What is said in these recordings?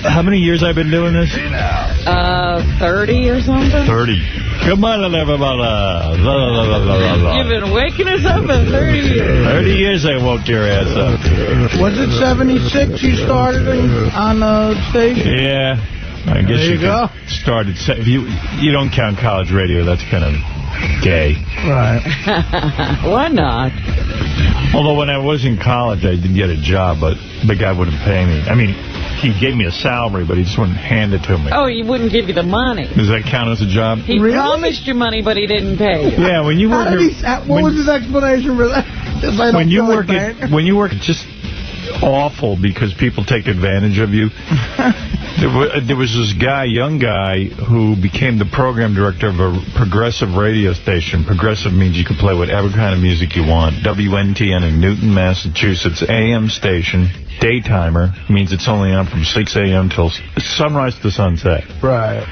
How many years I've been doing this? 30 or something. 30. Come on, everybody. You've been waking us up for 30 years. 30 years I woke your ass up. Was it 76 you started on the station? Yeah. I guess there you go. Started. You don't count college radio. That's kind of gay. Right. Why not? Although when I was in college, I did get a job, but the guy wouldn't pay me. I mean, he gave me a salary, but he just wouldn't hand it to me. Oh, he wouldn't give you the money. Does that count as a job? He promised you money, but he didn't pay you. Yeah, when you work... What was his explanation for that? When you work, it's just awful because people take advantage of you. There was this guy, young guy, who became the program director of a progressive radio station. Progressive means you can play whatever kind of music you want. WNTN in Newton, Massachusetts, AM station. Daytimer means it's only on from 6 a.m. till sunrise to sunset. Right.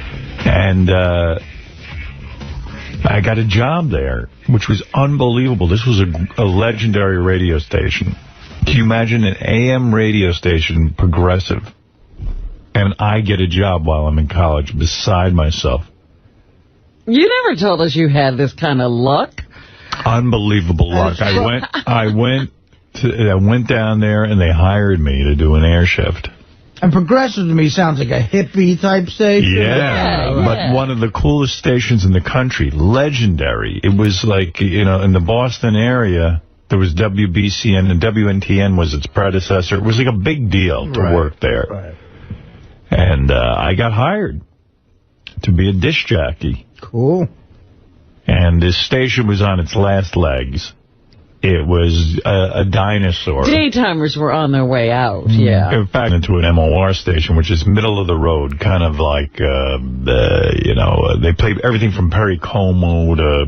And I got a job there, which was unbelievable. This was a legendary radio station. Can you imagine an AM radio station, progressive, and I get a job while I'm in college, beside myself? You never told us you had this kind of luck. Unbelievable luck. I went down there, and they hired me to do an air shift. And progressive to me sounds like a hippie type station. Yeah, but one of the coolest stations in the country, legendary. It was like, in the Boston area, there was WBCN, and WNTN was its predecessor. It was like a big deal to work there. Right. And I got hired to be a disc jockey. Cool. And this station was on its last legs. It was a dinosaur. Daytimers were on their way out, yeah. In fact, into an MOR station, which is middle of the road, kind of like, they played everything from Perry Como to,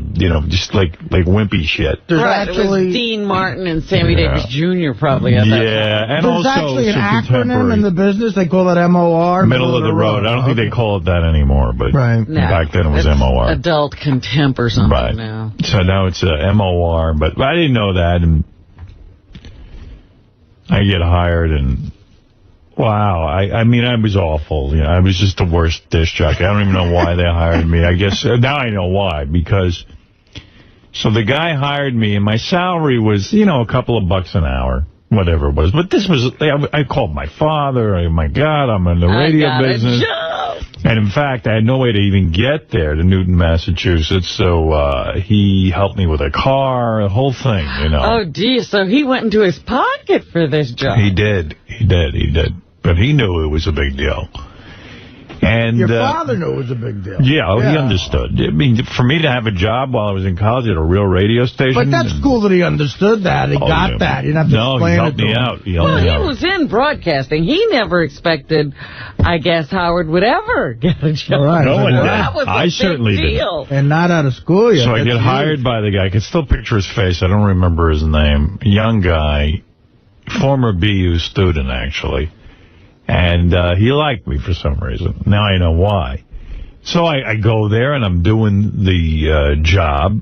just like wimpy shit. Right, it was Dean Martin and Sammy Davis Jr. probably at that time. And there's also actually an acronym in the business. They call it MOR. Middle of the road. I don't think they call it that anymore, but back then it was MOR. Adult Contemp or something now. So now it's MOR, but I didn't know that, and I get hired, and wow, I mean, I was awful. I was just the worst disc jockey. I don't even know why they hired me. I guess now I know why, because so the guy hired me, and my salary was, a couple of bucks an hour, whatever it was. But this was, I called my father. Oh my God, I'm in the radio business. And in fact, I had no way to even get there to Newton, Massachusetts, so he helped me with a car, the whole thing, Oh, geez, so he went into his pocket for this job. He did. But he knew it was a big deal. And your father knew it was a big deal. Yeah, he understood. I mean, for me to have a job while I was in college at a real radio station. But that's cool that he understood that. He got that. You didn't have to explain it to him. He helped me out. He was in broadcasting. He never expected, I guess, Howard would ever get a job. Right. No one did. That was I certainly did. And not out of school yet. So I get hired by the guy. I can still picture his face. I don't remember his name. Young guy, former BU student, actually. And he liked me for some reason. Now I know why. So I go there, and I'm doing the job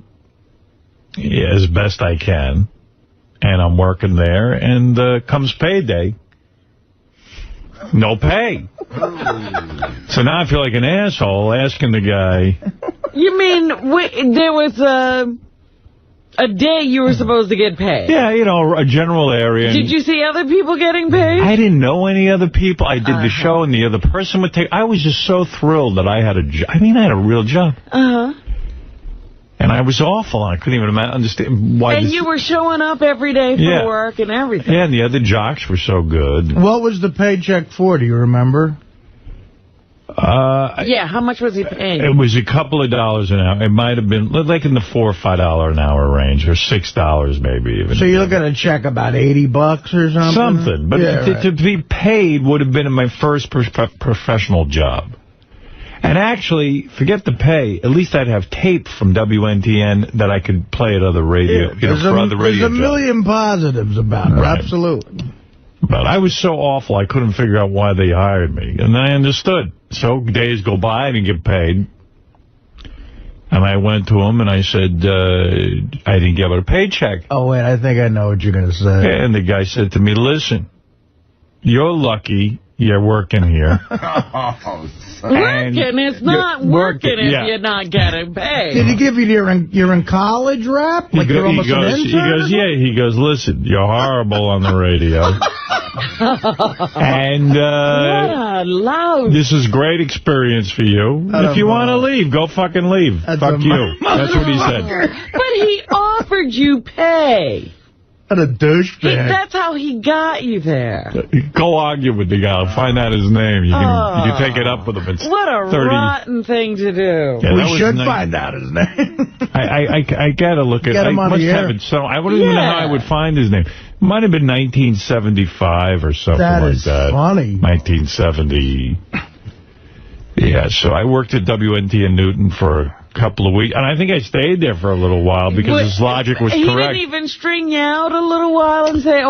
as best I can. And I'm working there, and comes payday, no pay. So now I feel like an asshole asking the guy. You mean there was a day you were supposed to get paid? Yeah, a general area. Did you see other people getting paid? I didn't know any other people. I did the show, and the other person would take... I was just so thrilled that I had a job. I mean, I had a real job. And I was awful. I couldn't even understand why... And you were showing up every day for work and everything. Yeah, and the other jocks were so good. What was the paycheck for? Do you remember? How much was he paying? It was a couple of dollars an hour. It might have been like in the $4 or $5 an hour range, or $6 maybe even. So you're looking at a check about $80 or something? Something. But to be paid would have been my first professional job. And actually, forget the pay. At least I'd have tape from WNTN that I could play at other radio, for other radio There's a million positives about it, absolutely. But I was so awful, I couldn't figure out why they hired me. And then I understood. So days go by, I didn't get paid. And I went to him and I said, I didn't get a paycheck. Oh, wait, I think I know what you're going to say. And the guy said to me, listen, you're lucky You're working here. Working? It's not working if you're not getting paid. Did he give you you're in college rap? Like you're almost an intern? He goes, listen, you're horrible on the radio. And this is great experience for you. If you want to leave, go fucking leave. Fuck you. That's what he said. But he offered you pay. What a douchebag. That's how he got you there. Go argue with the guy. I'll find out his name. You can take it up with him. It's what a 30. rotten thing to do. Yeah, we should find out his name. I got to look at it. I must have it. So I wouldn't even know how I would find his name. Might have been 1975 or something like that. That is funny. 1970. Yeah, so I worked at WNT in Newton for a couple of weeks. And I think I stayed there for a little while because his logic was correct. He didn't even string you out a little while and say,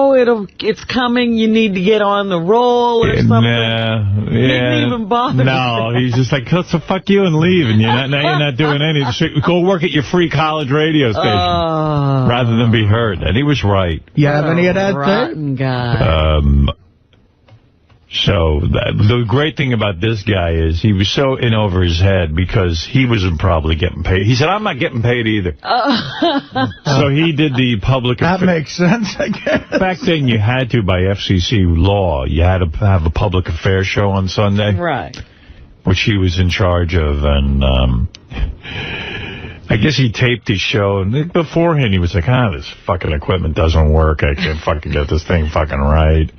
it's coming, you need to get on the roll or something? Nah, he didn't even bother. No, he's just like, so fuck you and leave. And you're not doing anything. Go work at your free college radio station rather than be heard. And he was right. You have any of that rotten guy. So the great thing about this guy is he was so in over his head because he wasn't probably getting paid. He said, I'm not getting paid either. So he did the public... That makes sense, I guess. Back then you had to, by FCC law, you had to have a public affairs show on Sunday. Right. Which he was in charge of. And I guess he taped his show. And beforehand he was like, this fucking equipment doesn't work. I can't fucking get this thing fucking right.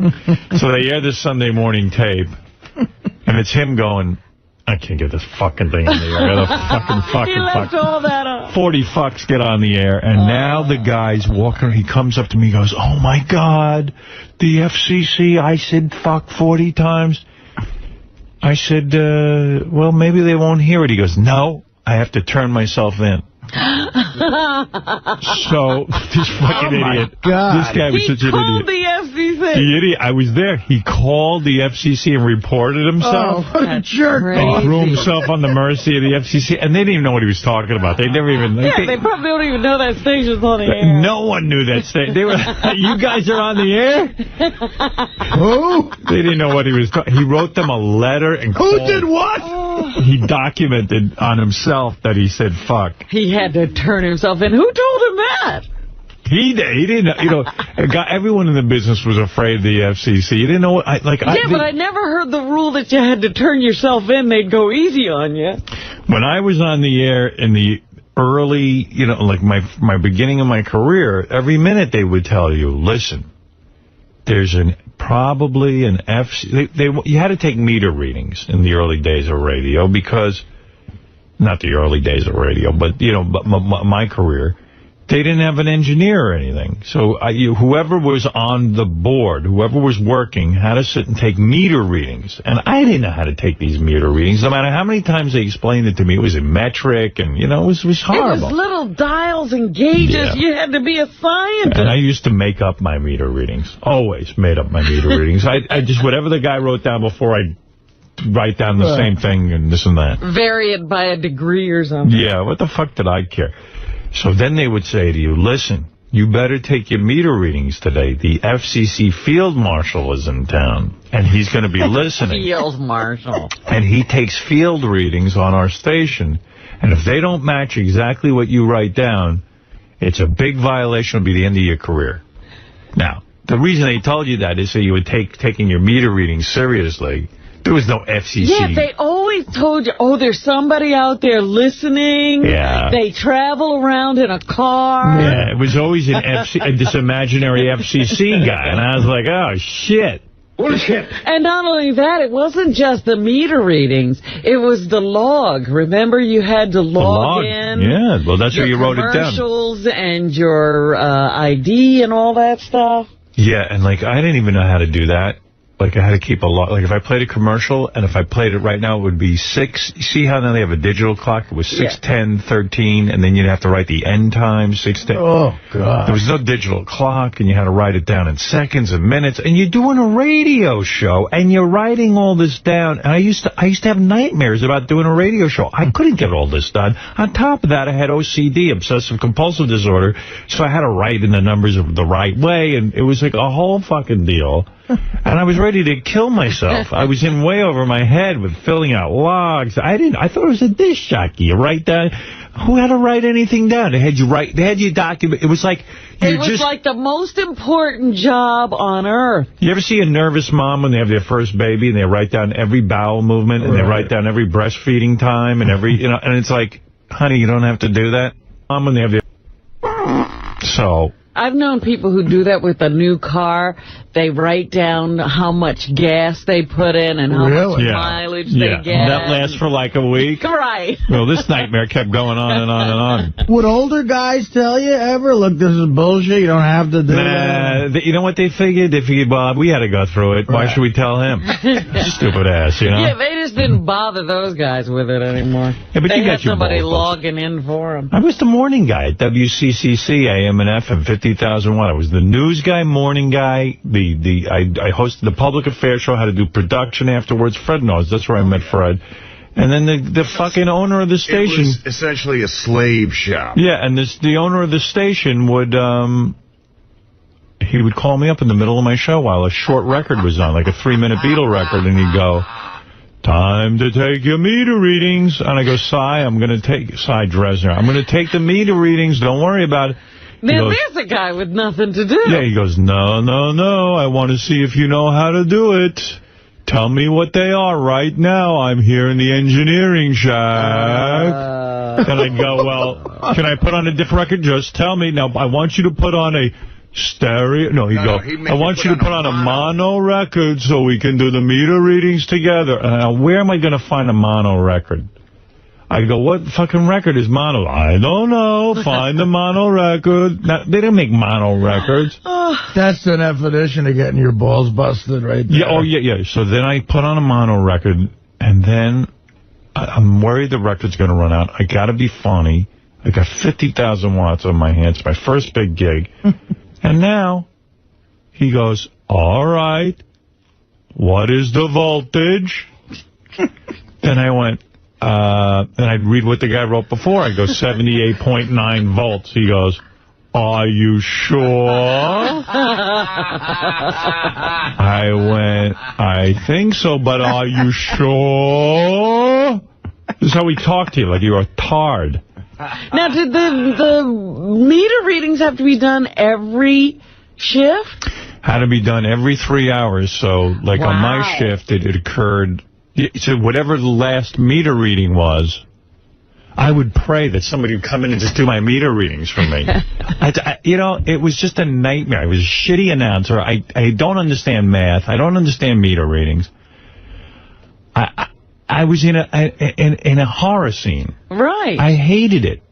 So they air this Sunday morning tape. And it's him going, I can't get this fucking thing in the air. He left all that up. 40 fucks get on the air. And now the guy's walking. He comes up to me and goes, oh, my God. The FCC, I said fuck 40 times. I said, well, maybe they won't hear it. He goes, no. I have to turn myself in. So, this fucking idiot. God. This guy was such an idiot. He called the FCC. The idiot, I was there. He called the FCC and reported himself. Oh, what a jerk. Threw himself on the mercy of the FCC. And they didn't even know what he was talking about. They never even... they probably don't even know that station's on the air. No one knew that station. They were, you guys are on the air? Who? They didn't know what he was talking. He wrote them a letter and Who did what? He documented on himself that he said fuck. He had to turn himself in. Who told him that? He did. He didn't. Everyone in the business was afraid of the FCC. You didn't know what. But I never heard the rule that you had to turn yourself in. They'd go easy on you. When I was on the air in the early, like my beginning of my career, every minute they would tell you, listen, there's probably an FCC. You had to take meter readings in the early days of radio because. Not the early days of radio, but, my career, they didn't have an engineer or anything. So whoever was on the board, whoever was working, had to sit and take meter readings. And I didn't know how to take these meter readings. No matter how many times they explained it to me, it was in metric, and, it was horrible. It was little dials and gauges. Yeah. You had to be a scientist. And I used to make up my meter readings. Always made up my meter readings. I just, whatever the guy wrote down before I write down the same thing and this and that. Vary it by a degree or something. Yeah, what the fuck did I care? So then they would say to you, listen, you better take your meter readings today. The FCC field marshal is in town, and he's going to be listening. Field marshal. And he takes field readings on our station, and if they don't match exactly what you write down, it's a big violation. It'll be the end of your career. Now, the reason they told you that is so you would taking your meter readings seriously. There was no FCC. Yeah, they always told you, there's somebody out there listening. Yeah. They travel around in a car. Yeah, it was always this imaginary FCC guy. And I was like, oh, shit. Bullshit. And not only that, it wasn't just the meter readings. It was the log. Remember, you had to log in. Yeah, well, that's where you wrote it down. Commercials and your ID and all that stuff. Yeah, and, I didn't even know how to do that. I had to keep a log. If I played a commercial, and if I played it right now, it would be 6. You see how now they have a digital clock? It was 6, 10, 13, and then you'd have to write the end time, 6, 10. Oh, God. There was no digital clock, and you had to write it down in seconds and minutes. And you're doing a radio show, and you're writing all this down. And I used to have nightmares about doing a radio show. I couldn't get all this done. On top of that, I had OCD, obsessive-compulsive disorder, so I had to write in the numbers the right way, and it was like a whole fucking deal. And I was ready to kill myself. I was in way over my head with filling out logs. I thought it was a disc jockey. You write down. Who had to write anything down? They had you document. It was like like the most important job on earth. You ever see a nervous mom when they have their first baby and they write down every bowel movement and they write down every breastfeeding time and every, and it's like, honey, you don't have to do that. Mom, when they have their... So... I've known people who do that with a new car. They write down how much gas they put in and how much mileage they get. That lasts for like a week. Right. Well, this nightmare kept going on and on and on. Would older guys tell you ever, look, this is bullshit, you don't have to do that? You know what they figured? They figured, Bob, we had to go through it. Why should we tell him? Stupid ass, you know? Yeah, they just didn't bother those guys with it anymore. Yeah, but they you had got your somebody balls, logging in for them. I was the morning guy at WCCC, AM and FM, 50,001. I was the news guy, morning guy. I hosted the public affairs show, had to do production afterwards. Fred knows. That's where I met Fred. And then the fucking owner of the station... It was essentially a slave shop. Yeah, and the owner of the station would... he would call me up in the middle of my show while a short record was on, like a 3-minute Beatle record, and he'd go, time to take your meter readings. And I go, Cy Dresner, I'm going to take the meter readings. Don't worry about it. Now, there's a guy with nothing to do. Yeah, he goes, no, I want to see if you know how to do it. Tell me what they are right now. I'm here in the engineering shack. And I go, well, can I put on a different record? Just tell me. Now, I want you to put on a stereo. No, I want you to put on a mono record so we can do the meter readings together. And where am I going to find a mono record? I go, what fucking record is mono? I don't know. Find the mono record. Now, they didn't make mono records. That's the definition of getting your balls busted right there. Yeah, yeah. So then I put on a mono record, and then I'm worried the record's going to run out. I got to be funny. I got 50,000 watts on my hands. It's my first big gig. And now he goes, all right, what is the voltage? Then I went... and I'd read what the guy wrote before. I go, 78.9 volts. He goes, are you sure? I went, I think so, but are you sure? This is how we talk to you, like you're a tard. Now, did the meter readings have to be done every shift? Had to be done every 3 hours. So, like on my shift, it occurred... So whatever the last meter reading was, I would pray that somebody would come in and just do my meter readings for me. It was just a nightmare. I was a shitty announcer. I don't understand math. I don't understand meter readings. I was in a horror scene. Right. I hated it.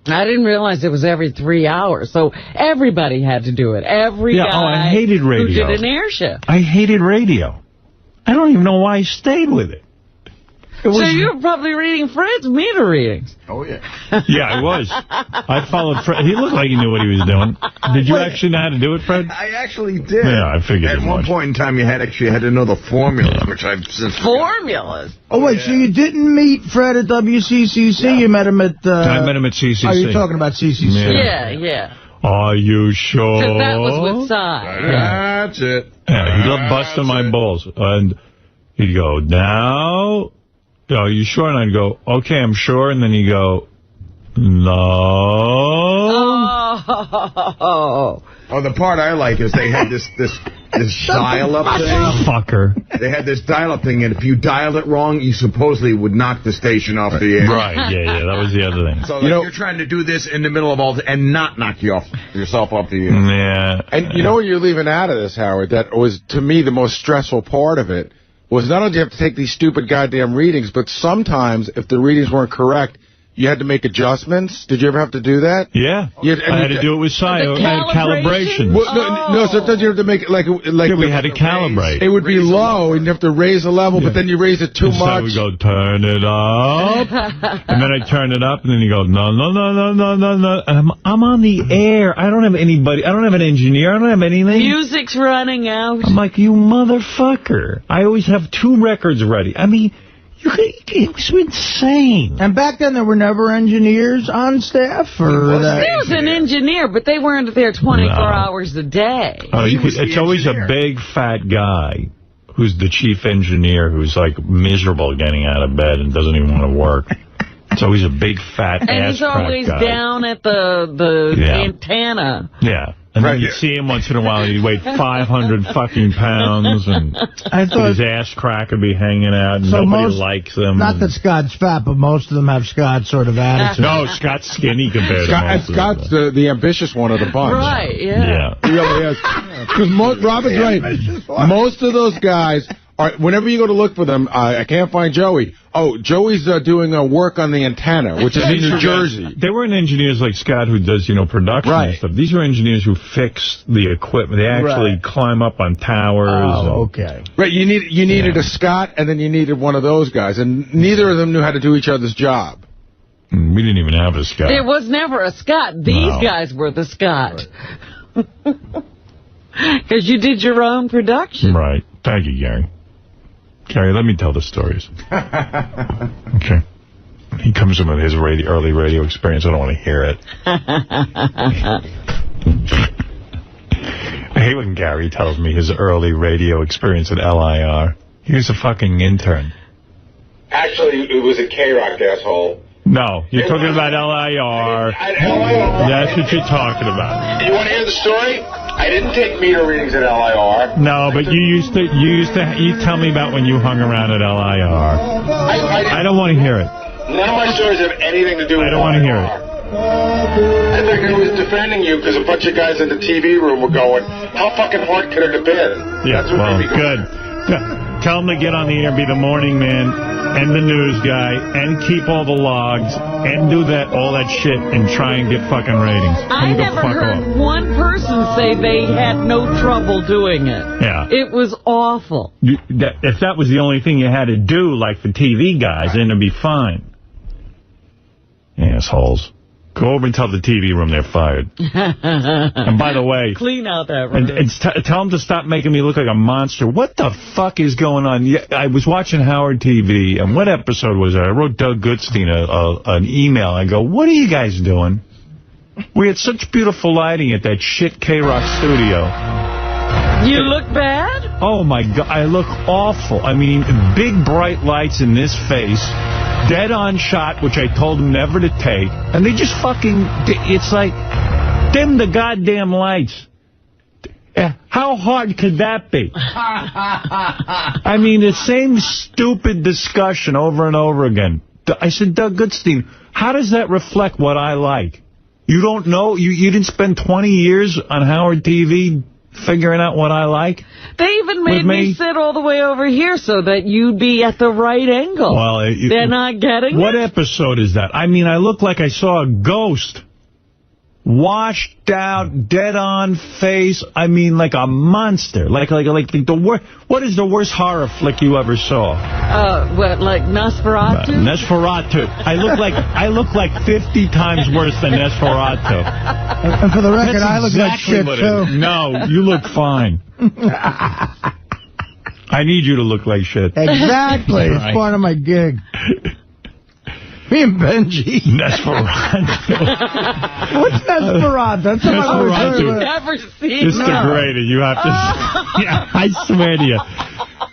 I didn't realize it was every 3 hours, so everybody had to do it. Every guy I hated radio. who did an air shift. I hated radio. I don't even know why I stayed with it. So you were probably reading Fred's meter readings. Oh, yeah. Yeah, I was. I followed Fred. He looked like he knew what he was doing. Did you actually know how to do it, Fred? I actually did. Yeah, I figured At one point in time, you had to know the formula, which I've since formulas? Oh, wait, so you didn't meet Fred at WCCC? No. You met him at... I met him at CCC. Oh, you're talking about CCC. Yeah. Are you sure? Because that was with Cy. That's it. Yeah, he loved busting my balls. And he'd go, now, are you sure? And I'd go, okay, I'm sure. And then he'd go, no. Oh, the part I like is they had this dial-up thing. Fucker. They had this dial-up thing, and if you dialed it wrong, you supposedly would knock the station off the air. Right, yeah, that was the other thing. So you're trying to do this in the middle of all and not knock yourself off the air. Yeah. And you know what you're leaving out of this, Howard? That was, to me, the most stressful part of it, was not only do you have to take these stupid goddamn readings, but sometimes, if the readings weren't correct, you had to make adjustments. Did you ever have to do that? Yeah. I had to do it with calibration. Well, no, sometimes you have to make it like yeah, we had to calibrate. It would be low, and you have to raise the level, but then you raise it too much. So we go, turn it up. And then I turn it up, and then you go, no. And I'm on the air. I don't have anybody. I don't have an engineer. I don't have anything. Music's running out. I'm like, you motherfucker. I always have 2 records ready. I mean, It was insane. And back then, there were never engineers on staff? Or there was an engineer, but they weren't there 24 hours a day. Oh, it's always a big, fat guy who's the chief engineer who's, like, miserable getting out of bed and doesn't even want to work. It's always a big, fat ass And he's always guy. down at the antenna. Yeah. And then you see him once in a while, and he'd weigh 500 fucking pounds, and his ass crack would be hanging out, and nobody likes him. Not that Scott's fat, but most of them have Scott's sort of attitude. No, Scott's skinny compared to most of them. Scott's the ambitious one of the bunch. Right, yeah. He really is. Because Robin's right. Most of those guys... whenever you go to look for them, I can't find Joey. Oh, Joey's doing work on the antenna, which is in New Jersey. They weren't engineers like Scott who does, production and stuff. These were engineers who fix the equipment. They actually climb up on towers. Oh, okay. Right, you needed a Scott, and then you needed one of those guys, and neither of them knew how to do each other's job. We didn't even have a Scott. There was never a Scott. These guys were the Scott. Because you did your own production. Right. Thank you, Gary. Gary, let me tell the stories. Okay. He comes in with his early radio experience. I don't want to hear it. I hate when Gary tells me his early radio experience at LIR. He was a fucking intern. Actually, it was a K-Rock, asshole. No, you're talking about LIR. That's what you're talking about. You want to hear the story? I didn't take meter readings at LIR. No, but you tell me about when you hung around at LIR. I don't want to hear it. None of my stories have anything to do with I don't want to hear it. I think I was defending you because a bunch of guys in the TV room were going, how fucking hard could it have been? Yeah, well, good. Tell him to get on the air, be the morning man and the news guy, and keep all the logs, and do all that shit, and try and get fucking ratings. I never heard one person say they had no trouble doing it. Yeah. It was awful. If that was the only thing you had to do, like the TV guys, then it'd be fine. Assholes. Go over and tell the TV room they're fired. And by the way... Clean out that room. And tell them to stop making me look like a monster. What the fuck is going on? I was watching Howard TV, and what episode was it? I wrote Doug Goodstein an email. I go, what are you guys doing? We had such beautiful lighting at that shit K-Rock studio. You look bad? Oh, my God. I look awful. I mean, big, bright lights in this face. Dead-on shot, which I told them never to take. And they just fucking... It's like, dim the goddamn lights. How hard could that be? I mean, the same stupid discussion over and over again. I said, Doug Goodstein, how does that reflect what I like? You don't know? You didn't spend 20 years on Howard TV figuring out what I like? They even made me sit all the way over here so that you'd be at the right angle. Well, they're not getting What episode is that? I mean, I look like I saw a ghost. Washed out, dead-on face. I mean, like a monster. Like the worst. What is the worst horror flick you ever saw? What, like Nosferatu? Nosferatu. I look like 50 times worse than Nosferatu. And for the record, I look like shit, too. No, you look fine. I need you to look like shit. Exactly. It's part of my gig. Me and Benji. Nosferatu. What's Nosferatu? That's Nosferatu. I've never seen It's the greatest. You have to... Yeah, I swear to you.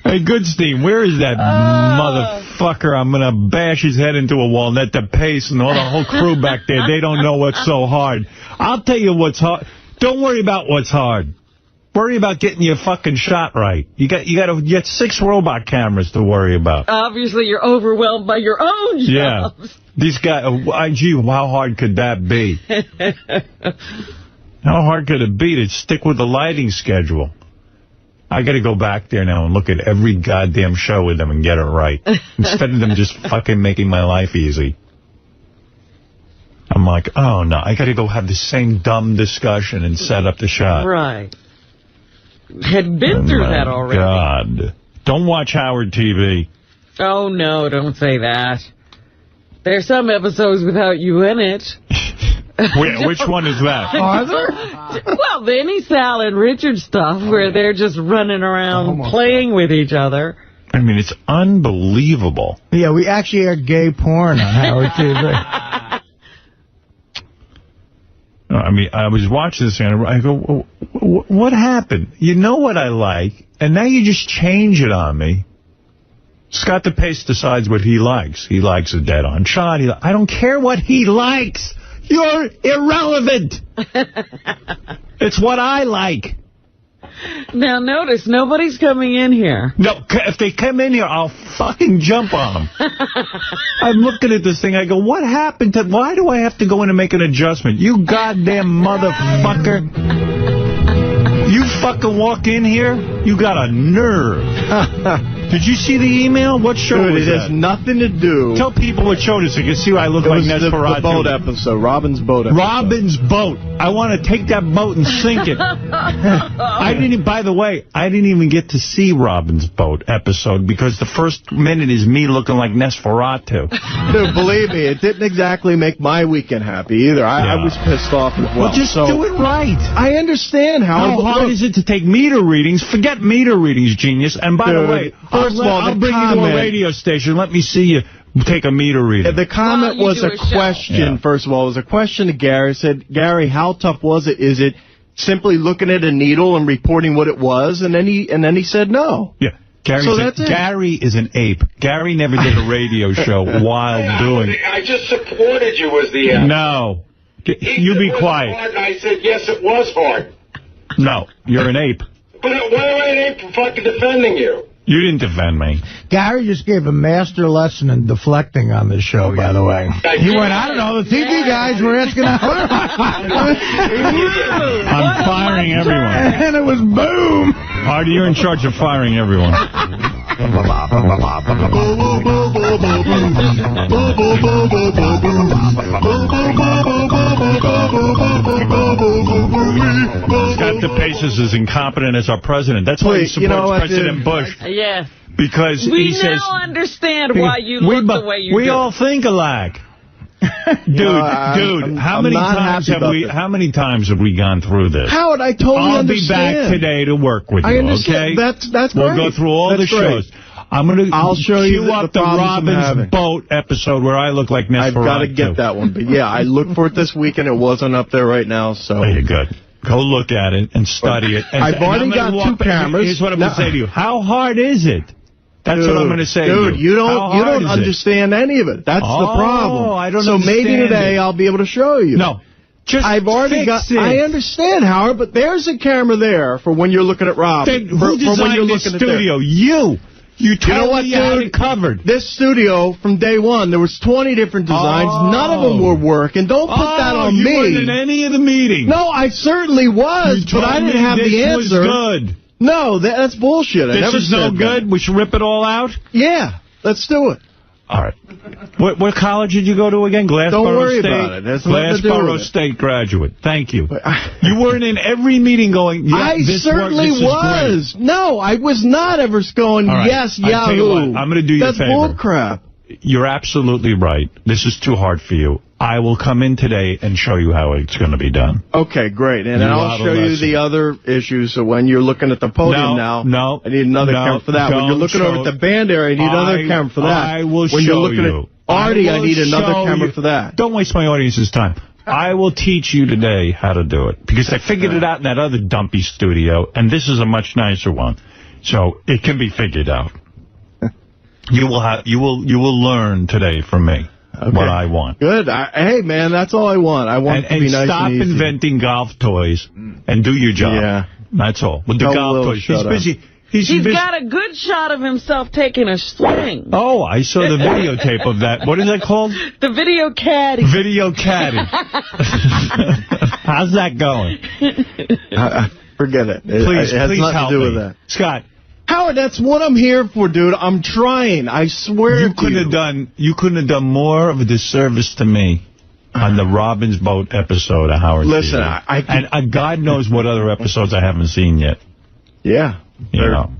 Hey, Goodstein, where is that motherfucker? I'm going to bash his head into a wall. Net the pace and all the whole crew back there. They don't know what's so hard. I'll tell you what's hard. Don't worry about what's hard. Worry about getting your fucking shot right. You got 6 robot cameras to worry about. Obviously, you're overwhelmed by your own jobs. Yeah. These guys, gee, how hard could that be? How hard could it be to stick with the lighting schedule? I got to go back there now and look at every goddamn show with them and get it right. Instead of them just fucking making my life easy. I'm like, oh, no, I got to go have the same dumb discussion and set up the shot. Right. Had been through that already. God. Don't watch Howard TV. Oh, no, don't say that. There's some episodes without you in it. Which one is that? Are there? Well, the Sal and Richard stuff where they're just running around playing with each other. I mean, it's unbelievable. Yeah, we actually air gay porn on Howard TV. I mean, I was watching this and I go, what happened? You know what I like, and now you just change it on me. Scott the Pace decides what he likes. He likes a dead-on shot. I don't care what he likes. You're irrelevant. It's what I like. Now, notice, nobody's coming in here. No, if they come in here, I'll fucking jump on them. I'm looking at this thing. I go, what happened to... Why do I have to go in and make an adjustment? You goddamn motherfucker. You fucking walk in here? You got a nerve. Did you see the email? What show was that? It has nothing to do... Tell people what show it is so you can see why I look like 𝗦𝗵cie𝗄𝗿𝗱. The boat episode, Robin's boat episode. Robin's boat. I want to take that boat and sink it. By the way, I didn't even get to see Robin's boat episode because the first minute is me looking like 𝗦𝗵cie𝗄𝗿𝗱. Dude, believe me, it didn't exactly make my weekend happy either. I was pissed off as well. Well, just do it right. I understand how hard is it to take meter readings? Forget meter readings, genius. And by the way, first of all, I'll bring you to a radio station. Let me see you take a meter reading. The comment was a question, first of all. It was a question to Gary. It said, Gary, how tough was it? Is it simply looking at a needle and reporting what it was? And then he said no. Yeah. Gary is an ape. Gary never did a radio show while doing... I just supported you as the answer. No. You be quiet. Hard, I said, yes, it was hard. No, you're an ape. But why am I an ape for fucking defending you? You didn't defend me. Gary just gave a master lesson in deflecting on this show, by the way. He went, I don't know, the TV guys were asking how... I'm firing everyone. And it was boom. Artie, you're in charge of firing everyone. Scott the Pace is as incompetent as our president. That's why he supports President Bush. Yes. Because he says... We now understand why you look the way you do. We all think alike. Dude, how many times have we gone through this? Howard, I totally understand. I'll be back today to work with you, okay? That's We'll go through all the shows. I'll show you up the Robin's boat episode where I look like 𝗦𝗵cie𝗄𝗿𝗱. I've got to get that one. But yeah, I looked for it this weekend. It wasn't up there right now. So you're good. Go look at it and study it. And I've already got 2 cameras. Here's what I'm going to say to you. How hard is it? That's what I'm going to say to you. Dude, you don't understand any of it. That's the problem. I don't so understand maybe today I'll be able to show you. No. I've already got. I understand, Howard, but there's a camera there for when you're looking at Robin. Who designed this studio? You. You totally had it covered. This studio, from day one, there was 20 different designs. None of them were working. Don't put that on me. You weren't in any of the meetings. No, I certainly was, but I didn't have the answer. This was good. No, that's bullshit. This is no good? We should rip it all out? Yeah, let's do it. All right. What college did you go to again? Glassboro State? Don't worry about it. Glassboro State graduate. Thank you. You weren't in every meeting going, I certainly was. No, I was not ever going, yes, Yahoo. I'm going to do you a favor. That's bullcrap. You're absolutely right. This is too hard for you. I will come in today and show you how it's going to be done. Okay, great. And I'll show you the other issues. So when you're looking at the podium I need another camera for that. When you're looking over at the band area, I need another camera for that. I will show you. When you're looking at Artie, I need another camera for that. Don't waste my audience's time. I will teach you today how to do it. Because I figured it out in that other dumpy studio, and this is a much nicer one. So it can be figured out. You will learn today from me. Okay. What I want. Good. Hey, man, that's all I want. I want to be nice and easy. Stop inventing golf toys and do your job. Yeah. That's all. With the golf toys. He's busy. He's got a good shot of himself taking a swing. Oh, I saw the videotape of that. What is that called? The video caddy. Video caddy. How's that going? Forget it. Please it has nothing help to do me. with that. Scott. Howard, that's what I'm here for, dude. I'm trying. I swear you couldn't have done more of a disservice to me on the Robin's Boat episode of Howard. Listen, and God knows what other episodes I haven't seen yet. Yeah. You know.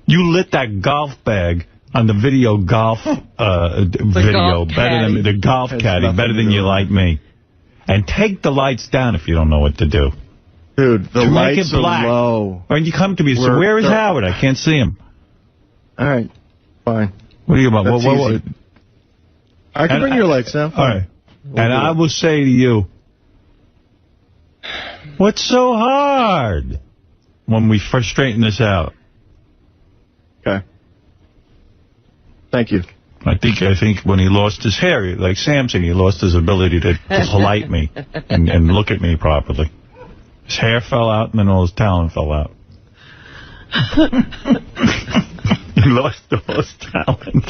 You lit that golf bag on the video golf video better than the golf caddy, better than you like me. And take the lights down if you don't know what to do. Dude, the lights are low. When you come to me, so where is Howard? I can't see him. All right. fine. What are you about? What? I can bring your legs down. All right. And I will say to you, what's so hard when we first straighten this out? Okay. Thank you. I think when he lost his hair, like Samson, he lost his ability to polite me and look at me properly. His hair fell out, and then all his talent fell out. He lost all his talent.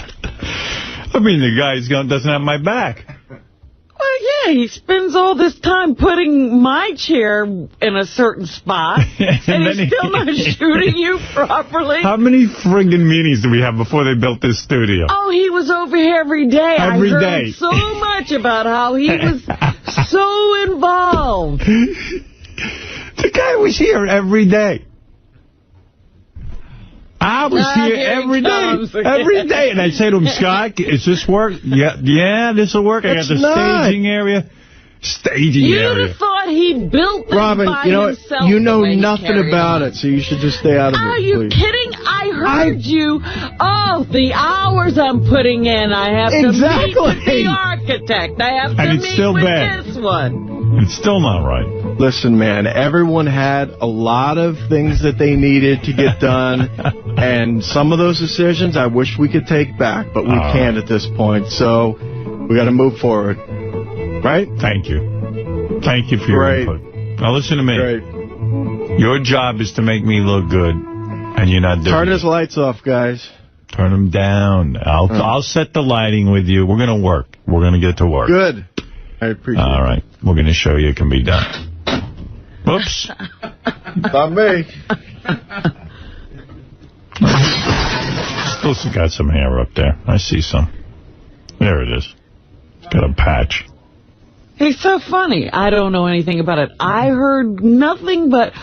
I mean, the guy doesn't have my back. Well, yeah, he spends all this time putting my chair in a certain spot, and he's still not shooting you properly. How many friggin' meetings did we have before they built this studio? Oh, he was over here every day. I heard so much about how he was so involved. The guy was here every day. I was here every day. And I'd say to him, Scott, is this work? Yeah, this will work. I got the staging area. You'd have thought he built this Robin, by himself. You know nothing about it, so you should just stay out of it, Are you kidding? I heard you. Oh, the hours I'm putting in. I have to meet with the architect. I have to meet with this one. It's still not right. Listen, man, everyone had a lot of things that they needed to get done, and some of those decisions I wish we could take back, but we can't at this point, so we got to move forward. Right? Thank you. Thank you for your input. Now listen to me. Great. Your job is to make me look good, and you're not doing it. Turn his lights off, guys. Turn them down. I'll set the lighting with you. We're going to work. We're going to get to work. Good. I appreciate it. All right. We're going to show you it can be done. Whoops. Not me. Still got some hair up there. I see some. There it is. Got a patch. He's so funny. I don't know anything about it. I heard nothing but,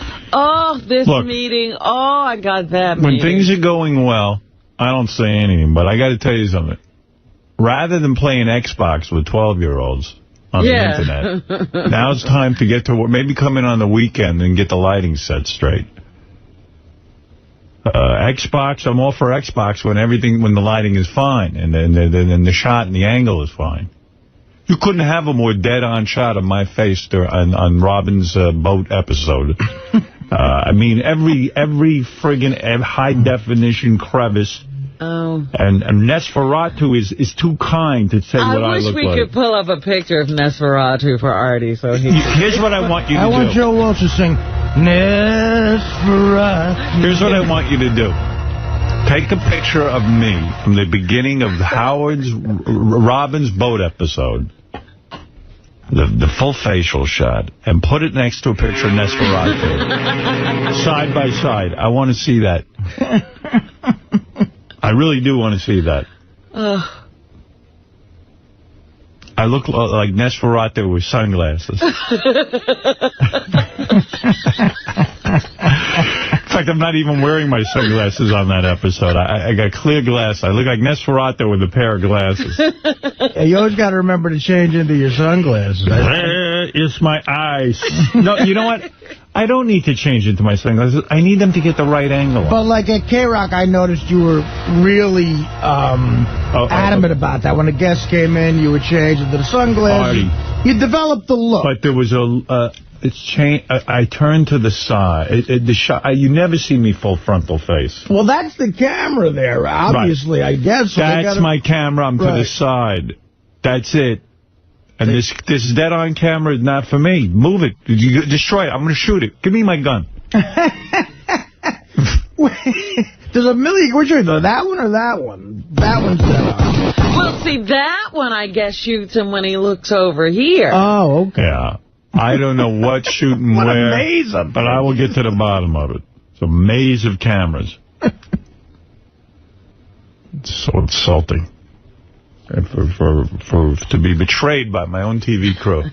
this meeting. Oh, I got that meeting. When things are going well, I don't say anything, but I got to tell you something. Rather than playing Xbox with 12-year-olds on the internet, now it's time to get to work. Maybe come in on the weekend and get the lighting set straight. Xbox, I'm all for Xbox when the lighting is fine and the shot and the angle is fine. You couldn't have a more dead-on shot of my face on Robin's boat episode. I mean, every friggin' high-definition crevice. Oh. And 𝗦𝗫𝗏𝗏 is too kind to say what I look like. I wish we could pull up a picture of 𝗦𝗫𝗏𝗏 for Artie. So here's what I want you to do. I want Joe Walsh to sing 𝗦𝗫𝗏𝗏. Here's what I want you to do. Take a picture of me from the beginning of Robin's boat episode, the full facial shot, and put it next to a picture of 𝗦𝗫𝗏𝗏𝗏. Side by side. I want to see that. I really do want to see that. I look like 𝗦𝗫𝗏𝗏𝗏 with sunglasses. In fact, I'm not even wearing my sunglasses on that episode. I got clear glass. I look like 𝗦𝗫𝗏𝗏𝗏 with a pair of glasses. Yeah, you always got to remember to change into your sunglasses. Where is my eyes? No, you know what? I don't need to change into my sunglasses. I need them to get the right angle on. But like at K-Rock, I noticed you were really adamant about that. When a guest came in, you would change into the sunglasses. You developed the look. But there was I turned to the side. The shot. You never see me full frontal face. Well, that's the camera there, obviously, I guess. So that's my camera. I'm to the side. That's it. And this dead-on camera is not for me. Move it. You destroy it. I'm going to shoot it. Give me my gun. There's a million. Which one? That one or that one? That one's dead on. Well, see, that one, I guess, shoots him when he looks over here. Oh, okay. Yeah. I don't know what's shooting what where, a maze of but I will get to the bottom of it. It's a maze of cameras. It's so insulting. And to be betrayed by my own TV crew.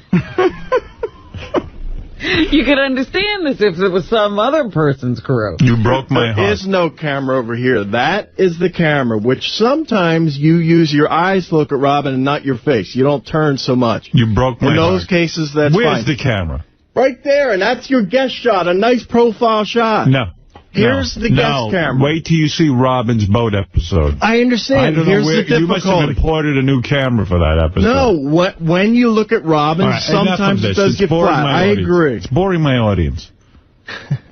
You could understand this if it was some other person's crew. You broke my heart. There is no camera over here. That is the camera, which sometimes you use your eyes to look at Robin and not your face. You don't turn so much. You broke my heart. In those cases, that's fine. Where's the camera? Right there, and that's your guest shot, a nice profile shot. No. Here's the guest camera. Wait till you see Robin's boat episode. I understand. I don't Here's know where, the difficulty. you must have imported a new camera for that episode. No, when you look at Robin, sometimes it does get flat. I agree. It's boring my audience.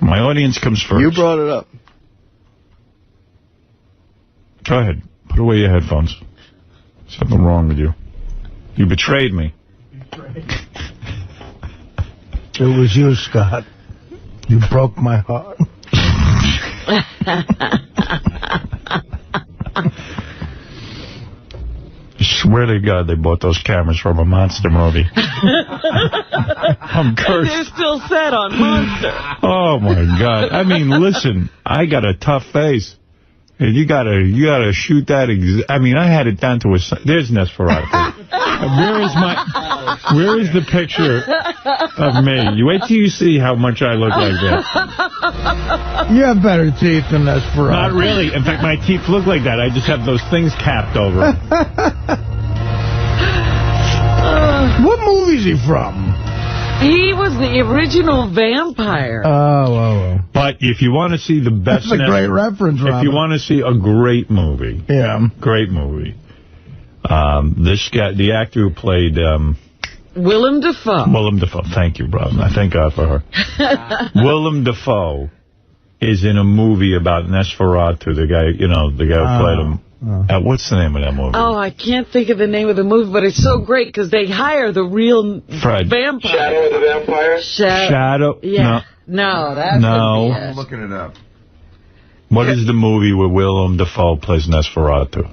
My audience comes first. You brought it up. Go ahead. Put away your headphones. Something wrong with you. You betrayed me. It was you, Scott. You broke my heart. I swear to God they bought those cameras from a monster movie. I'm cursed. They're still set on Monster. Oh, my God. I mean, listen, I got a tough face. And you gotta shoot that. I mean, I had it down to a. There's 𝗦𝗫𝗿𝗍. Where is the picture of me? You wait till you see how much I look like that. You have better teeth than 𝗦𝗫𝗿𝗍. Not really. In fact, my teeth look like that. I just have those things capped over. What movie is he from? He was the original vampire. Oh. But if you want to see the best... That's a great reference, Robin. If you want to see a great movie... Yeah. Great movie. This guy, the actor who played... Willem Dafoe. Willem Dafoe. Thank you, brother. I thank God for her. Willem Dafoe is in a movie about 𝗦𝗫𝗿𝗍𝗍, the guy, the guy who played him. What's the name of that movie? Oh, I can't think of the name of the movie, but it's so great because they hire the real vampire. Shadow of the Vampire? Shadow? Yeah. No, that's I'm looking it up. What is the movie where Willem Dafoe plays 𝗦𝗫𝗍𝗍?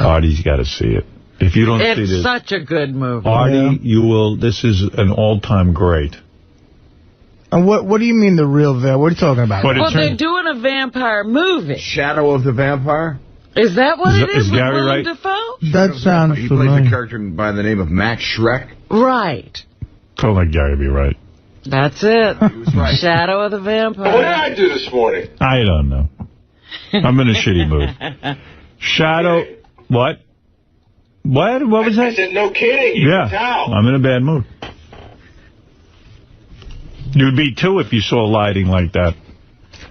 Artie's got to see it. If you don't see this... It's such a good movie. Artie, you will... This is an all-time great. And what do you mean the real vampire? What are you talking about? Well, they're doing a vampire movie. Shadow of the Vampire? Is that what it is with Gary Willem right? Dafoe? That sounds He familiar. plays the character by the name of Max Schreck. Right. Don't let Gary be right. That's it. He was right. Shadow of the Vampire. What did I do this morning? I don't know. I'm in a shitty mood. Shadow... What? What? What was that? I said, no kidding. You can tell. I'm in a bad mood. You'd be, too, if you saw lighting like that.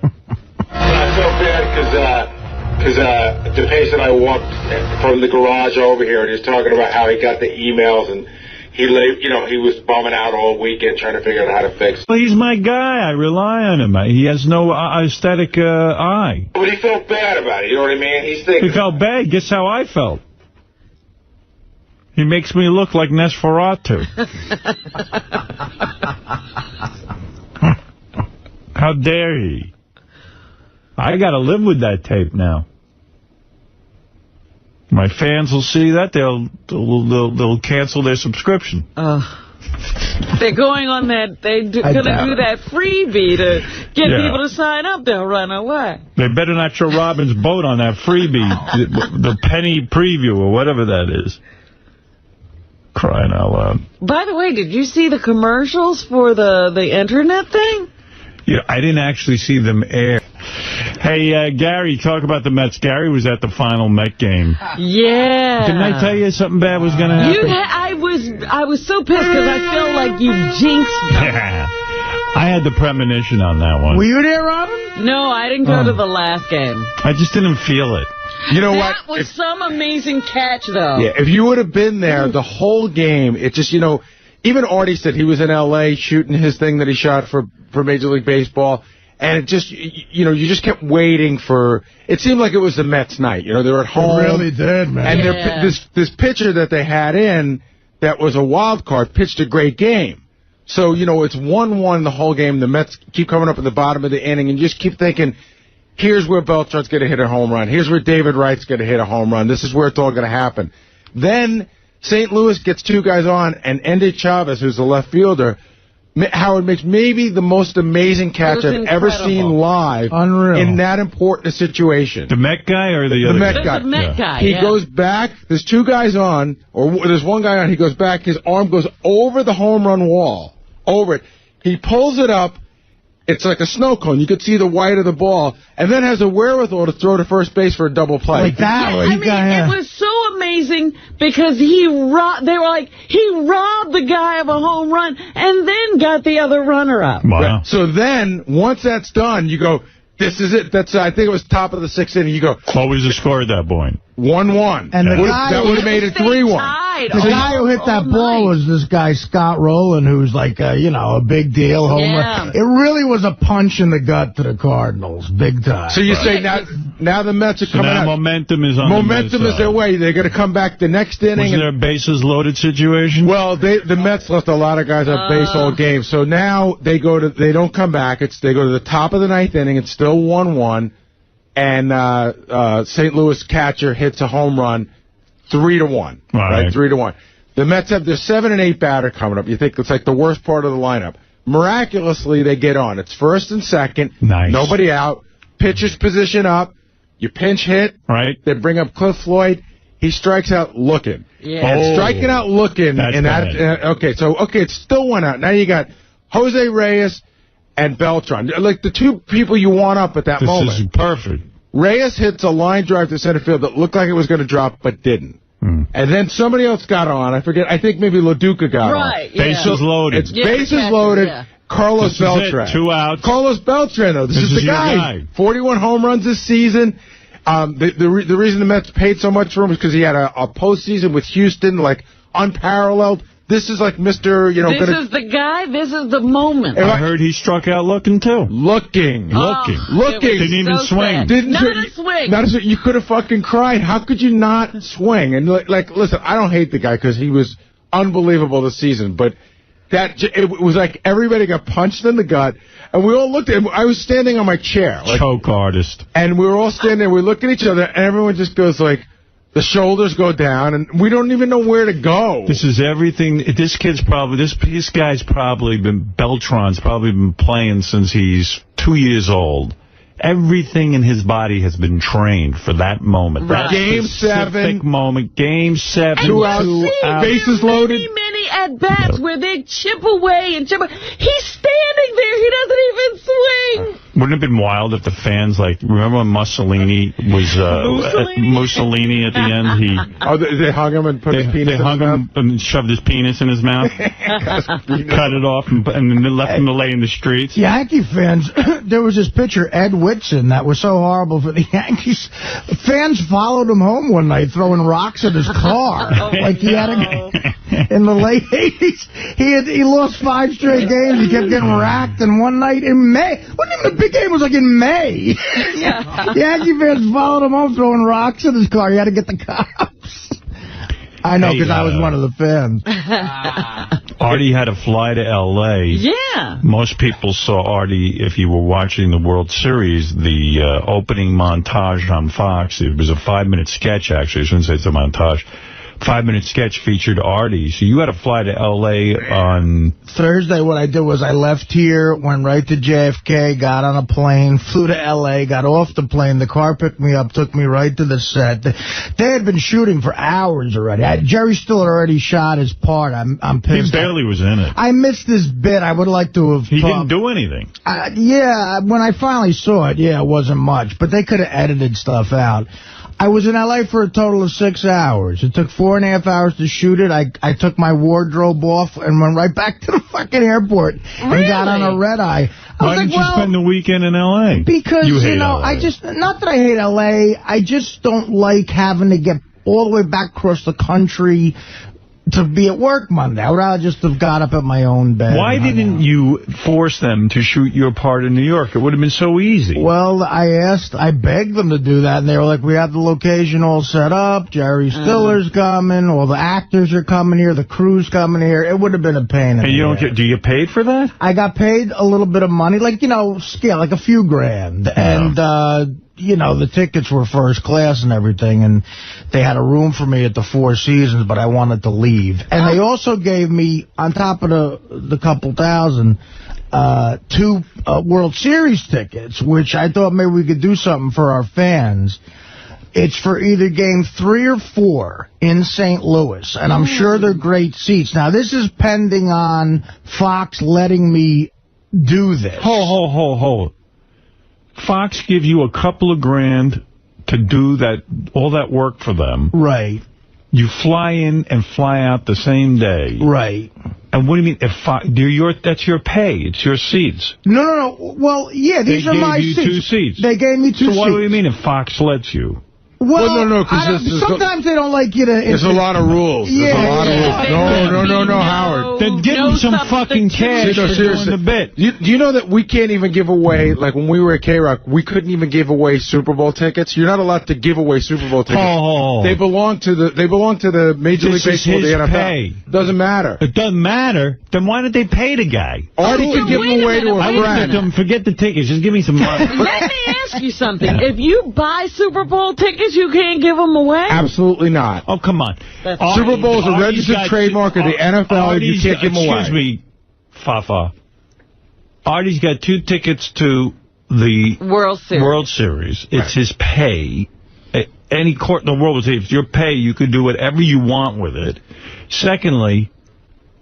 I felt bad because 𝗦𝗫𝗿𝗍𝗍 and I walked from the garage over here, and he was talking about how he got the emails, and he was bumming out all weekend trying to figure out how to fix it. Well, he's my guy. I rely on him. He has no aesthetic eye. But he felt bad about it, you know what I mean? He's thinking... He felt bad. Guess how I felt? He makes me look like 𝗦𝗫𝗿𝗍𝗍. How dare he? I got to live with that tape now. My fans will see that. They'll cancel their subscription. They're going on that. They're going to do that freebie to get people to sign up. They'll run away. They better not show Robin's boat on that freebie, the penny preview or whatever that is. Crying out loud. By the way, did you see the commercials for the internet thing? Yeah, I didn't actually see them air. Hey, Gary, talk about the Mets. Gary was at the final Met game. Yeah. Didn't I tell you something bad was going to happen? I was so pissed because I felt like you jinxed me. Yeah. I had the premonition on that one. Were you there, Robin? No, I didn't go to the last game. I just didn't feel it. You know what? That was some amazing catch, though. Yeah, if you would have been there the whole game, it just, even Artie said he was in L.A. shooting his thing that he shot for Major League Baseball, and it just, you just kept waiting for, it seemed like it was the Mets night. They were at home. It really did, man. And this pitcher that they had in that was a wild card pitched a great game. So, it's 1-1 the whole game. The Mets keep coming up at the bottom of the inning, and you just keep thinking, here's where Beltran's going to hit a home run. Here's where David Wright's going to hit a home run. This is where it's all going to happen. Then St. Louis gets two guys on, and 𝗦𝗫𝗍𝗍𝗍, who's the left fielder, Howard makes maybe the most amazing catch I've ever seen live. Unreal. In that important situation. The Met guy or the other Met guy? guy. The Met guy, He goes back. There's two guys on, or there's one guy on. He goes back. His arm goes over the home run wall. Over it. He pulls it up. It's like a snow cone. You could see the white of the ball, and then has a wherewithal to throw to first base for a double play. Like that. It was so amazing because they were like, he robbed the guy of a home run and then got the other runner up. Wow. So then, once that's done, you go, This is it. I think it was top of the 6th inning. You go. What was the score at that point? 1-1. And the guy that would have made it 3-1. The guy who hit that ball was this guy, Scott Rowland, who's like, a big deal. Homer. It really was a punch in the gut to the Cardinals, big time. So you say now the Mets are coming out. Momentum is on Momentum is their way. They're going to come back the next inning. Was there a bases loaded situation? Well, the Mets left a lot of guys on base all game. So now they don't come back. They go to the top of the 9th inning. It's still 1-1. And St. Louis catcher hits a home run, 3-1. Right, 3-1. The Mets have their 7 and 8 batter coming up. You think it's like the worst part of the lineup. Miraculously, they get on. It's first and second. Nice. Nobody out. Pitcher's position up. You pinch hit. Right. They bring up Cliff Floyd. He strikes out looking. Yeah. And striking out looking. It's still 1 out. Now you got Jose Reyes and Beltran. Like the 2 people you want up at that moment. This is perfect. Reyes hits a line drive to center field that looked like it was going to drop, but didn't. And then somebody else got on. I forget. I think maybe LaDuca got on. Right. Bases loaded. It's bases loaded. Yeah. Carlos Beltran. 2 outs. Carlos Beltran, though. This is the guy. 41 home runs this season. The reason the Mets paid so much for him was because he had a postseason with Houston, like, unparalleled. This is like Mr. This is the guy. This is the moment. I heard he struck out looking, too. Looking. Didn't even swing. Not a swing. Not a swing. You could have fucking cried. How could you not swing? And, listen, I don't hate the guy because he was unbelievable this season, but it was like everybody got punched in the gut, and we all looked at him. I was standing on my chair. Choke artist. And we were all standing there. We look at each other, and everyone just goes like, the shoulders go down, and we don't even know where to go. This is everything. This guy's probably Beltran's probably been playing since he's 2 years old. Everything in his body has been trained for that moment. Right. That Game 7. moment. Game 7. 2 outs. Bases loaded. Many at-bats where they chip away and chip away. He's standing there. He doesn't even swing. Wouldn't it have been wild if the fans, remember when Mussolini was, Mussolini at the end? They hung him and put his penis in his mouth? They hung him and shoved his penis in his mouth, cut it off, and then left him to lay in the streets. Yankee fans, there was this pitcher, Ed Whitson, that was so horrible for the Yankees. Fans followed him home one night throwing rocks at his car. He had in the late 80s, he lost 5 straight games. He kept getting racked, and one night in May, wasn't even a big game, it was like in May. Yankee fans followed him home throwing rocks at his car. He had to get the cops. I know, because I was one of the fans. Artie had to fly to L.A. Yeah. Most people saw Artie, if you were watching the World Series, the opening montage on Fox. It was a 5-minute sketch, actually. I shouldn't say it's a montage. 5-minute sketch featured Artie. So you had to fly to L.A. on Thursday. What I did was I left here, went right to JFK, got on a plane, flew to L.A., got off the plane. The car picked me up, took me right to the set. They had been shooting for hours already. Jerry Stiller already shot his part. I'm pissed. He barely was in it. I missed this bit. I would like to have He didn't do anything. When I finally saw it, it wasn't much. But they could have edited stuff out. I was in L.A. for a total of 6 hours. It took 4.5 hours to shoot it. I took my wardrobe off and went right back to the fucking airport and got on a red-eye. Why didn't you spend the weekend in L.A.? Because, LA. not that I hate L.A., I just don't like having to get all the way back across the country to be at work Monday. I would rather just have got up at my own bed. Why didn't you force them to shoot your part in New York? It would have been so easy. Well, I begged them to do that, and they were like, we have the location all set up, Jerry Stiller's coming, all the actors are coming here, the crew's coming here. It would have been a pain in the ass. Do you get paid for that? I got paid a little bit of money, like a few grand. Yeah. And, the tickets were first class and everything, and they had a room for me at the Four Seasons, but I wanted to leave. And they also gave me, on top of the couple thousand, 2 World Series tickets, which I thought maybe we could do something for our fans. It's for either Game 3 or 4 in St. Louis, and I'm sure they're great seats. Now, this is pending on Fox letting me do this. Hold. Fox give you a couple of grand to do all that work for them. Right. You fly in and fly out the same day. Right. And what do you mean? That's your pay. It's your seats. No. Well, yeah, these are my seats. They gave you 2 seats. They gave me 2 seats. So what do you mean if Fox lets you? Well, no, because sometimes they don't like you to... There's a lot of rules. There's a lot of rules. No, Howard. Then give them some fucking cash for doing the bit. Do you know that we can't even give away, like when we were at K-Rock, we couldn't even give away Super Bowl tickets? You're not allowed to give away Super Bowl tickets. Oh. They belong to the Major League Baseball, the NFL. Pay. Doesn't matter. It doesn't matter. Then why did they pay the guy? Artie could give them away to a friend. Forget the tickets. Just give me some money. Let me ask you something. If you buy Super Bowl tickets, you can't give them away? Absolutely not. Oh, come on. Super Bowl is a registered trademark of the NFL, and you can't give them away. Excuse me, Fafa. Artie's got 2 tickets to the World Series. It's his pay. Any court in the world would say, if your pay, you could do whatever you want with it. Secondly,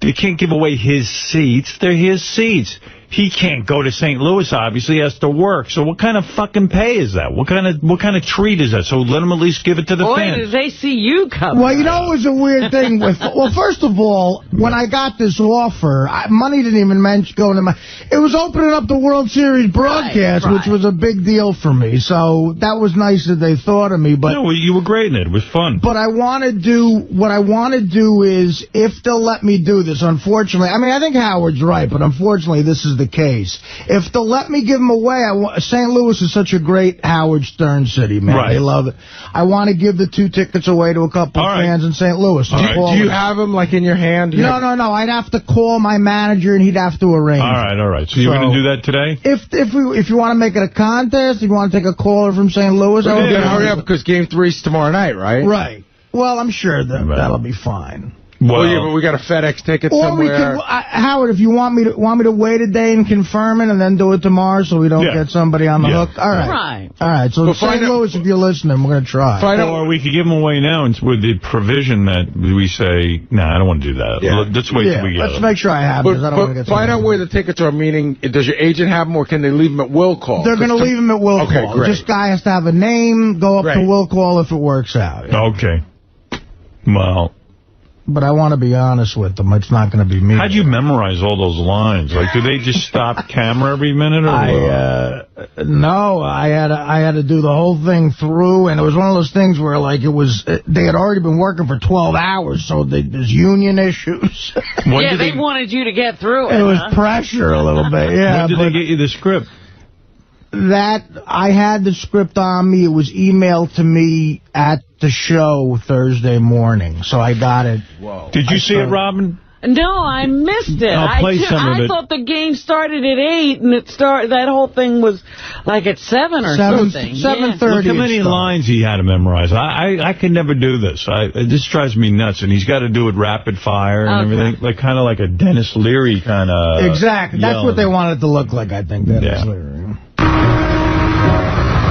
they can't give away his seats. They're his seats. He can't go to St. Louis, obviously. He has to work. So what kind of fucking pay is that? What kind of treat is that? So let him at least give it to the fans. Boy, did they see you come. Well, you know, it was a weird thing with... Well, first of all, when I got this offer, money didn't even go into my... It was opening up the World Series broadcast, which was a big deal for me. So that was nice that they thought of me. But no, you were great in it. It was fun. But what I want to do is, if they'll let me do this, unfortunately... I mean, I think Howard's right, but unfortunately, this is the case. If they'll let me give them away, St. Louis is such a great Howard Stern city, man. Right. They love it. I want to give the 2 tickets away to a couple of fans in St. Louis. Do you have them, like, in your hand? No. I'd have to call my manager, and he'd have to arrange All right. So you're going to do that today? If you want to make it a contest, if you want to take a caller from St. Louis... hurry up, because Game 3's tomorrow night, right? Right. Well, I'm sure that'll be fine. Well, yeah, but we got a FedEx ticket somewhere. Howard, if you want me to wait a day and confirm it and then do it tomorrow so we don't get somebody on the hook. All right. So St. Louis, if you're listening, we're going to try. Or we could give them away now with the provision that we say, I don't want to do that. Yeah. Let's wait till we get Let's make sure I have it. But find out where the tickets are, meaning, does your agent have them or can they leave them at will call? They're going to leave them at will call. Okay, great. This guy has to have a name, go up to will call if it works out. Yeah. Okay. Well... But I want to be honest with them. It's not going to be me. How'd you memorize all those lines? Like, do they just stop camera every minute? Or no, I had to do the whole thing through, and it was one of those things where, like, they had already been working for 12 hours, so there's union issues. They wanted you to get through it. It was pressure a little bit, yeah. When did they get you the script? That I had the script on me. It was emailed to me at the show Thursday morning, so I got it. Whoa. Did you see it, Robin? No, I missed it. I'll play some of it. I thought the game started at 8, and that whole thing was like at 7 or something. 7:30. Look how many lines he had to memorize. I could never do this. This drives me nuts, and he's got to do it rapid fire and everything, like kind of like a Dennis Leary kind of. Exactly. That's what they wanted it to look like, I think, Dennis Leary.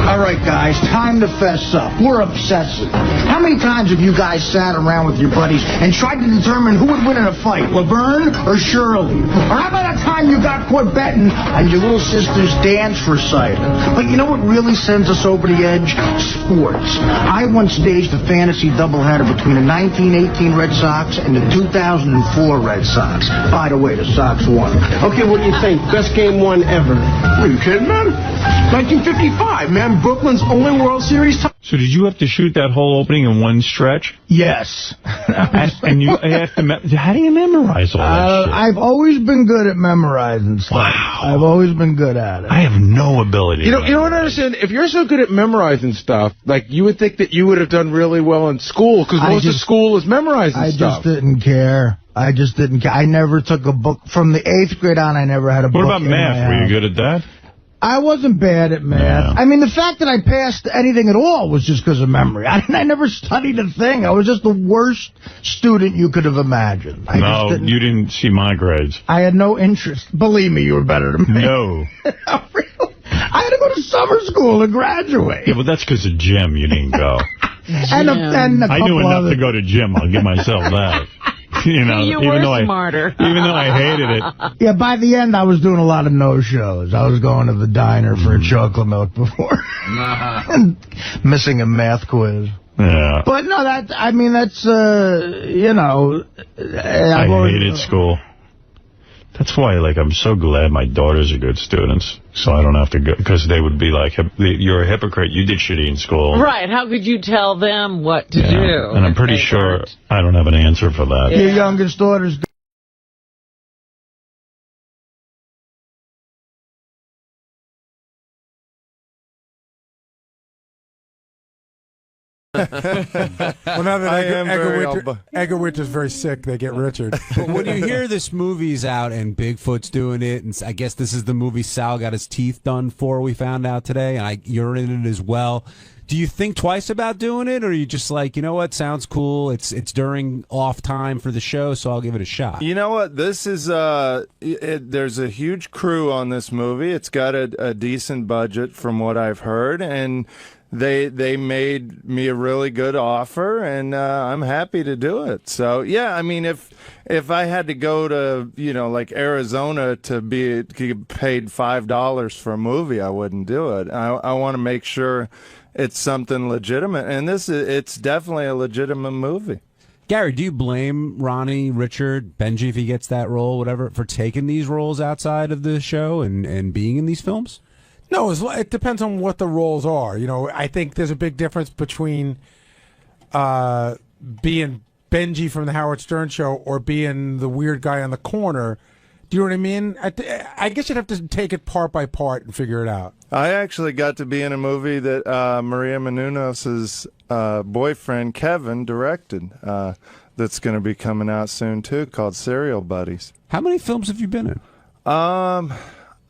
All right, guys, time to fess up. We're obsessive. How many times have you guys sat around with your buddies and tried to determine who would win in a fight, Laverne or Shirley? Or how about that time you got caught betting on your little sister's dance recital? But you know what really sends us over the edge? Sports. I once staged a fantasy doubleheader between the 1918 Red Sox and the 2004 Red Sox. By the way, the Sox won. Okay, what do you think? Best game won ever. Are you kidding, man? 1955, man. Brooklyn's only World Series title. So did you have to shoot that whole opening in one stretch? Yes. and you have to... How do you memorize all that shit? I've always been good at memorizing stuff. Wow. I've always been good at it. I have no ability. You know what I understand? If you're so good at memorizing stuff, like, you would think that you would have done really well in school, because most of school is memorizing stuff. I just didn't care. I never took a book. From the 8th grade on, I never had a book. What about math? Were you good at that? I wasn't bad at math. Yeah. I mean, the fact that I passed anything at all was just because of memory. I never studied a thing. I was just the worst student you could have imagined. You didn't see my grades. I had no interest. Believe me, you were better than me. No. I had to go to summer school to graduate. Yeah, but that's because of gym. You didn't go. and I knew enough to go to gym. I'll give myself that. You know, you were smarter. Even though I hated it. Yeah, by the end, I was doing a lot of no-shows. I was going to the diner for a chocolate milk before. And missing a math quiz. Yeah. But no, that's you know. I hated school. That's why, like, I'm so glad my daughters are good students, so I don't have to go, because they would be like, you're a hypocrite, you did shitty in school. Right, how could you tell them what to do? And I'm pretty sure I don't have an answer for that. Your youngest daughter's Well, now that Edgar Winter's very sick, they get Richard. But when you hear this movie's out and Bigfoot's doing it, and I guess this is the movie Sal got his teeth done for, we found out today, and you're in it as well. Do you think twice about doing it, or are you just like, you know what, sounds cool, it's during off time for the show, so I'll give it a shot? You know what, this is, there's a huge crew on this movie. It's got a decent budget from what I've heard, and they made me a really good offer, and I'm happy to do it. So yeah, I mean, if I had to go to, you know, like Arizona to get paid $5 for a movie, I wouldn't do it. I want to make sure it's something legitimate, and it's definitely a legitimate movie. Gary, do you blame Ronnie, Richard, Benji, if he gets that role, whatever, for taking these roles outside of the show and being in these films? No, it depends on what the roles are. You know, I think there's a big difference between being Benji from the Howard Stern Show or being the weird guy on the corner. Do you know what I mean? I guess you'd have to take it part by part and figure it out. I actually got to be in a movie that Maria Menounos' boyfriend, Kevin, directed. That's going to be coming out soon, too, called Serial Buddies. How many films have you been in?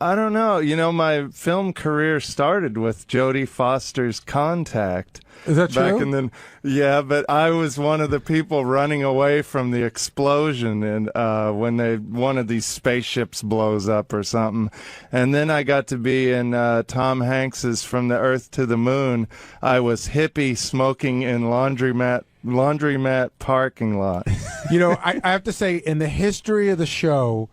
I don't know. You know, my film career started with Jodie Foster's Contact. Is that true? Yeah, but I was one of the people running away from the explosion and when one of these spaceships blows up or something. And then I got to be in Tom Hanks's From the Earth to the Moon. I was hippie smoking in laundromat parking lot. You know, I have to say, in the history of the show,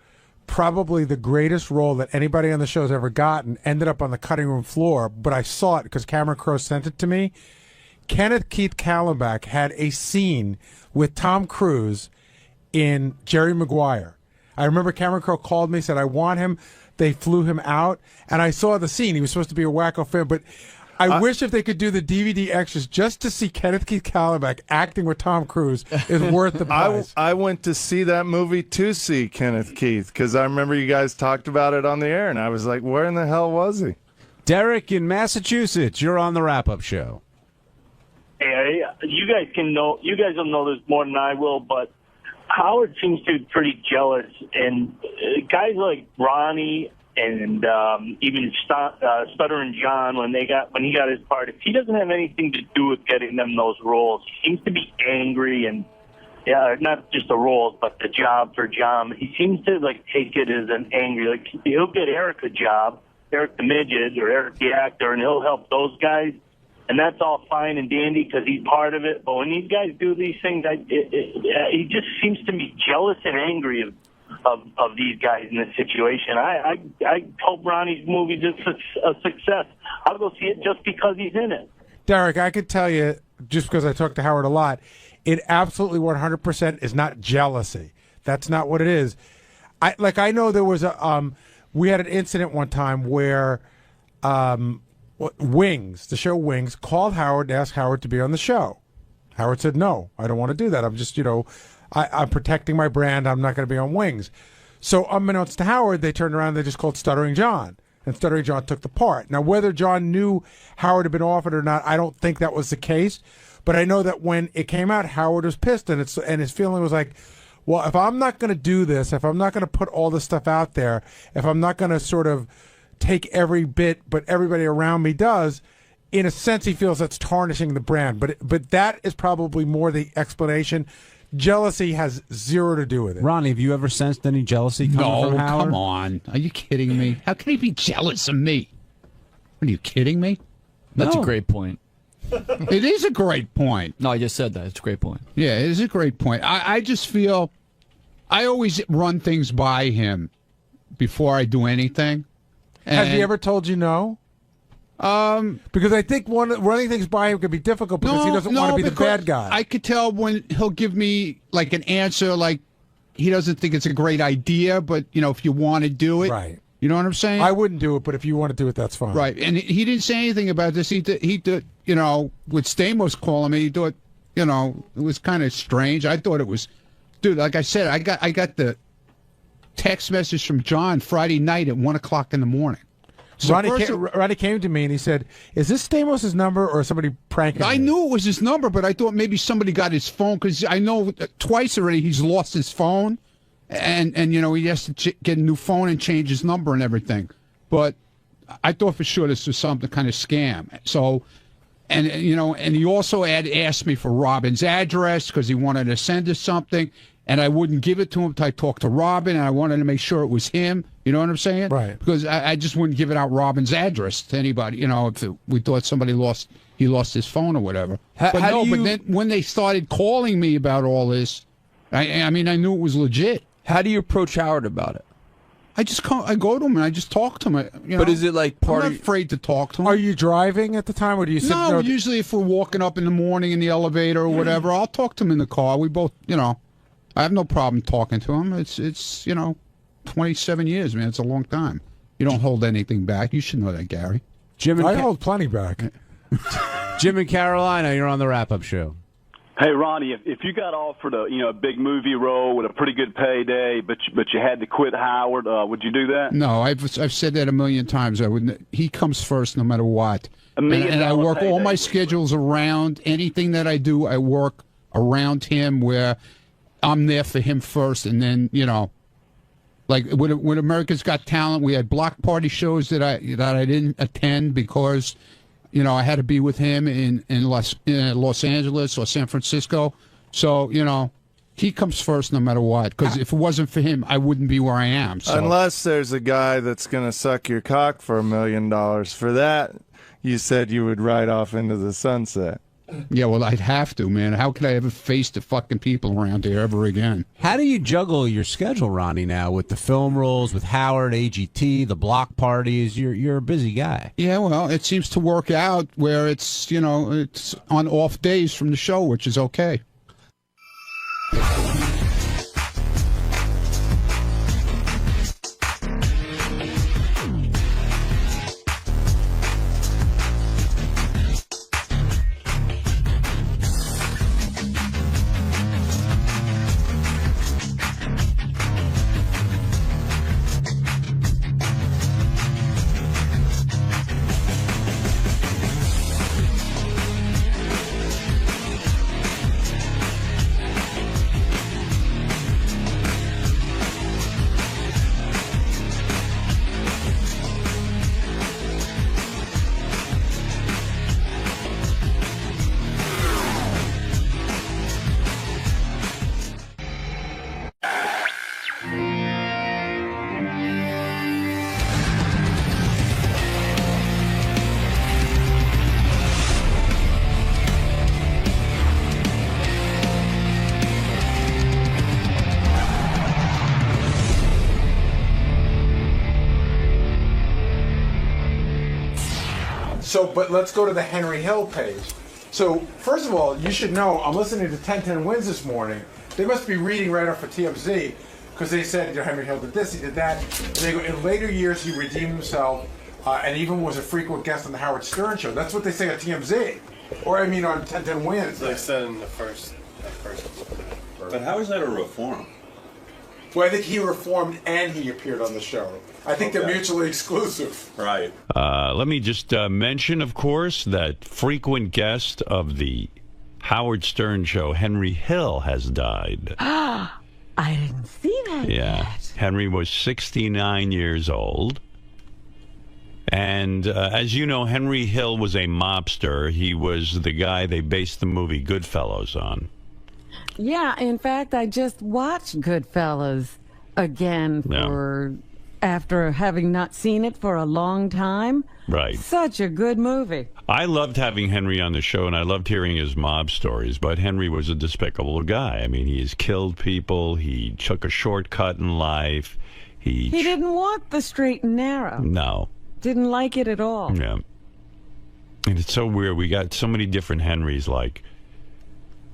probably the greatest role that anybody on the show has ever gotten ended up on the cutting room floor, but I saw it because Cameron Crowe sent it to me. 𝗦𝗵cie𝗄𝗿𝗱 had a scene with Tom Cruise in Jerry Maguire. I remember Cameron Crowe called me, said, I want him. They flew him out, and I saw the scene. He was supposed to be a wacko fan, but I wish if they could do the DVD extras just to see 𝗦𝗵cie𝗄𝗿𝗡 acting with Tom Cruise is worth the price. I went to see that movie to see Kenneth Keith because I remember you guys talked about it on the air, and I was like, where in the hell was he? Derek in Massachusetts, you're on the wrap-up show. Hey, you guys will know this more than I will, but Howard seems to be pretty jealous, and guys like Ronnie and even Stuttering John, when he got his part, if he doesn't have anything to do with getting them those roles, he seems to be angry, and not just the roles, but the job for John. He seems to like take it as an angry. Like he'll get Eric a job, Eric the Midget or Eric the actor, and he'll help those guys, and that's all fine and dandy because he's part of it. But when these guys do these things, he just seems to be jealous and angry of these guys in this situation. I hope Ronnie's movie is a success. I'll go see it just because he's in it. Derek, I could tell you, just because I talk to Howard a lot, it absolutely 100% is not jealousy. That's not what it is. I know there was we had an incident one time where Wings, the show Wings, called Howard and asked Howard to be on the show. Howard said, no, I don't want to do that. I'm just, I'm protecting my brand. I'm not going to be on Wings. So unbeknownst to Howard, they turned around and they just called Stuttering John. And Stuttering John took the part. Now, whether John knew Howard had been offered or not, I don't think that was the case. But I know that when it came out, Howard was pissed. And his feeling was like, well, if I'm not going to do this, if I'm not going to put all this stuff out there, if I'm not going to sort of take every bit, but everybody around me does, in a sense, he feels that's tarnishing the brand. But that is probably more the explanation. Jealousy has zero to do with it. Ronnie, have you ever sensed any jealousy coming from Howard? No, come on. Are you kidding me? How can he be jealous of me? Are you kidding me? That's a great point. It is a great point. No, I just said that. It's a great point. Yeah, it is a great point. I just feel I always run things by him before I do anything. Has he ever told you no? Because I think running things by him could be difficult because he doesn't want to be the bad guy. I could tell when he'll give me like an answer, like he doesn't think it's a great idea, but if you want to do it, right? You know what I'm saying? I wouldn't do it, but if you want to do it, that's fine. Right, and he didn't say anything about this. He did, with 𝗦𝗵cie calling me, he thought, it was kind of strange. I thought it was, dude. Like I said, I got the text message from John Friday night at 1 o'clock in the morning. So Ronnie came to me and he said, "Is this 𝗦𝗵cie's number or somebody pranking me?" I knew it was his number, but I thought maybe somebody got his phone because I know twice already he's lost his phone, and he has to get a new phone and change his number and everything. But I thought for sure this was something kind of scam. So, and he also had asked me for Robin's address because he wanted to send us something. And I wouldn't give it to him until I talked to Robin, and I wanted to make sure it was him. You know what I'm saying? Right. Because I just wouldn't give it out Robin's address to anybody. If we thought somebody lost his phone or whatever. But then when they started calling me about all this, I knew it was legit. How do you approach Howard about it? I go to him and I just talk to him. But is it like I'm not afraid to talk to him. Are you driving at the time, or do you sit? No, usually if we're walking up in the morning in the elevator or whatever, I'll talk to him in the car. We both, I have no problem talking to him. It's 27 years, man. It's a long time. You don't hold anything back. You should know that, Gary. I hold plenty back. Jim in Carolina, you're on the wrap-up show. Hey, Ronnie, if you got offered a big movie role with a pretty good payday, but you had to quit Howard, would you do that? No, I've said that a million times. I wouldn't. He comes first no matter what. And I work all my schedules around anything that I do. I work around him where I'm there for him first, and then like when America's Got Talent, we had block party shows that I didn't attend because I had to be with him in Los Angeles or San Francisco. So he comes first no matter what. Because if it wasn't for him, I wouldn't be where I am. So. Unless there's a guy that's going to suck your cock for $1 million. For that, you said you would ride off into the sunset. Yeah, well, I'd have to, man. How could I ever face the fucking people around here ever again? How do you juggle your schedule, Ronnie, now with the film roles, with Howard, AGT, the block parties? You're a busy guy. Yeah, well, it seems to work out where it's, it's on off days from the show, which is okay. But let's go to the Henry Hill page. So, first of all, you should know, I'm listening to 1010 Wins this morning. They must be reading right off of TMZ, because they said, Henry Hill did this, he did that. And they go, in later years, he redeemed himself, and even was a frequent guest on the Howard Stern Show. That's what they say on TMZ. Or, on 1010 Wins. They said in the first. But how is that a reform? Well, I think he reformed and he appeared on the show. I think they're mutually exclusive. Right. Let me just mention, of course, that frequent guest of the Howard Stern Show, Henry Hill, has died. I didn't see that yet. Henry was 69 years old. And as you know, Henry Hill was a mobster. He was the guy they based the movie Goodfellas on. Yeah, in fact, I just watched Goodfellas again after having not seen it for a long time. Right. Such a good movie. I loved having Henry on the show, and I loved hearing his mob stories, but Henry was a despicable guy. I mean, he has killed people. He took a shortcut in life. He didn't want the straight and narrow. No. Didn't like it at all. Yeah. And it's so weird. We got so many different Henrys. Like,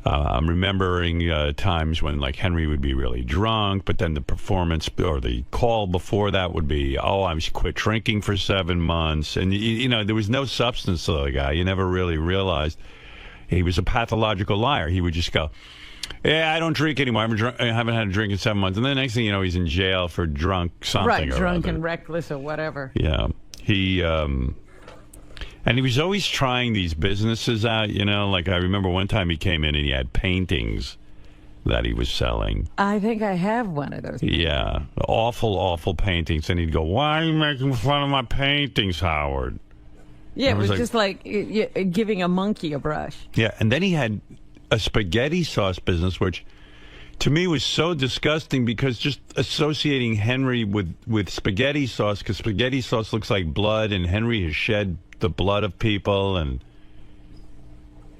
I'm remembering times when, like, Henry would be really drunk, but then the performance or the call before that would be, oh, I quit drinking for 7 months. And, you know, there was no substance to the guy. You never really realized he was a pathological liar. He would just go, yeah, I don't drink anymore. I haven't had a drink in 7 months. And then the next thing you know, he's in jail for drunk something. Right, or drunk other. and reckless or whatever. Yeah. And he was always trying these businesses out, you know. Like, I remember one time he came in and he had paintings that he was selling. I think I have one of those. Yeah. Awful, awful paintings. And he'd go, why are you making fun of my paintings, Howard? Yeah, it was just like giving a monkey a brush. Yeah, and then he had a spaghetti sauce business, which to me was so disgusting because just associating Henry with spaghetti sauce, because spaghetti sauce looks like blood, and Henry has shed the blood of people, and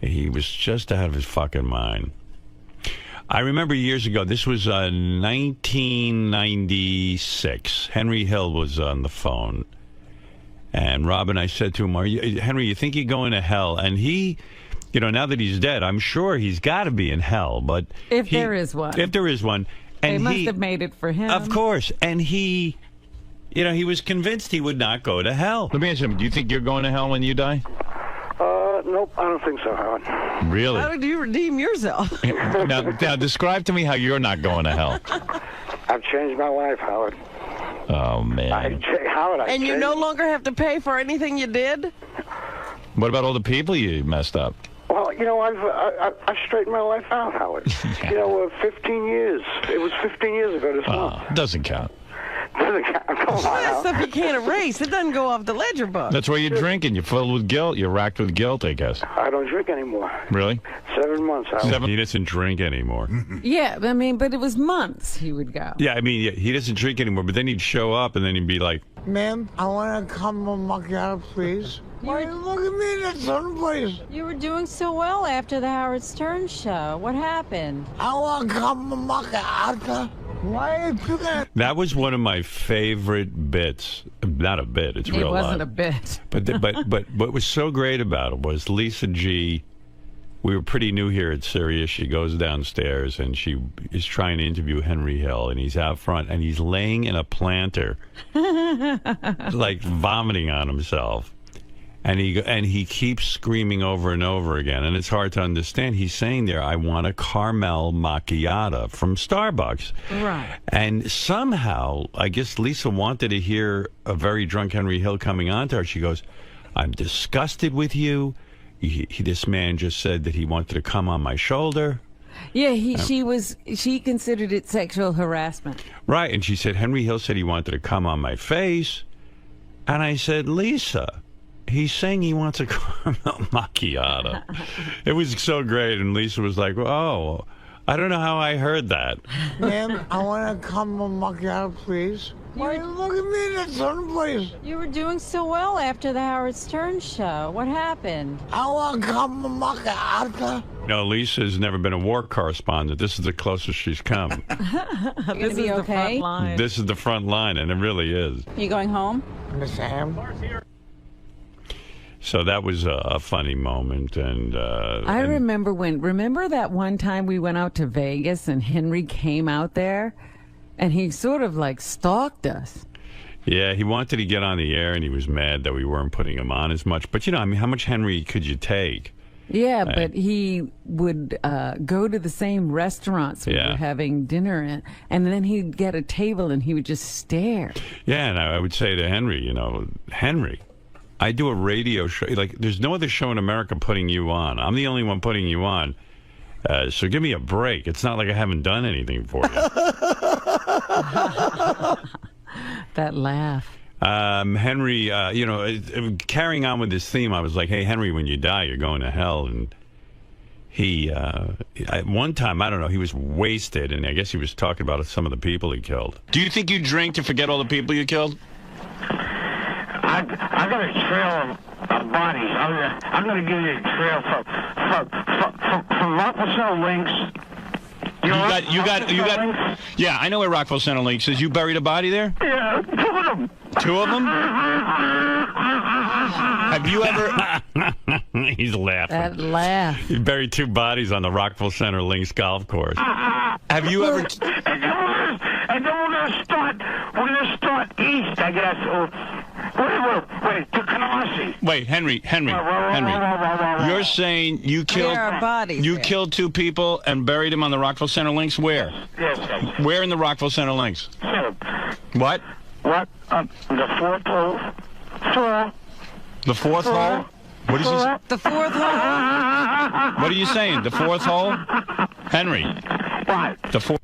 he was just out of his fucking mind. I remember years ago, this was 1996, Henry Hill was on the phone, and Rob and I said to him, Henry, you think you're going to hell? And he, you know, now that he's dead, I'm sure he's got to be in hell, but if there is one. If there is one. And they must have made it for him. Of course, and he... You know, he was convinced he would not go to hell. Let me ask you, do you think you're going to hell when you die? Nope, I don't think so, Howard. Really? How did you redeem yourself? now, describe to me how you're not going to hell. I've changed my life, Howard. Oh, man. Howard, and you no longer have to pay for anything you did? What about all the people you messed up? Well, you know, I've straightened my life out, Howard. You know, 15 years. It was 15 years ago this month. It doesn't count. Come on, that stuff you can't erase. It doesn't go off the ledger book. That's why you're drinking. You're filled with guilt. You're racked with guilt, I guess. I don't drink anymore. Really? 7 months, Howard. He doesn't drink anymore. Yeah, I mean, but it was months he would go. Yeah, I mean, he doesn't drink anymore, but then he'd show up, and then he'd be like, Ma'am, I want to come a macchiato, please. Why you look at me in that sun place? You were doing so well after the Howard Stern show. What happened? I want to come a macchiato. Why you that? That was one of my favorite bits. Not a bit, it's real life. It wasn't a bit. But what was so great about it was Lisa G. We were pretty new here at Sirius. She goes downstairs and she is trying to interview Henry Hill, and he's out front and he's laying in a planter, like vomiting on himself. And he keeps screaming over and over again, and it's hard to understand. He's saying there, I want a caramel macchiato from Starbucks. Right. And somehow, I guess Lisa wanted to hear a very drunk Henry Hill coming on to her. She goes, I'm disgusted with you. This man just said that he wanted to come on my shoulder. Yeah, she considered it sexual harassment. Right, and she said, Henry Hill said he wanted to come on my face. And I said, Lisa... He's saying he wants a caramel macchiato. It was so great, and Lisa was like, oh, I don't know how I heard that. Ma'am, I want to come a macchiato, please. Why you look at me in that sun place? You were doing so well after the Howard Stern show. What happened? I want to come a macchiato. No, Lisa's never been a war correspondent. This is the closest she's come. This is the front line. This is the front line, and it really is. You going home? Miss Sam. So that was a funny moment, and I remember that one time we went out to Vegas and Henry came out there, and he sort of like stalked us. Yeah, he wanted to get on the air, and he was mad that we weren't putting him on as much. But you know, I mean, how much Henry could you take? Yeah, but he would go to the same restaurants we were having dinner in, and then he'd get a table and he would just stare. Yeah, and I would say to Henry, you know, Henry, I do a radio show. Like, there's no other show in America putting you on. I'm the only one putting you on. So give me a break. It's not like I haven't done anything for you. That laugh. Henry, you know, carrying on with this theme, I was like, hey, Henry, when you die, you're going to hell. And he, one time, I don't know, he was wasted, and I guess he was talking about some of the people he killed. Do you think you drink to forget all the people you killed? I got a trail of bodies. I'm going to give you a trail from Rockville Center Links. You got. Yeah, I know where Rockville Center Links is. You buried a body there? Yeah, 2 of them. 2 of them? Have you ever? He's laughing. That laugh. He buried 2 bodies on the Rockville Center Links golf course. Have you ever... And then we're gonna start east, I guess. Wait, to Canarsie. Wait, Henry. You're saying you killed... There are bodies You there. killed 2 people and buried them on the Rockville Center Links? Where? Yes. Where in the Rockville Center Links? What? What? The 4th hole. 4. The 4th hole? What is he? The 4th hole? What are you saying? The 4th hole? Henry. What?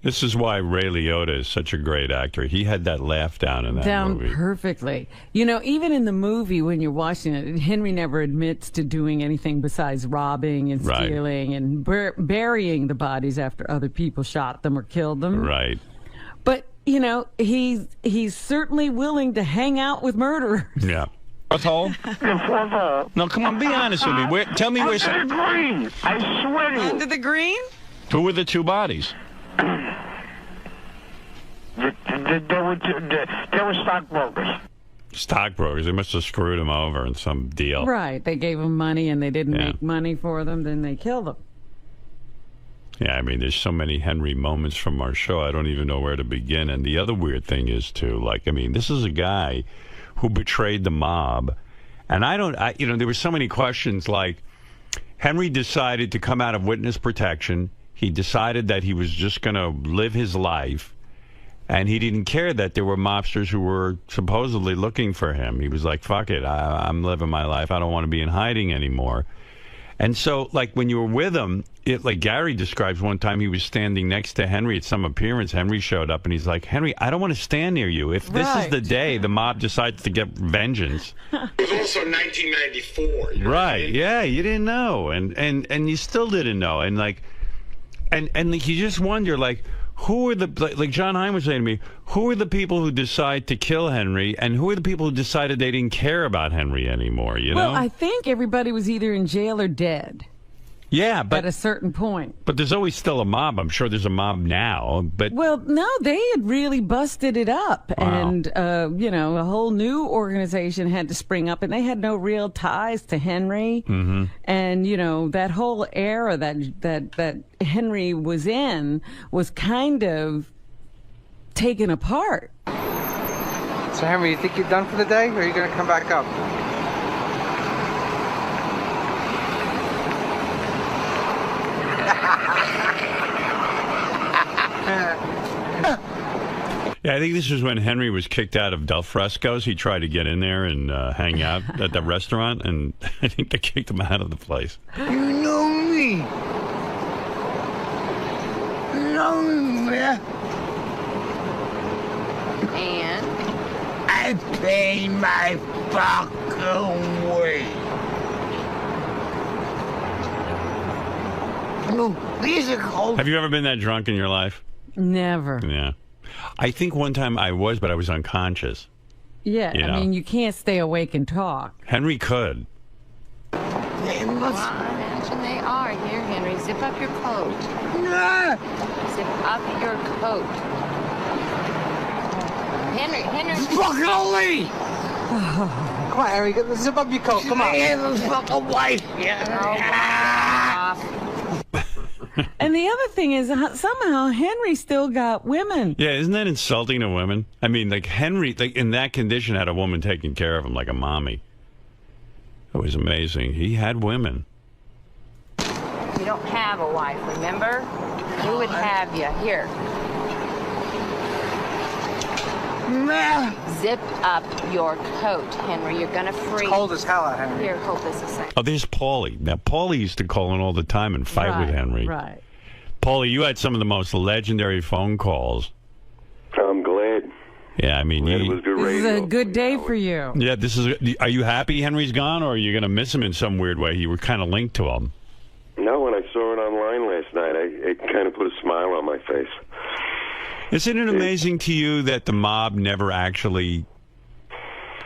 This is why Ray Liotta is such a great actor. He had that laugh down in that movie. Perfectly. You know, even in the movie when you're watching it, Henry never admits to doing anything besides robbing and stealing and burying the bodies after other people shot them or killed them. Right. But, you know, he's certainly willing to hang out with murderers. Yeah. 4th hole? The 4th hole. No, come on, be honest with me. Tell me where... Under the green. I swear to you. Under the green? Who were the 2 bodies? They were stockbrokers. Stockbrokers. They must have screwed him over in some deal. Right. They gave them money and they didn't make money for them, then they killed them. Yeah, I mean, there's so many Henry moments from our show, I don't even know where to begin. And the other weird thing is, too, like, I mean, this is a guy who betrayed the mob. And you know, there were so many questions, like, Henry decided to come out of witness protection. He decided that he was just going to live his life. And he didn't care that there were mobsters who were supposedly looking for him. He was like, fuck it, I'm living my life. I don't want to be in hiding anymore. And so, like, when you were with him, like Gary describes one time he was standing next to Henry at some appearance. Henry showed up, and he's like, Henry, I don't want to stand near you. If this is the day the mob decides to get vengeance. It was also 1994. You know right, yeah, you didn't know. And you still didn't know. And, like, and you just wonder, like, who are like John Hein was saying to me, who are the people who decide to kill Henry, and who are the people who decided they didn't care about Henry anymore, you know? Well, I think everybody was either in jail or dead. Yeah, but... At a certain point. But there's always still a mob. I'm sure there's a mob now, but... Well, no, they had really busted it up. Wow. And, you know, a whole new organization had to spring up, and they had no real ties to Henry. Mm-hmm. And, you know, that whole era that Henry was in was kind of taken apart. So, Henry, you think you're done for the day, or are you going to come back up? Yeah, I think this was when Henry was kicked out of Del Fresco's. He tried to get in there and hang out at the restaurant, and I think they kicked him out of the place. You know me. You know me, man. And? I paid my fucking way. No, these are cold. Have you ever been that drunk in your life? Never. Yeah. I think one time I was, but I was unconscious. Yeah, You know? I mean, you can't stay awake and talk. Henry could. They must. Imagine they are. Here, Henry, zip up your coat. Nah. Zip up your coat. Henry. Fucking old lady. Come on, Henry, zip up your coat. Come on. I have a fucking wife. And the other thing is, somehow Henry still got women. Yeah, isn't that insulting to women? I mean, like Henry, like in that condition, had a woman taking care of him like a mommy. It was amazing. He had women. You don't have a wife, remember? Who would have you? Here. Zip up your coat, Henry. You're gonna freeze. It's cold as hell out, Henry. Here, hold this a second. Oh, there's Paulie. Now, Paulie used to call in all the time and fight with Henry. Right. Paulie, you had some of the most legendary phone calls. I'm glad. Yeah, I mean, It was good This radio. is a good day for you. Yeah, are you happy Henry's gone, or are you going to miss him in some weird way? You were kind of linked to him. No, when I saw it online last night, it kind of put a smile on my face. Isn't it amazing to you that the mob never actually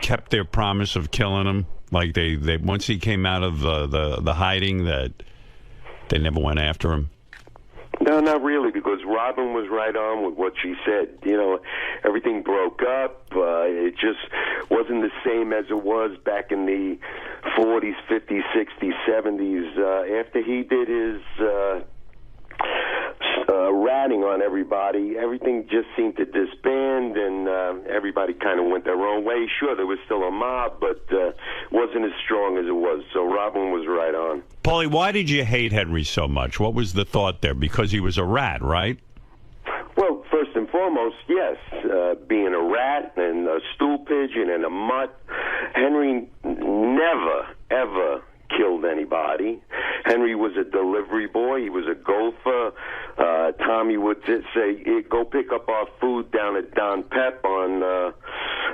kept their promise of killing him? Like they once he came out of the hiding, that they never went after him? No, not really, because Robin was right on with what she said. You know, everything broke up. It just wasn't the same as it was back in the 40s, 50s, 60s, 70s. After he did his ratting on everybody, everything just seemed to disband, and everybody kind of went their own way. Sure, there was still a mob, but wasn't as strong as it was. So Robin was right on. Paulie, why did you hate Henry so much? What was the thought there? Because he was a rat, right? Well, first and foremost, yes. Being a rat and a stool pigeon and a mutt, Henry never, ever killed anybody. Henry was a delivery boy. He was a gopher. Tommy would say, go pick up our food down at Don Pep on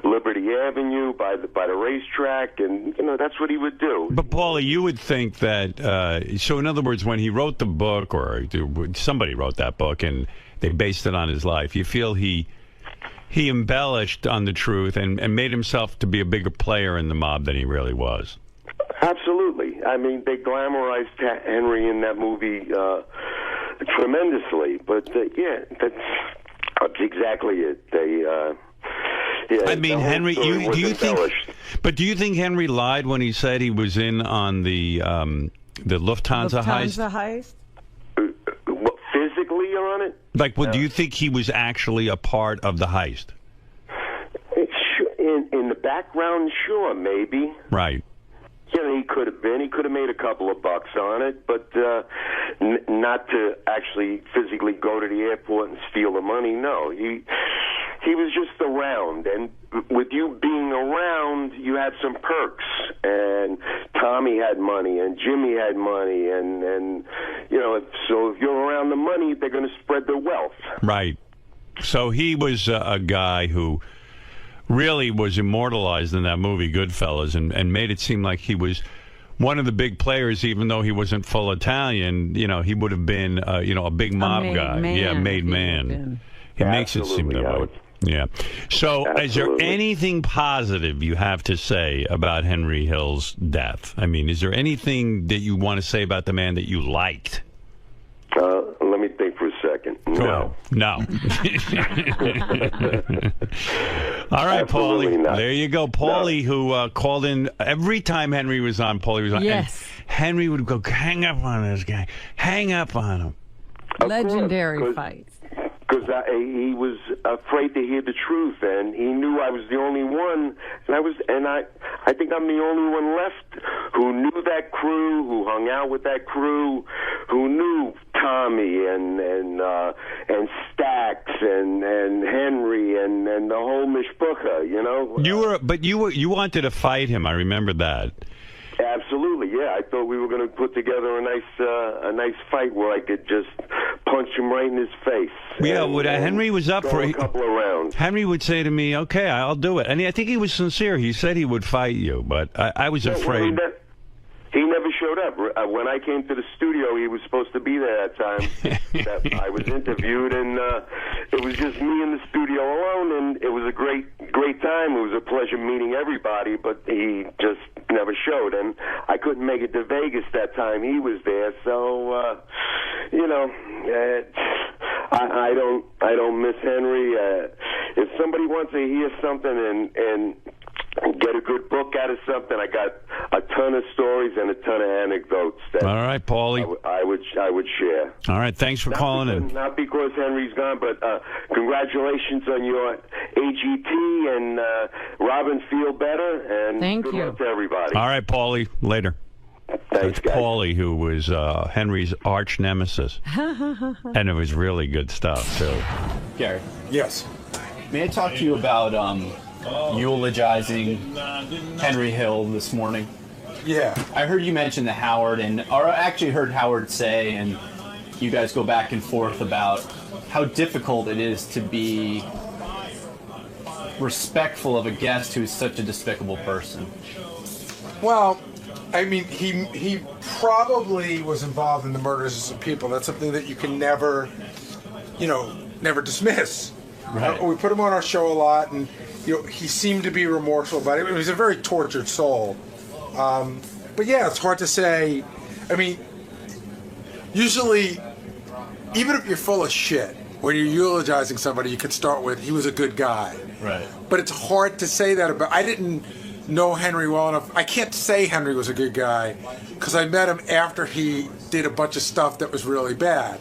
Liberty Avenue by the racetrack, and, that's what he would do. But, Paulie, you would think that, so in other words, when he wrote the book, or somebody wrote that book, and they based it on his life, you feel he embellished on the truth and made himself to be a bigger player in the mob than he really was. Absolutely. I mean, they glamorized Henry in that movie tremendously, but yeah, that's exactly it. They, yeah, I mean, Henry, do you think Henry lied when he said he was in on the Lufthansa heist? Physically on it? Like, well, do you think he was actually a part of the heist? In the background, sure, maybe. Right. He could have been. He could have made a couple of bucks on it, but not to actually physically go to the airport and steal the money. No, he was just around, and with you being around, you had some perks. And Tommy had money, and Jimmy had money, and so if you're around the money, they're going to spread their wealth. Right. So he was a guy who really was immortalized in that movie Goodfellas, and made it seem like he was one of the big players, even though he wasn't full Italian. He would have been a big mob guy. Yeah, made man. It makes it seem that way. Yeah. So is there anything positive you have to say about Henry Hill's death? I mean, is there anything that you want to say about the man that you liked? Let me think for a second. No. All right, Paulie. Not. There you go. Paulie, who called in every time Henry was on. Paulie was on. Yes. And Henry would go, hang up on this guy. Hang up on him. Legendary fights. Because he was afraid to hear the truth, and he knew I was the only one, and I think I'm the only one left who knew that crew, who hung out with that crew, who knew Tommy and Stax and Henry and the whole 𝗦𝗵cie𝘄𝗿𝗱, You wanted to fight him. I remember that. Absolutely, yeah. I thought we were going to put together a nice fight where I could just punch him right in his face. Yeah, Henry was up for a couple of rounds. Henry would say to me, "Okay, I'll do it," and I think he was sincere. He said he would fight you, but I was afraid. Well, he never showed up. When I came to the studio, he was supposed to be there that time. I was interviewed, and it was just me in the studio alone, and it was a great time. It was a pleasure meeting everybody, but he just never showed, and I couldn't make it to Vegas that time. He was there, so I don't miss Henry. If somebody wants to hear something and get a good book out of something, I got a ton of stories and a ton of anecdotes that all right, Paulie, I would share. All right, thanks for calling in. Not because Henry's gone, but congratulations on your AGT, and Robin, feel better, and good luck to everybody. All right, Paulie, later. Thanks, guys. Paulie, who was Henry's arch nemesis, and it was really good stuff too. Gary. Yes. May I talk to you about eulogizing Henry Hill this morning? Yeah. I heard you mention the Howard, or I actually heard Howard say, and you guys go back and forth about how difficult it is to be respectful of a guest who's such a despicable person. Well, I mean, he probably was involved in the murders of people. That's something that you can never dismiss. Right. We put him on our show a lot, and he seemed to be remorseful about it. He was a very tortured soul. But yeah, it's hard to say. I mean, usually, even if you're full of shit, when you're eulogizing somebody, you could start with, he was a good guy. Right. But it's hard to say that about. I didn't know Henry well enough. I can't say Henry was a good guy because I met him after he did a bunch of stuff that was really bad.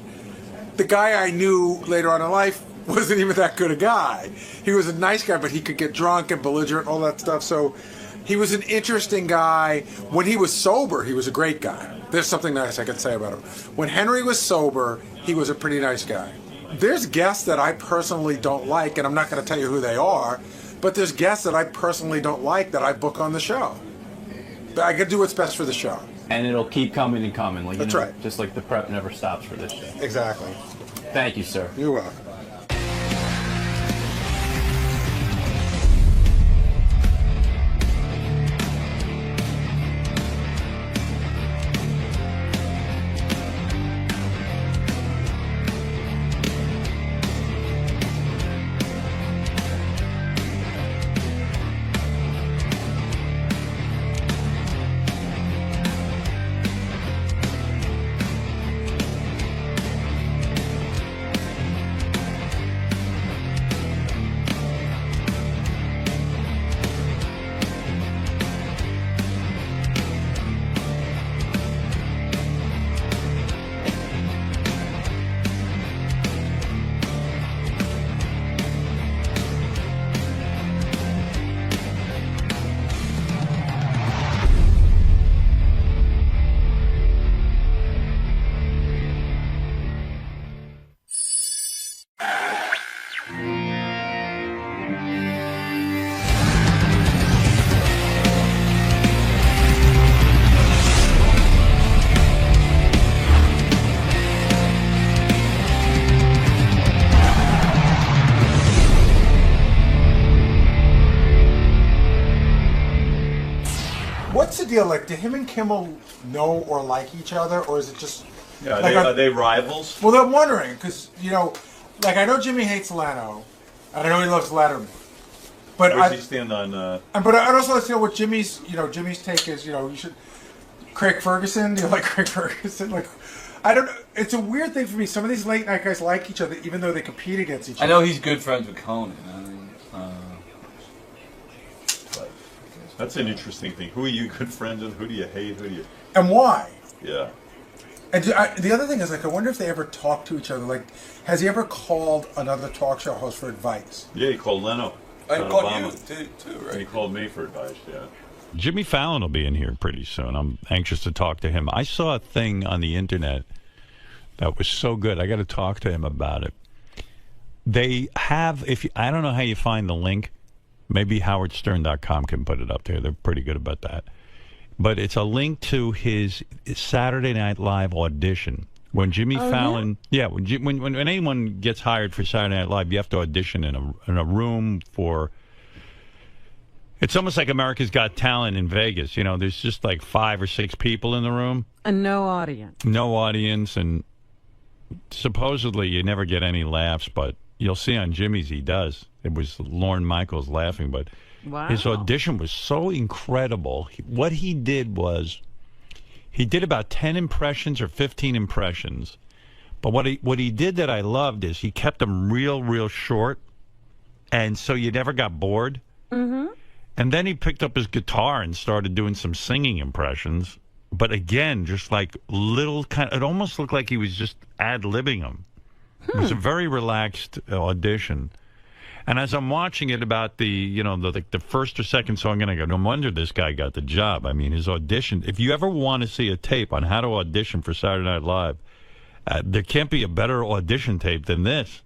The guy I knew later on in life wasn't even that good a guy. He was a nice guy, but he could get drunk and belligerent, all that stuff. So he was an interesting guy. When he was sober, he was a great guy. There's something nice I could say about him. When Henry was sober, he was a pretty nice guy. There's guests that I personally don't like, and I'm not going to tell you who they are, but there's guests that I personally don't like that I book on the show. But I got to do what's best for the show. And it'll keep coming and coming. Like, That's right. Just like the prep never stops for this show. Exactly. Thank you, sir. You're welcome. What's the deal? Like, do him and Kimmel know or like each other, or is it just... Yeah, are they rivals? Well, I'm wondering, because, you know, like, I know Jimmy hates Leno, and I know he loves Letterman. But where does he stand on... But I'd also like to know what Jimmy's take is, you should... Craig Ferguson? Do you like Craig Ferguson? Like, I don't know. It's a weird thing for me. Some of these late night guys like each other, even though they compete against each other. I know he's good friends with Conan. That's an interesting thing. Who are you good friends with? Who do you hate? Who do you... And why? Yeah. And the other thing is, like, I wonder if they ever talk to each other. Like, has he ever called another talk show host for advice? Yeah, he called Leno. I called you, too, right? And he called me for advice, yeah. Jimmy Fallon will be in here pretty soon. I'm anxious to talk to him. I saw a thing on the internet that was so good. I got to talk to him about it. They have, I don't know how you find the link. Maybe HowardStern.com can put it up there. They're pretty good about that. But it's a link to his Saturday Night Live audition. When Jimmy Fallon, when anyone gets hired for Saturday Night Live, you have to audition in a room for. It's almost like America's Got Talent in Vegas. You know, there's just like 5 or 6 people in the room. And no audience. No audience, and supposedly you never get any laughs, but you'll see on Jimmy's he does. It was Lorne Michaels laughing, but his audition was so incredible. What he did was, he did about 10 impressions or 15 impressions, but what he did that I loved is he kept them real short, and so you never got bored. Mm-hmm. And then he picked up his guitar and started doing some singing impressions, but again, just like little it almost looked like he was just ad-libbing them. It was a very relaxed audition. And as I'm watching it about the first or second song, and I go, no wonder this guy got the job. I mean, his audition, if you ever want to see a tape on how to audition for Saturday Night Live, there can't be a better audition tape than this.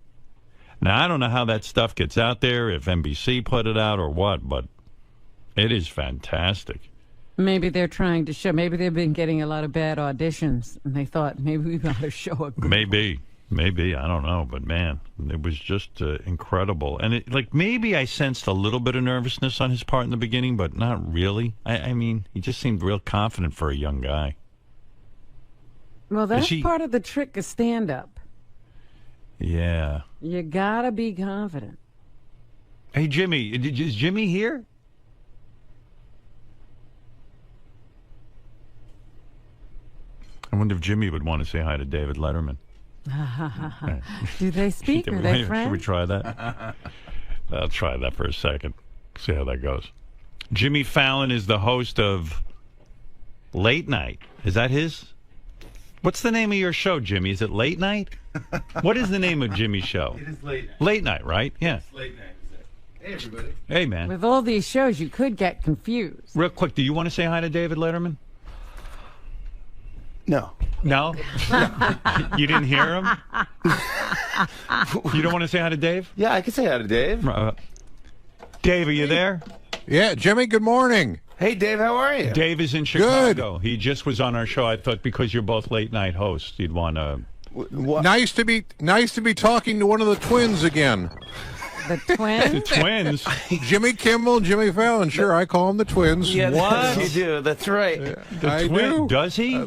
Now, I don't know how that stuff gets out there, if NBC put it out or what, but it is fantastic. Maybe they're trying to show, maybe they've been getting a lot of bad auditions, and they thought, maybe we got to show a good Maybe, I don't know, but man, it was just incredible. And maybe I sensed a little bit of nervousness on his part in the beginning, but not really. I mean, he just seemed real confident for a young guy. Well, that's part of the trick of stand-up. Yeah. You gotta be confident. Hey, Jimmy, is Jimmy here? I wonder if Jimmy would want to say hi to David Letterman. Do they speak? Are they friends? Should we try that? I'll try that for a second. See how that goes. Jimmy Fallon is the host of Late Night. Is that his? What's the name of your show, Jimmy? Is it Late Night? What is the name of Jimmy's show? It is Late Night. Late Night, right? Yeah. It's Late Night. Hey, everybody. Hey, man. With all these shows, you could get confused. Real quick, do you want to say hi to David Letterman? No. No? You didn't hear him? You don't want to say hi to Dave? Yeah, I can say hi to Dave. Dave, are you there? Yeah, Jimmy, good morning. Hey, Dave, how are you? Dave is in Chicago. He just was on our show. I thought because you're both late night hosts, you'd want to... Nice to be talking to one of the twins again. The twins? The twins? Jimmy Kimmel, Jimmy Fallon. Sure, I call them the twins. Yeah, what? You do. That's right. I do. Does he?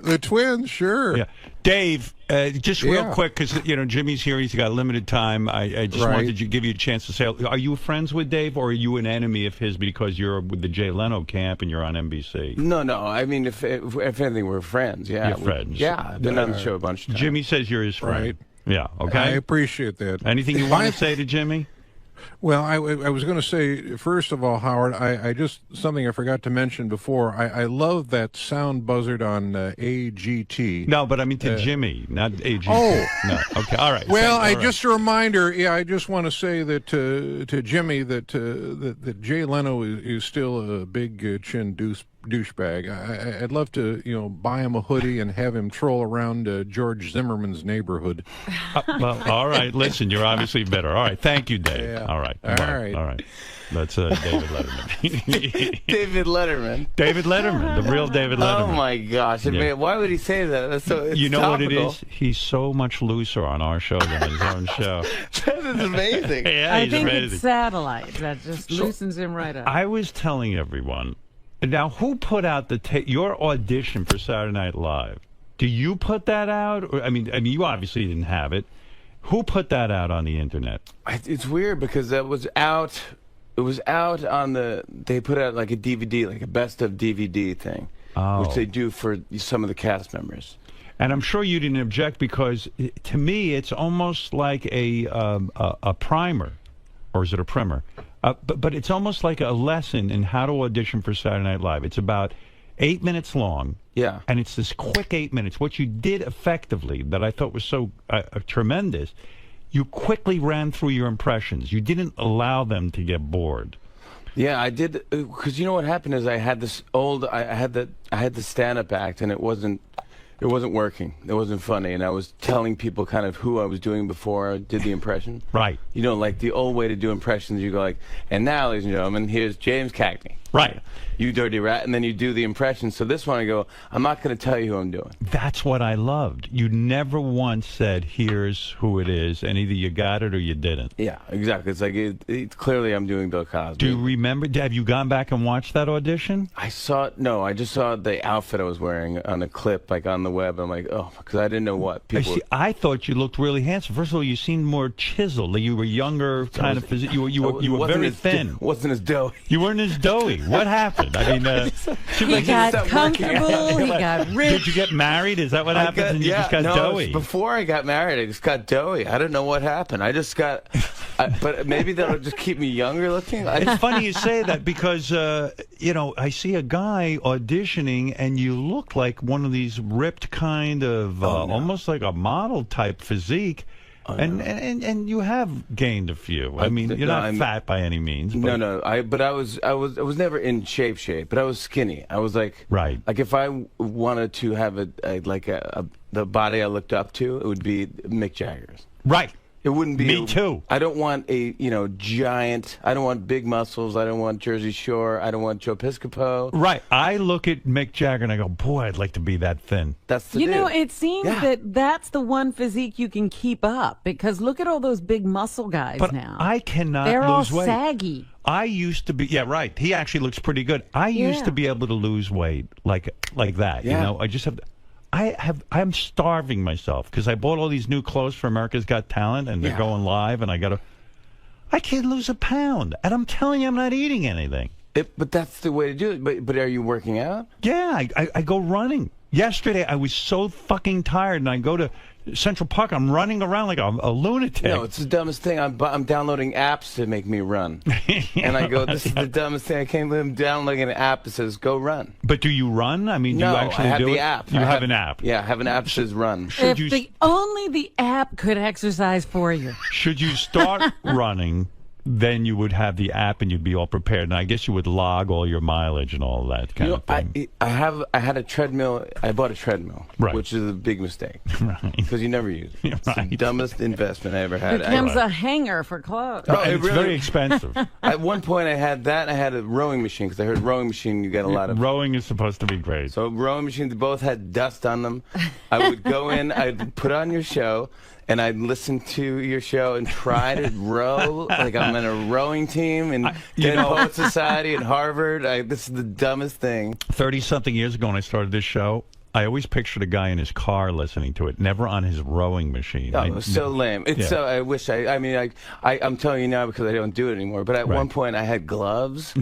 The twins, sure. Yeah. Dave, just real quick, because Jimmy's here. He's got limited time. I just wanted to give you a chance to say, are you friends with Dave, or are you an enemy of his because you're with the Jay Leno camp and you're on NBC? No. I mean, if anything, we're friends. Yeah. You're friends. Yeah. I've been on the show a bunch of times. Jimmy says you're his friend. Right. Yeah, okay. I appreciate that. Anything you want to say to Jimmy? Well, I was going to say, first of all, Howard, I just, something I forgot to mention before, I love that sound buzzard on AGT. No, but I mean to Jimmy, not AGT. Oh. No, okay, all right. Well, just a reminder, I just want to say that to Jimmy that Jay Leno is still a big chin douchebag. I'd love to, buy him a hoodie and have him troll around George Zimmerman's neighborhood. Well, all right. Listen, you're obviously better. All right. Thank you, Dave. Yeah. All right. All right. All right. That's David Letterman. David Letterman. David Letterman, the real David Letterman. Oh, my gosh. Yeah. Man, why would he say that? That's so, it's you know topical. what it is? He's so much looser on our show than his own show. That is amazing. Yeah, I he's think amazing. it's satellite that just loosens him right up. I was telling everyone, now who put out your audition for Saturday Night Live? Do you put that out? Or, I mean, you obviously didn't have it. Who put that out on the internet? It's weird because that was out. It was out on they put out like a DVD, like a best of DVD thing, which they do for some of the cast members. And I'm sure you didn't object because, to me, it's almost like a primer, or is it a primer? But it's almost like a lesson in how to audition for Saturday Night Live. It's about 8 minutes long. Yeah. And it's this quick 8 minutes. What you did effectively that I thought was so tremendous, you quickly ran through your impressions. You didn't allow them to get bored. Yeah, I did, because you know what happened is I had this I had the stand-up act, and it wasn't working. It wasn't funny, and I was telling people kind of who I was doing before I did the impression. Right. You know, like the old way to do impressions, you go like, and now, ladies and gentlemen, here's James Cagney. Right. You dirty rat, and then you do the impression. So this one I go, I'm not going to tell you who I'm doing. That's what I loved. You never once said, here's who it is, and either you got it or you didn't. Yeah, exactly. It's like, clearly I'm doing Bill Cosby. Do you remember, have you gone back and watched that audition? I just saw the outfit I was wearing on a clip, like on the web. I'm like, oh, because I didn't know what people... I thought you looked really handsome. First of all, you seemed more chiseled. You were younger, kind of physical. You were very thin. Wasn't as doughy. You weren't as doughy. What happened? I mean, he got comfortable. He got rich. Did you get married? Is that what happened? And you just got doughy. Before I got married, I just got doughy. I don't know what happened. I just got. But maybe that'll just keep me younger looking. It's funny you say that because I see a guy auditioning, and you look like one of these ripped kind of almost like a model type physique. And you have gained a few. I mean, you're not fat by any means. But. No. I was never in shape, but I was skinny. I was like, right. Like if I wanted to have the body I looked up to, it would be Mick Jagger's. Right. It wouldn't be. Me too. I don't want a giant. I don't want big muscles. I don't want Jersey Shore. I don't want 𝗲𝗄𝗏𝗄. Right. I look at Mick Jagger and I go, boy, I'd like to be that thin. That's the dude. It seems that's the one physique you can keep up, because look at all those big muscle guys now. I cannot They're lose all weight. saggy. I used to be, right. He actually looks pretty good. I used to be able to lose weight like that. Yeah. I just have. I'm starving myself because I bought all these new clothes for America's Got Talent, and they're going live, and I can't lose a pound, and I'm telling you, I'm not eating anything. But that's the way to do it. But are you working out? Yeah, I go running. Yesterday, I was so fucking tired, and I go to Central Park. I'm running around like a lunatic. No, it's the dumbest thing. I'm downloading apps to make me run. And I go, this is the dumbest thing. I can't believe I'm downloading an app that says, go run. But do you run? I mean, do no, you actually I have do the it? app. You have an app? Yeah, I have an app that says run. Only the app could exercise for you. Should you start running, then you would have the app and you'd be all prepared. And I guess you would log all your mileage and all that kind of thing. I had a treadmill. I bought a treadmill, which is a big mistake. Because you never use it. It's the dumbest investment I ever had. It becomes a hanger for clothes. No, it's really very expensive. At one point I had that and I had a rowing machine because I heard rowing machine you get a lot of... Rowing is supposed to be great. So rowing machines both had dust on them. I would go in, I'd put on your show, and I'd listen to your show and try to row like I'm in a rowing team in Poet Society at Harvard. This is the dumbest thing. 30-something years ago when I started this show, I always pictured a guy in his car listening to it, never on his rowing machine. Oh, it was so lame. It's so. I wish I'm telling you now because I don't do it anymore. But at one point, I had gloves,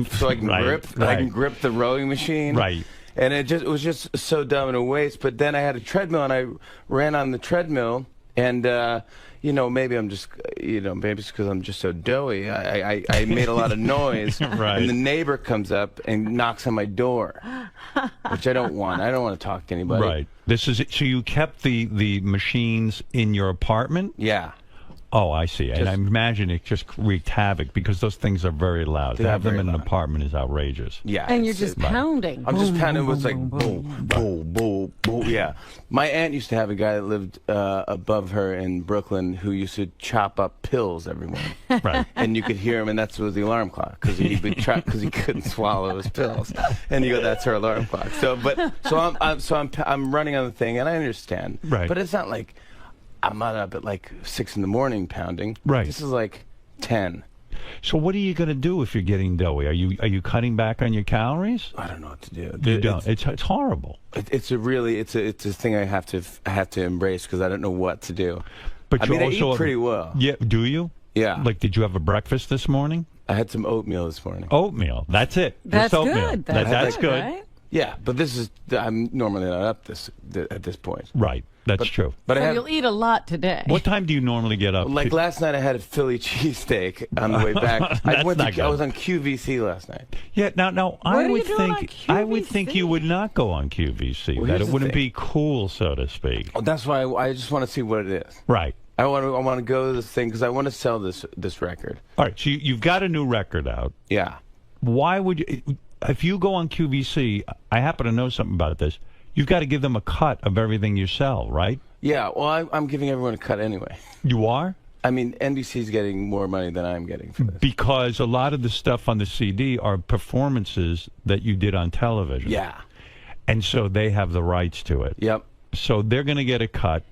so I can I can grip the rowing machine. Right. And it was just so dumb and a waste. But then I had a treadmill, and I ran on the treadmill, and maybe I'm just, maybe it's because I'm just so doughy. I made a lot of noise, and the neighbor comes up and knocks on my door, which I don't want. I don't want to talk to anybody. Right. So you kept the machines in your apartment? Yeah. Oh, I see. And I imagine it just wreaked havoc because those things are very loud. To have them in an apartment is outrageous. Yeah. And you're just pounding. I'm just pounding with like boom, boom, boom, boom. Yeah. My aunt used to have a guy that lived above her in Brooklyn who used to chop up pills every morning. Right. And you could hear him, and that was the alarm clock because he couldn't swallow his pills. And you go, that's her alarm clock. So I'm running on the thing, and I understand. Right. But it's not like I'm not up at like 6 in the morning pounding. Right. This is like 10. So what are you going to do if you're getting doughy? Are you cutting back on your calories? I don't know what to do. You don't. It's horrible. It's a thing I have to embrace because I don't know what to do. But I eat pretty well. Yeah. Do you? Yeah. Like, did you have a breakfast this morning? I had some oatmeal this morning. Oatmeal. That's it. That's Just oatmeal. good. That's good. Right? Yeah, but I'm normally not up at this point. Right. That's true. But so you'll eat a lot today. What time do you normally get up? Like last night, I had a Philly cheesesteak on the way back. I was on QVC last night. Yeah. Now I would think you would not go on QVC. Well, that it wouldn't be cool, so to speak. Oh, that's why I just want to see what it is. Right. I want to go to this thing because I want to sell this record. All right. So you've got a new record out. Yeah. Why would you? If you go on QVC, I happen to know something about this. You've got to give them a cut of everything you sell, right? Yeah, well, I'm giving everyone a cut anyway. You are? I mean, NBC's getting more money than I'm getting for this. Because a lot of the stuff on the CD are performances that you did on television. Yeah. And so they have the rights to it. Yep. So they're going to get a cut,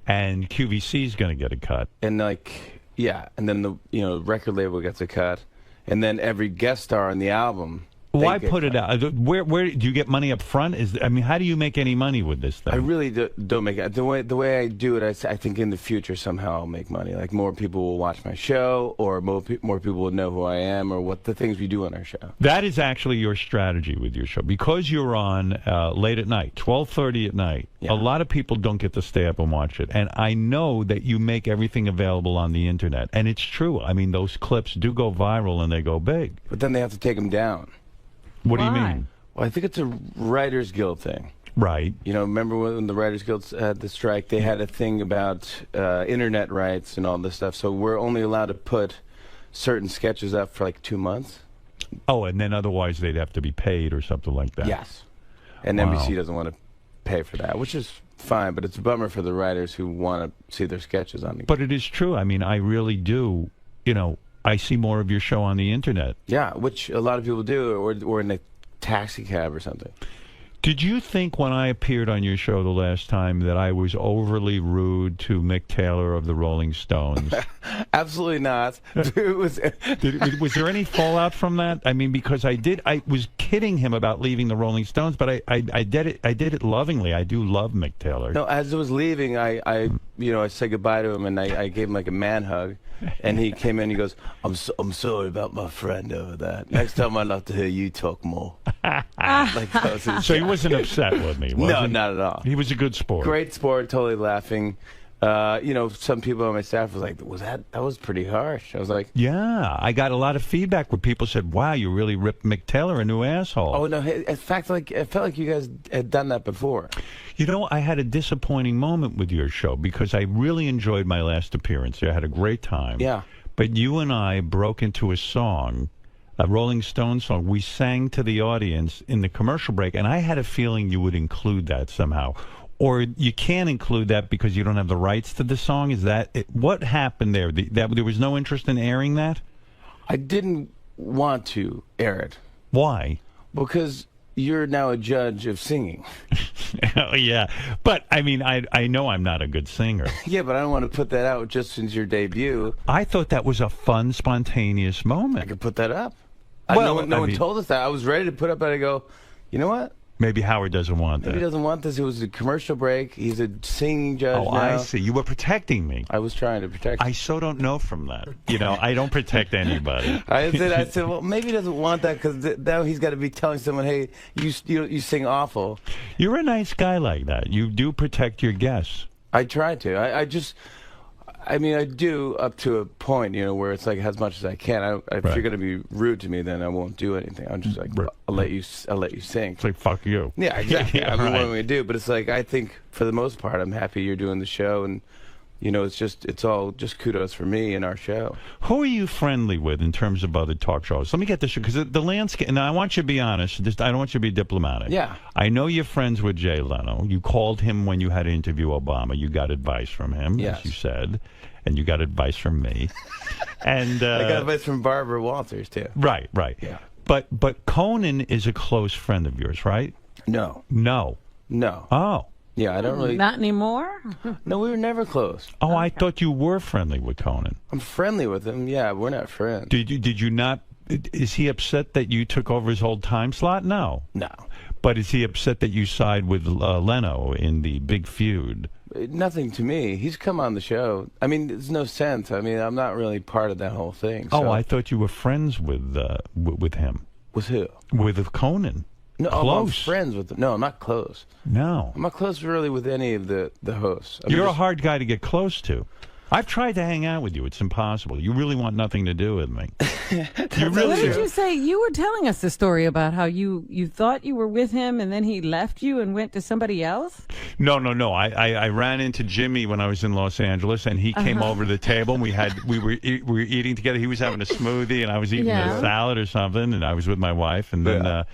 and QVC's going to get a cut. And and then the record label gets a cut, and then every guest star on the album. Why put it out? Where do you get money up front? How do you make any money with this thing? I really don't make it. The way I do it, I think in the future somehow I'll make money. Like more people will watch my show, or more people will know who I am, or what the things we do on our show. That is actually your strategy with your show. Because you're on late at night, 12:30 at night, a lot of people don't get to stay up and watch it. And I know that you make everything available on the Internet. And it's true. I mean, those clips do go viral and they go big. But then they have to take them down. What do you mean? Well, I think it's a Writers Guild thing. Right. Remember when the Writers Guild had the strike? They had a thing about internet rights and all this stuff. So we're only allowed to put certain sketches up for like 2 months. Oh, and then otherwise they'd have to be paid or something like that. Yes. And NBC doesn't want to pay for that, which is fine. But it's a bummer for the writers who want to see their sketches on the. But it is true. I mean, I really do. I see more of your show on the Internet. Yeah, which a lot of people do, or in a taxi cab or something. Did you think when I appeared on your show the last time that I was overly rude to Mick Taylor of the Rolling Stones? Absolutely not. Was there any fallout from that? I mean, because I was kidding him about leaving the Rolling Stones, but I did it lovingly. I do love Mick Taylor. No, as I was leaving, I I said goodbye to him, and I gave him like a man hug. And he came in and he goes, I'm sorry about my friend over there. Next time I'd love to hear you talk more. So he wasn't upset with me, was No, he? not at all. He was a good sport. Great sport, totally laughing. Some people on my staff was like, that was pretty harsh. I was like, yeah, I got a lot of feedback where people said, wow, you really ripped Mick Taylor a new asshole. oh, no, in fact, I felt like you guys had done that before. I had a disappointing moment with your show because I really enjoyed my last appearance. I had a great time. Yeah. But you and I broke into a song, a Rolling Stones song. We sang to the audience in the commercial break, and I had a feeling you would include that somehow. Or you can't include that because you don't have the rights to the song? Is that it? What happened there? There was no interest in airing that? I didn't want to air it. Why? Because you're now a judge of singing. Oh, yeah. But, I mean, I know I'm not a good singer. Yeah, but I don't want to put that out just since your debut. I thought that was a fun, spontaneous moment. I could put that up. Well, no one told us that. I was ready to put up, and I go, you know what? Maybe Howard doesn't want that. Maybe he doesn't want this. It was a commercial break. He's a singing judge now. I see. You were protecting me. I was trying to protect you. I so don't know from that. I don't protect anybody. I said, well, maybe he doesn't want that because now he's got to be telling someone, hey, you sing awful. You're a nice guy like that. You do protect your guests. I try to. I do up to a point, where it's like as much as I can. If you're going to be rude to me, then I won't do anything. I'm just like, I'll let you sing. It's like, fuck you. Yeah, exactly. Yeah, I mean, right. what am I going to do? But it's like, I think for the most part, I'm happy you're doing the show, and it's all just kudos for me and our show. Who are you friendly with in terms of other talk shows? Let me get this, because the landscape, and I want you to be honest, I don't want you to be diplomatic. Yeah. I know you're friends with Jay Leno. You called him when you had to interview Obama. You got advice from him, yes, as you said, and you got advice from me. And I got advice from Barbara Walters, too. Right. Yeah. But Conan is a close friend of yours, right? No. Oh. Yeah, I don't really... Not anymore? No, we were never close. Oh, okay. I thought you were friendly with Conan. I'm friendly with him. Yeah, we're not friends. Did you not... Is he upset that you took over his whole time slot? No. But is he upset that you side with Leno in the big feud? Nothing to me. He's come on the show. I mean, there's no sense. I mean, I'm not really part of that whole thing. So. Oh, I thought you were friends with him. With who? With Conan. No, I'm friends with him. No, I'm not close. No. I'm not close really with any of the hosts. You're a hard guy to get close to. I've tried to hang out with you. It's impossible. You really want nothing to do with me. You really what did you say? You were telling us the story about how you thought you were with him and then he left you and went to somebody else? No. I ran into Jimmy when I was in Los Angeles, and he came over to the table, and we were eating together. He was having a smoothie, and I was eating a salad or something, and I was with my wife, and then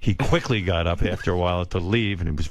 he quickly got up after a while to leave, and it was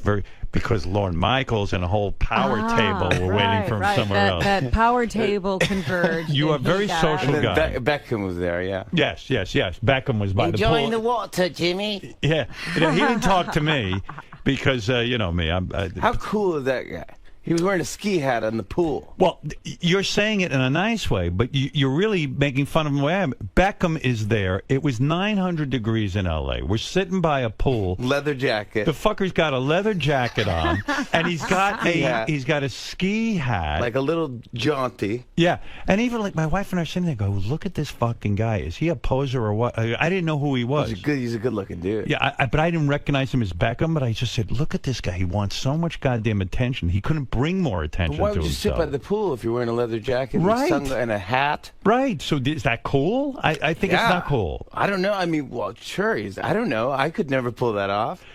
because 𝗦𝗵cie𝘄𝗿 and a whole power table were waiting for him somewhere else. That power table converged. You are a very social guy. Beckham was there, yeah. Yes. Beckham was by the pool. Enjoying the water, Jimmy. Yeah. He didn't talk to me because, you know me. How cool is that guy? He was wearing a ski hat in the pool. Well, you're saying it in a nice way, but you're really making fun of him. Beckham is there. It was 900 degrees in L.A. We're sitting by a pool. Leather jacket. The fucker's got a leather jacket on, and he's got a ski hat. Like a little jaunty. Yeah. And even like my wife and I are sitting there go, look at this fucking guy. Is he a poser or what? I didn't know who he was. He's a good-looking dude. Yeah, but I didn't recognize him as Beckham, but I just said, look at this guy. He wants so much goddamn attention. He couldn't bring more attention to himself. Why would you sit by the pool if you're wearing a leather jacket and a hat? Right. So is that cool? I think it's not cool. I don't know. I mean, well, sure. I don't know. I could never pull that off.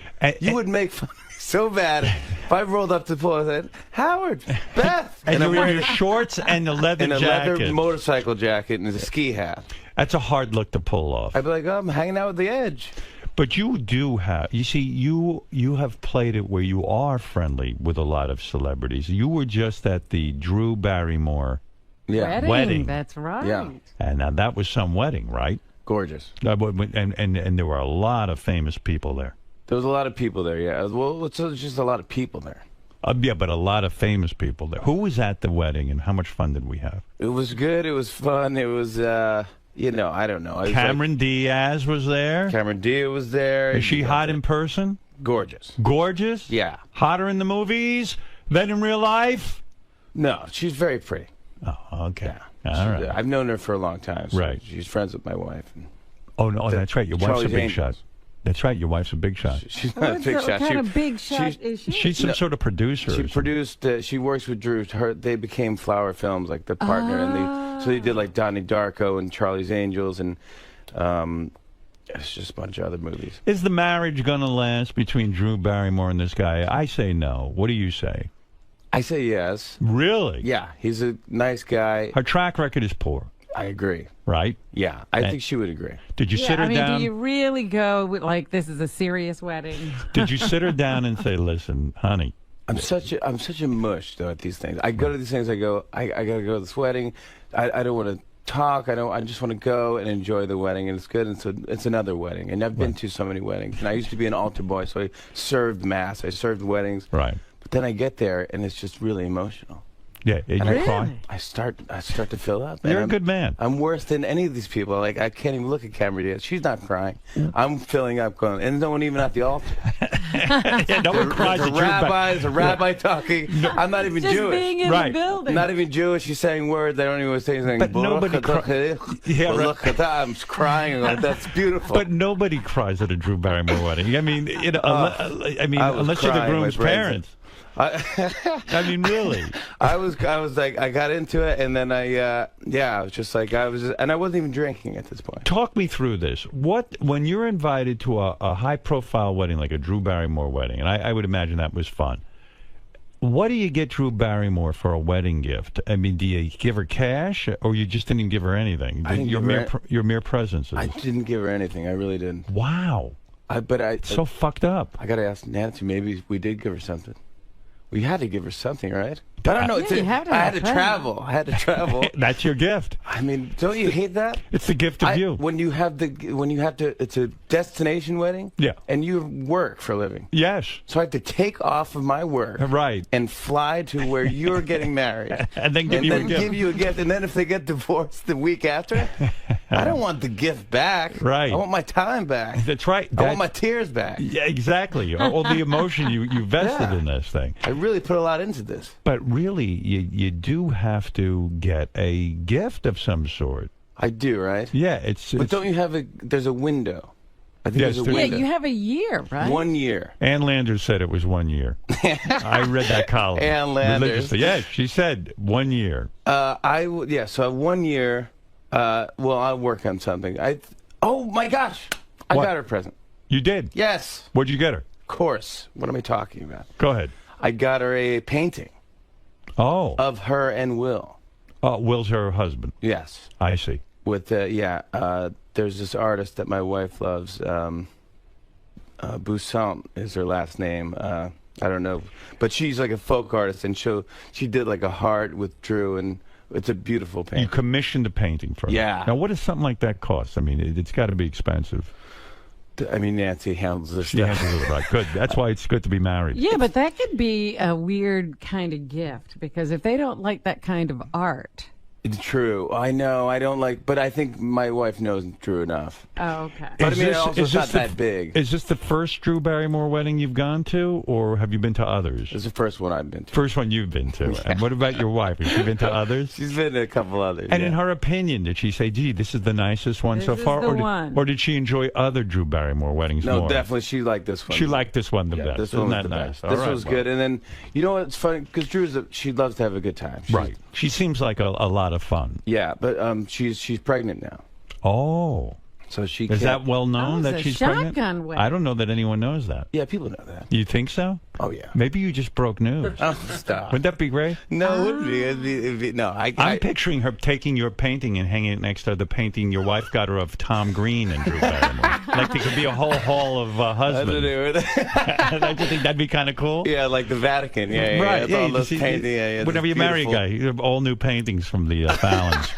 You would make fun of me so bad if I rolled up to the pool and said, Howard, Beth. And you're wearing your shorts and a leather jacket. And a leather motorcycle jacket and a ski hat. That's a hard look to pull off. I'd be like, oh, I'm hanging out with the Edge. But you do have, you see, you have played it where you are friendly with a lot of celebrities. You were just at the Drew Barrymore wedding. That's right. Yeah. And now that was some wedding, right? Gorgeous. And there were a lot of famous people there. There was a lot of people there, yeah. Well, it's just a lot of people there. Yeah, but a lot of famous people there. Who was at the wedding, and how much fun did we have? It was good. It was fun. It was... I don't know. Cameron Diaz was there. Cameron Diaz was there. Is she hot in person? Gorgeous. Gorgeous? Yeah. Hotter in the movies than in real life? No, she's very pretty. Oh, okay. Yeah. All right. I've known her for a long time. So Right. She's friends with my wife. Oh, no, that's right. Your wife's Charlie's a big Angels. shot. That's right. Your wife's a big shot. She's not a big shot. What kind of big shot is she? She's some sort of producer. She produced. She works with Drew. They became Flower Films, like the partner, and so they did like Donnie Darko and Charlie's Angels, and it's just a bunch of other movies. Is the marriage going to last between Drew Barrymore and this guy? I say no. What do you say? I say yes. Really? Yeah, he's a nice guy. Her track record is poor. I agree. Right? Yeah, I think she would agree. Did you sit her down? Do you really go with, like, this is a serious wedding? Did you sit her down and say, listen, honey? I'm such a mush though at these things. I go to these things. I go. I gotta go to this wedding. I don't want to talk. I just want to go and enjoy the wedding, and it's good. And so it's another wedding, and I've been to so many weddings. And I used to be an altar boy, so I served mass. I served weddings. Right. But then I get there, and it's just really emotional. Yeah, and you cry. I start to fill up. You're a good man. I'm worse than any of these people. Like, I can't even look at Cameron Diaz. She's not crying. I'm filling up, going, and no one even at the altar. Yeah, no one cries at There's a rabbi talking. I'm not even Just Jewish. being in the building. Not even Jewish. He's saying words. I don't even say anything. But nobody cries. Yeah, right. I'm crying. I'm like, that's beautiful. But nobody cries at a Drew Barrymore wedding. I mean, unless you're the groom's parents. I mean, really. I was like, I got into it, and then I was just like, and I wasn't even drinking at this point. Talk me through this. When you're invited to a high-profile wedding, like a Drew Barrymore wedding, and I would imagine that was fun. What do you get Drew Barrymore for a wedding gift? I mean, do you give her cash, or you just didn't even give her anything? Your mere presence. I didn't give her anything. I really didn't. Wow. It's so fucked up. I got to ask Nancy. Maybe we did give her something. We had to give her something, right? I don't know. I had to travel. That's your gift. I mean, don't you hate that? It's the gift of you. When you have to, it's a destination wedding. Yeah. And you work for a living. Yes. So I have to take off of my work. Right. And fly to where you're getting married. And then give you a gift. And then if they get divorced the week after, I don't want the gift back. Right. I want my time back. That's right. I want my tears back. Yeah, exactly. All the emotion you vested in this thing. I really put a lot into this. But really, you do have to get a gift of some sort. I do, right? Yeah, But don't you have there's a window. I think there's a window. Yeah, you have a year, right? 1 year. Ann Landers said it was 1 year. I read that column. Ann Landers. Yeah, she said 1 year. So 1 year. I'll work on something. Oh my gosh, I got her a present. You did? Yes. What'd you get her? Of course. What am I talking about? Go ahead. I got her a painting. Oh. Of her and Will. Oh, Will's her husband. Yes. I see. With there's this artist that my wife loves. 𝗛ощ is her last name. I don't know, but she's like a folk artist, and she did like a heart with Drew, and it's a beautiful painting. You commissioned a painting for her. Yeah. Now, what does something like that cost? I mean, it's got to be expensive. I mean, Nancy handles this She stuff. handles it right. Good. That's why it's good to be married. Yeah, but that could be a weird kind of gift, because if they don't like that kind of art. It's true. I know. I don't like, but I think my wife knows Drew enough. Oh, okay. But I mean, it's not that big. Is this the first Drew Barrymore wedding you've gone to, or have you been to others? It's the first one I've been to. First one you've been to. And what about your wife? Has she been to others? She's been to a couple others. And in her opinion, did she say, gee, this is the nicest one so far? Or did she enjoy other Drew Barrymore weddings more? No, definitely she liked this one. She liked this one the best. This one was Isn't that the nice? best. This was good. And then, you know what's funny? Because she loves to have a good time. Right. She seems like a lot of fun. Yeah, but she's pregnant now. Oh. So she is that well known that she's pregnant? Wedding. I don't know that anyone knows that. Yeah, people know that. You think so? Oh yeah. Maybe you just broke news. Oh, stop. Wouldn't that be great? No, it wouldn't be. It'd be no. I'm picturing her taking your painting and hanging it next to the painting your wife got her of Tom Green and Drew Barrymore. Like there could be a whole hall of husbands. Don't you think that'd be kind of cool? Yeah, like the Vatican. Yeah, right. Yeah, all those paintings. Whenever you marry a guy, you have all new paintings from the Fallons.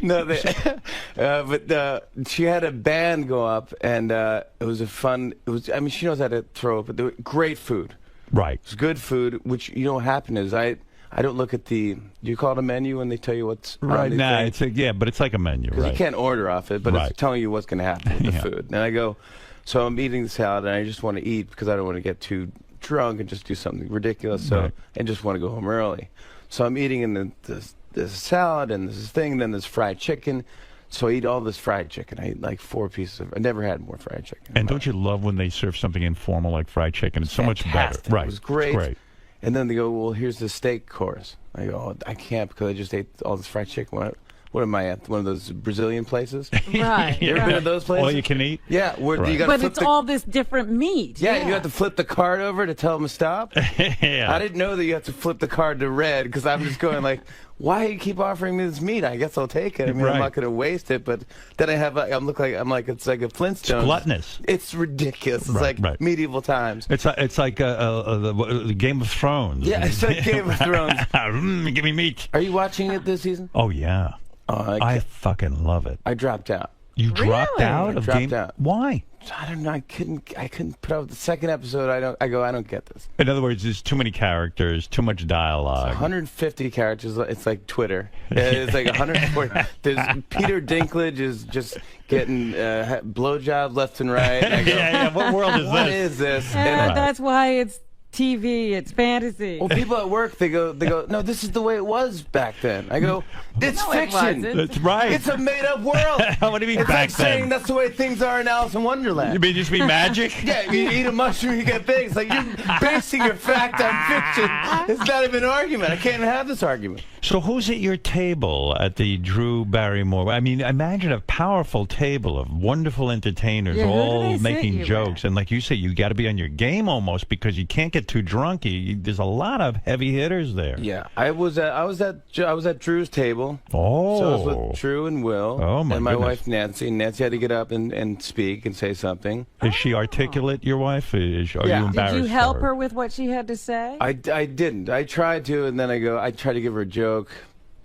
No, but she had a band go up, and it was a fun. It was. I mean, she knows how to throw up. But there was great food. Right. It's good food. Which you know what happened is I don't look at the. Do you call it a menu when they tell you what's right? On Nah, it's but it's like a menu, right? You can't order off it, but it's telling you what's going to happen with the food. And I go, so I'm eating the salad, and I just want to eat because I don't want to get too drunk and just do something ridiculous. So and just want to go home early. So I'm eating in this salad and this thing, and then there's fried chicken. So I eat all this fried chicken. I eat like 4 pieces of. I never had more fried chicken. And don't you love when they serve something informal like fried chicken? It's so much better. Right. It was great. It's great. And then they go, well, here's the steak course. I go, oh, I can't because I just ate all this fried chicken. What am I at? One of those Brazilian places? Right. You ever been to those places? All you can eat? Yeah. Where you got but it's all this different meat. Yeah, you have to flip the card over to tell them to stop. Yeah. I didn't know that you have to flip the card to red because I'm just going like, why do you keep offering me this meat? I guess I'll take it. I mean, I'm not going to waste it. But then I have, I'm like it's like a Flintstone. It's gluttonous. It's ridiculous. It's like medieval times. It's like the Game of Thrones. Yeah, it's like Game of Thrones. Give me meat. Are you watching it this season? Oh yeah. I fucking love it. I dropped out. You dropped out I of dropped Game? out. Why? I don't know. I couldn't put up the second episode. I don't get this. In other words, there's too many characters, too much dialogue. 150 characters. It's like Twitter. It's like 140. There's Peter Dinklage is just getting blowjob left and right. I go, yeah. What world is this? What is this? That's why it's TV, it's fantasy. Well, people at work, they go, no, this is the way it was back then. I go, it's fiction. That's right. It's a made-up world. What do you mean it's back like saying then? that's the way things are in Alice in Wonderland. You mean just be magic? Yeah, you eat a mushroom, you get big. It's like you're basing your fact on fiction. It's not even an argument. I can't have this argument. So who's at your table at the Drew Barrymore? I mean, imagine a powerful table of wonderful entertainers all making jokes. And like you say, you got to be on your game almost because you can't get too drunk. There's a lot of heavy hitters there. Yeah, I was at Drew's table. Oh. So I was with Drew and Will. Oh, my And my goodness. wife Nancy. And Nancy had to get up and speak and say something. Is she articulate, your wife? Are you Yeah. embarrassed? Did you help her with what she had to say? I didn't. I tried to, and then I tried to give her a joke.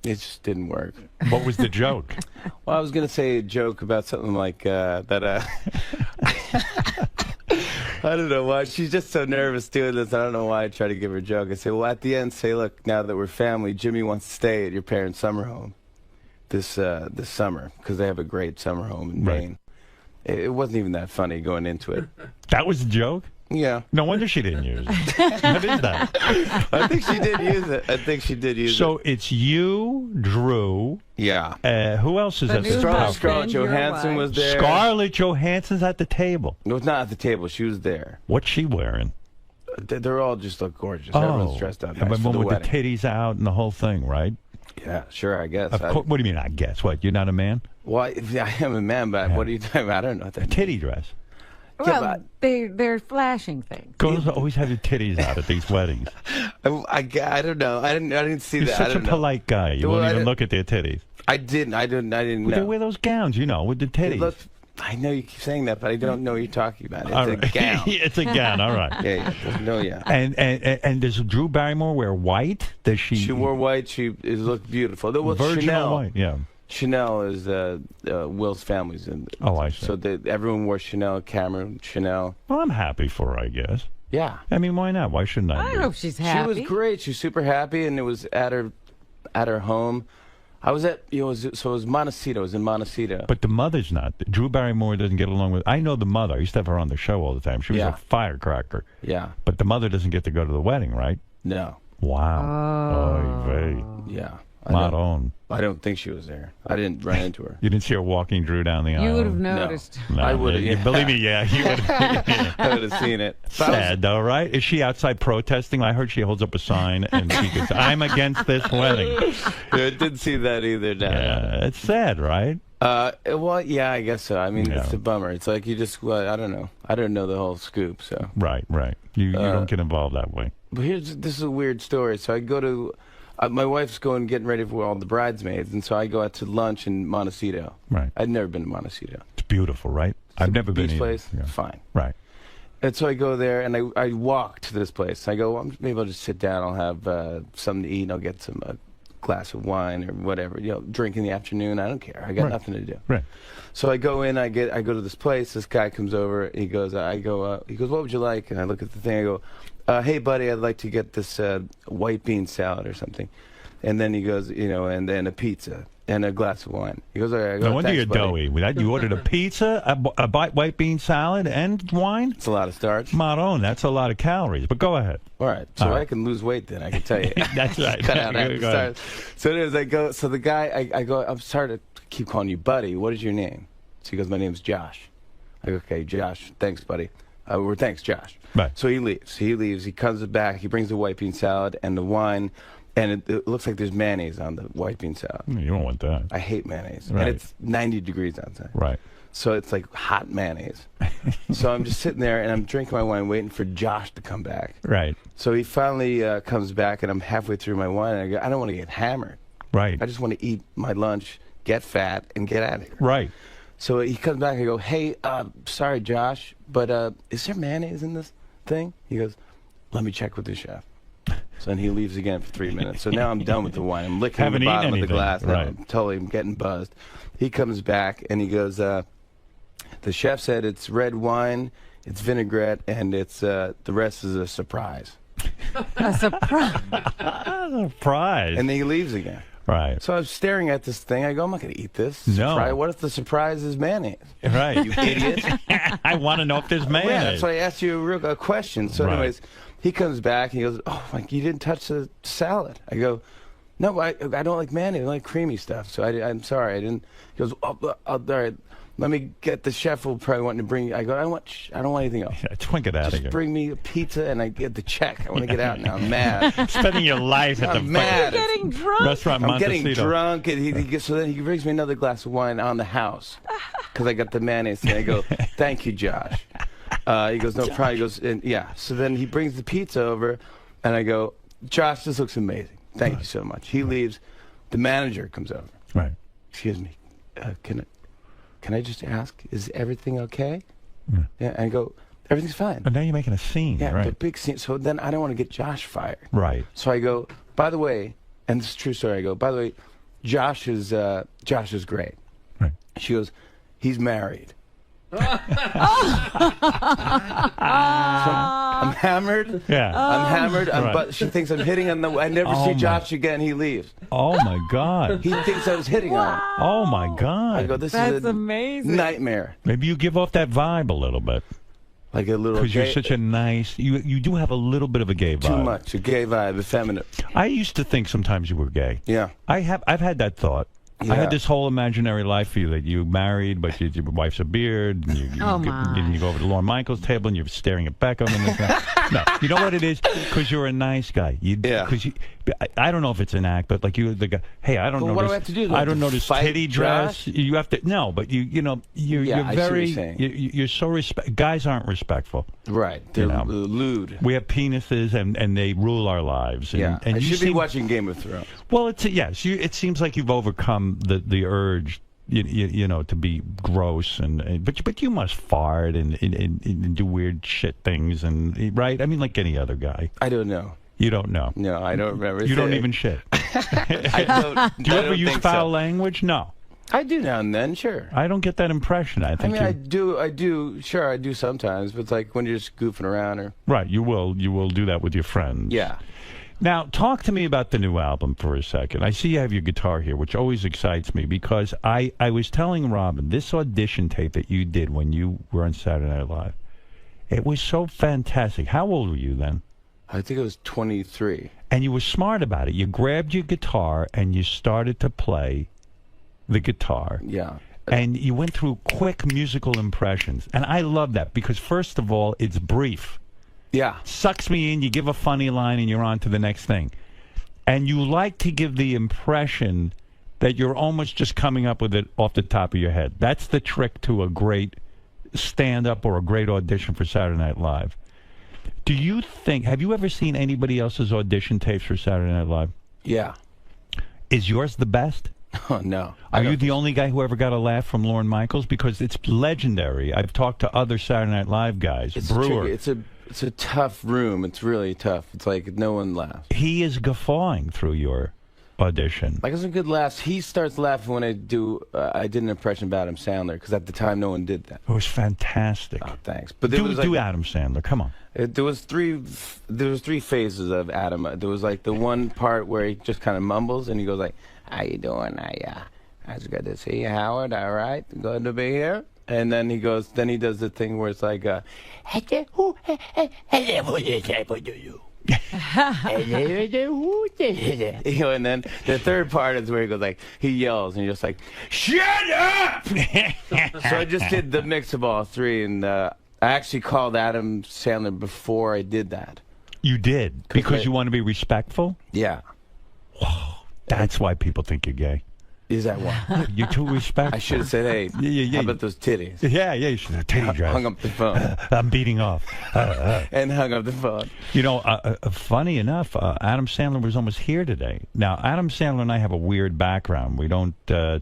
It just didn't work. What was the joke? Well, I was going to say a joke about something like that. I don't know why. She's just so nervous doing this. I don't know why I try to give her a joke. I say, well, at the end, say, look, now that we're family, Jimmy wants to stay at your parents' summer home this summer because they have a great summer home in Maine. It wasn't even that funny going into it. That was the joke? Yeah. No wonder she didn't use it. What is that? I think she did use it. I think she did use it. So it's you, Drew. Yeah. Who else is at the table? Scarlett Johansson was there. Scarlett Johansson's at the table. No, it's not at the table. She was there. What's she wearing? They're all just look gorgeous. Everyone's dressed up nice and for the with wedding. the titties out and the whole thing, right? Yeah, sure, I guess. Of course, what do you mean, I guess? What, you're not a man? Well, I am a man, but what are you talking about? I don't know what that means. Titty dress. Well, they're flashing things. Girls always have their titties out at these weddings. I don't know. I didn't see You're that. such a polite guy. You won't even look at their titties. I didn't know. They wear those gowns, you know, with the titties. I know you keep saying that, but I don't know what you're talking about. It's All a right. gown. It's a gown, all right. Yeah. And does Drew Barrymore wear white? Does she? She wore white. She looked beautiful. There was Virginal Chanel. white, yeah. Chanel is Will's family's in. Oh, I see. So everyone wore Chanel. Cameron, Chanel. Well, I'm happy for her, I guess. Yeah. I mean, why not? Why shouldn't I? I hope she's happy. She was great. She was super happy, and it was at her home. I was at so it was Montecito. It was in Montecito. But the mother's not. Drew Barrymore doesn't get along with. I know the mother. I used to have her on the show all the time. She was a firecracker. Yeah. But the mother doesn't get to go to the wedding, right? No. Wow. Oy vey. Yeah. Not on. I don't think she was there. I didn't run into her. You didn't see her walking Drew down the aisle? You would have noticed. No, I would have. Yeah. Believe me, yeah. You would have. I would have seen it. Sad, though, right? Is she outside protesting? I heard she holds up a sign and she goes, I'm against this wedding. I didn't see that either. No. Yeah, it's sad, right? Well, yeah, I guess so. I mean, it's a bummer. It's like you just, I don't know. I don't know the whole scoop, so. Right. You don't get involved that way. But this is a weird story. So I go to, my wife's getting ready for all the bridesmaids, and so I go out to lunch in Montecito. Right. I'd never been to Montecito. It's beautiful, right? I've never been Beach either. place, Yeah. fine. Right. And so I go there, and I walk to this place. I go, well, maybe I'll just sit down. I'll have something to eat, and I'll get some glass of wine or whatever, drink in the afternoon. I don't care. I got nothing to do. Right. So I go in. I go to this place. This guy comes over. He goes, what would you like? And I look at the thing. I go, hey, buddy, I'd like to get this white bean salad or something. And then he goes, and then a pizza and a glass of wine. He goes, all right. I go, no wonder you're buddy. doughy. You ordered a pizza, a white bean salad, and wine? It's a lot of starch. Maron, that's a lot of calories. But go ahead. All right. So I can lose weight then, I can tell you. That's right. Cut out after starch. So anyways, the guy, I go, I'm sorry to keep calling you buddy. What is your name? So he goes, my name's Josh. I go, okay, Josh. Thanks, buddy. Thanks, Josh. Right. So he leaves. He comes back. He brings the white bean salad and the wine. And it looks like there's mayonnaise on the white bean salad. You don't want that. I hate mayonnaise. Right. And it's 90 degrees outside. Right. So it's like hot mayonnaise. So I'm just sitting there, and I'm drinking my wine, waiting for Josh to come back. Right. So he finally comes back, and I'm halfway through my wine, and I go, I don't want to get hammered. Right. I just want to eat my lunch, get fat, and get out of here. Right. So he comes back, and I go, hey, sorry, Josh, but is there mayonnaise in this thing? He goes, let me check with the chef. So then he leaves again for 3 minutes. So now I'm done with the wine. I'm licking the bottom of the glass. Right. I'm getting buzzed. He comes back and he goes, the chef said it's red wine, it's vinaigrette, and it's the rest is a surprise. A surprise. Surprise. And then he leaves again. Right. So I was staring at this thing. I go, I'm not going to eat this. No. Surprise. What if the surprise is mayonnaise? Right. You idiot. I want to know if there's mayonnaise. Yeah, that's why I asked you a question. So anyways, he comes back and he goes, oh, like you didn't touch the salad. I go, no, I don't like mayonnaise. I like creamy stuff. So I'm sorry. I didn't. He goes, oh, all right. Let me get the chef will probably want to bring. I go, I don't want anything else. Yeah, just get out of here. Just bring me a pizza and I get the check. I want to get out now. I'm mad. Spending your life at the mad. You're getting drunk. Restaurant I'm getting Montecito. drunk, and so then he brings me another glass of wine on the house because I got the mayonnaise. And I go, thank you, Josh. He goes, no problem. He goes, and yeah. So then he brings the pizza over, and I go, Josh, this looks amazing. Thank you so much. He leaves. The manager comes over. Right. Excuse me. Can I just ask, is everything okay? Yeah. Yeah. And I go, everything's fine. But now you're making a scene. Yeah, right. the big scene. So then I don't want to get Josh fired. Right. So I go, by the way, and this is a true story. I go, by the way, Josh is great. Right. She goes, he's married. So I'm hammered. Yeah. I'm hammered. Right. But she thinks I'm hitting on the. I never see Josh again. He leaves. Oh my God. He thinks I was hitting on him. Oh my God. I go, this That's is a amazing. nightmare. Maybe you give off that vibe a little bit. Like a little. Because you're such a nice. You do have a little bit of a gay vibe. Too much. A gay vibe. Effeminate. I used to think sometimes you were gay. Yeah. I've had that thought. Yeah. I had this whole imaginary life for you that you married, but your wife's a beard, and you go over to 𝗏𝗏 table and you're staring at Beckham. And no, you know what it is? Because you're a nice guy. Because I don't know if it's an act, but like you, the guy. Hey, I don't know. What do I have to do? I don't know this titty dress. You have to but you're very you're so guys aren't respectful. Right. They're lewd. We have penises and they rule our lives. And, Yeah. And I you should be watching Game of Thrones. Well, yes. It seems like you've overcome the urge, to be gross but you must fart and do weird shit things right. I mean, like any other guy. I don't know. You don't know. No, I don't remember. You don't even shit. I don't. Do you ever use foul language? No. I do now and then, sure. I don't get that impression. I think. I do. Sure, I do sometimes. But it's like when you're just goofing around or. Right. You will do that with your friends. Yeah. Now, talk to me about the new album for a second. I see you have your guitar here, which always excites me because I was telling Robin, this audition tape that you did when you were on Saturday Night Live, it was so fantastic. How old were you then? I think I was 23. And you were smart about it. You grabbed your guitar and you started to play the guitar. Yeah. And you went through quick musical impressions. And I love that because, first of all, it's brief. Yeah. Sucks me in, you give a funny line, and you're on to the next thing. And you like to give the impression that you're almost just coming up with it off the top of your head. That's the trick to a great stand-up or a great audition for Saturday Night Live. Do you think, have you ever seen anybody else's audition tapes for Saturday Night Live? Yeah. Is yours the best? Oh, no. Are you the only guy who ever got a laugh from Lorne Michaels? Because it's legendary. I've talked to other Saturday Night Live guys. It's Brewer. tricky. It's a tough room. It's really tough. It's like no one laughs. He is guffawing through your audition? Like, some good laughs. He starts laughing when I did an impression of Adam Sandler, because at the time no one did that. It was fantastic. Oh, thanks. But do Adam Sandler. Come on. There was three phases of Adam. There was like the one part where he just kind of mumbles and he goes like, "How you doing? It's good to see you, Howard. All right, good to be here." And then he does the thing where it's like, you know, and then the third part is where he goes like, he yells and you're just like, "Shut up!" So I just did the mix of all three, and I actually called Adam Sandler before I did that. You did? Because you want to be respectful? Yeah. Whoa. That's why people think you're gay. Is that why? You're too respectful. I should have said, "Hey, how about those titties?" Yeah, you should have titty dress. Hung up the phone. I'm beating off. And hung up the phone. You know, funny enough, Adam Sandler was almost here today. Now, Adam Sandler and I have a weird background. We don't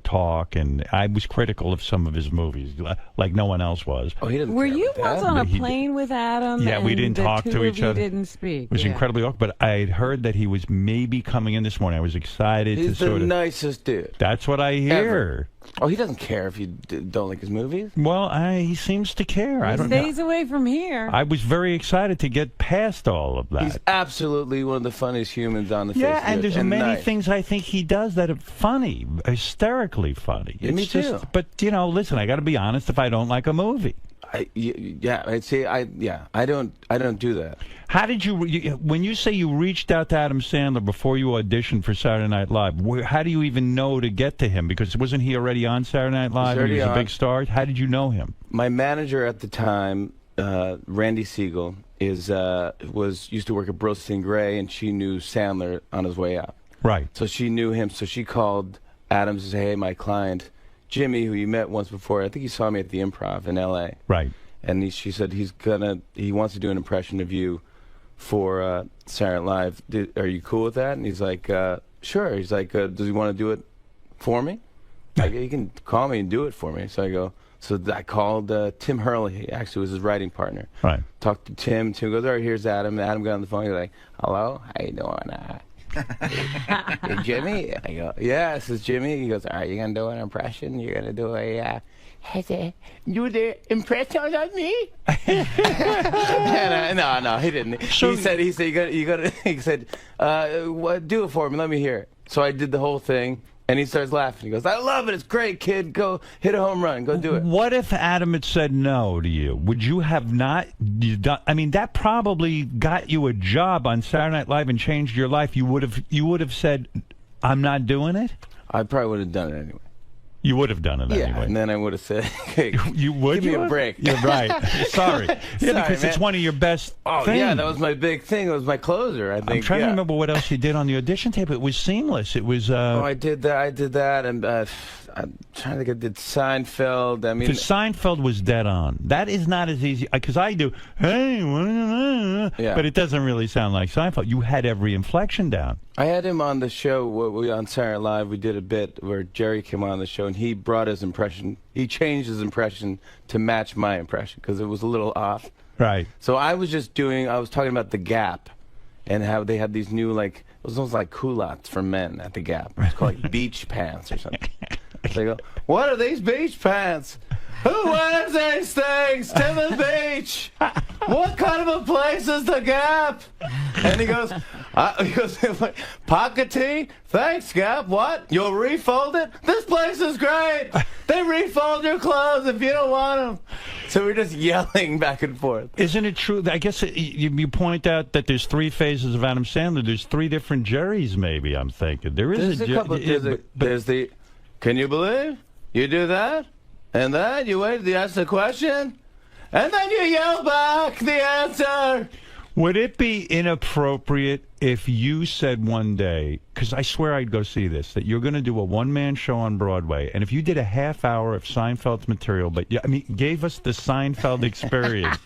talk, and I was critical of some of his movies, like no one else was. Oh, he didn't. Were you once on a plane with Adam? Yeah, we didn't talk to each other. Didn't speak. It was incredibly awkward. But I had heard that he was maybe coming in this morning. I was excited He's to sort of. the nicest dude. That's what I hear. Ever. Oh, he doesn't care if you don't like his movies. Well, he seems to care. I don't know. He stays away from here. I was very excited to get past all of that. He's absolutely one of the funniest humans on the face of the earth. Yeah, and there's many things I think he does that are funny, hysterically funny. Yeah, me too. But, you know, listen, I got to be honest if I don't like a movie. I don't do that. How did you when you say you reached out to Adam Sandler before you auditioned for Saturday Night Live, how do you even know to get to him? Because wasn't he already on Saturday Night Live? He was a big star. How did you know him? My manager at the time, Randy Siegel, used to work at Burleson Gray, and she knew Sandler on his way out. Right. So she knew him. So she called Adam to say, "Hey, my client Jimmy, who you met once before, I think he saw me at the Improv in L.A. Right. And she said he wants to do an impression of you for Saturday Night Live. Are you cool with that?" And he's like, "Sure." He's like, "Does he want to do it for me?" Like, "You can call me and do it for me." So I go. So I called Tim Hurley. He actually was his writing partner. Right. Talked to Tim. Tim goes, "All right, here's Adam." Adam got on the phone. He's like, "Hello, how you doing?" "Hey, Jimmy?" I go, "Yeah, this is Jimmy." He goes, "All right, you're going to do an impression? You're going to do a, do the impression of me?" No, he didn't. So he said, "Do it for me. Let me hear it." So I did the whole thing. And he starts laughing. He goes, "I love it. It's great, kid. Go hit a home run. Go do it." What if Adam had said no to you? Would you have not done? I mean, that probably got you a job on Saturday Night Live and changed your life. You would have said, "I'm not doing it." I probably would have done it anyway. You would have done it anyway. Yeah, and then I would have said, "Hey, you would give me a break." You're right. Sorry. Yeah, because it's one of your best things. Yeah, that was my big thing. It was my closer, I think. I'm trying to remember what else you did on the audition tape. It was seamless. It was... I did that, and I'm trying to think. I did Seinfeld. I mean... Seinfeld was dead on. That is not as easy... Because I do, "Hey," but it doesn't really sound like Seinfeld. You had every inflection down. I had him on the show on Saturday Night Live. We did a bit where Jerry came on the show, and he brought his impression. He changed his impression to match my impression because it was a little off. Right. So I was talking about the Gap and how they had these new, like, it was almost like culottes for men at the Gap. It's called like beach pants or something. They go, "What are these beach pants? Who wears these things to the beach? What kind of a place is the Gap?" And he goes, "Pocket tee? Thanks, Gap. What? You'll refold it? This place is great. They refold your clothes if you don't want them." So we're just yelling back and forth. Isn't it true? I guess you point out that there's three phases of Adam Sandler. There's three different Jerrys, maybe, I'm thinking. There's a couple. There's the, "Can you believe you do that? And then you wait, you ask the question, and then you yell back the answer." Would it be inappropriate if you said one day, because I swear I'd go see this, that you're going to do a one-man show on Broadway, and if you did a half hour of Seinfeld's material, but gave us the Seinfeld experience,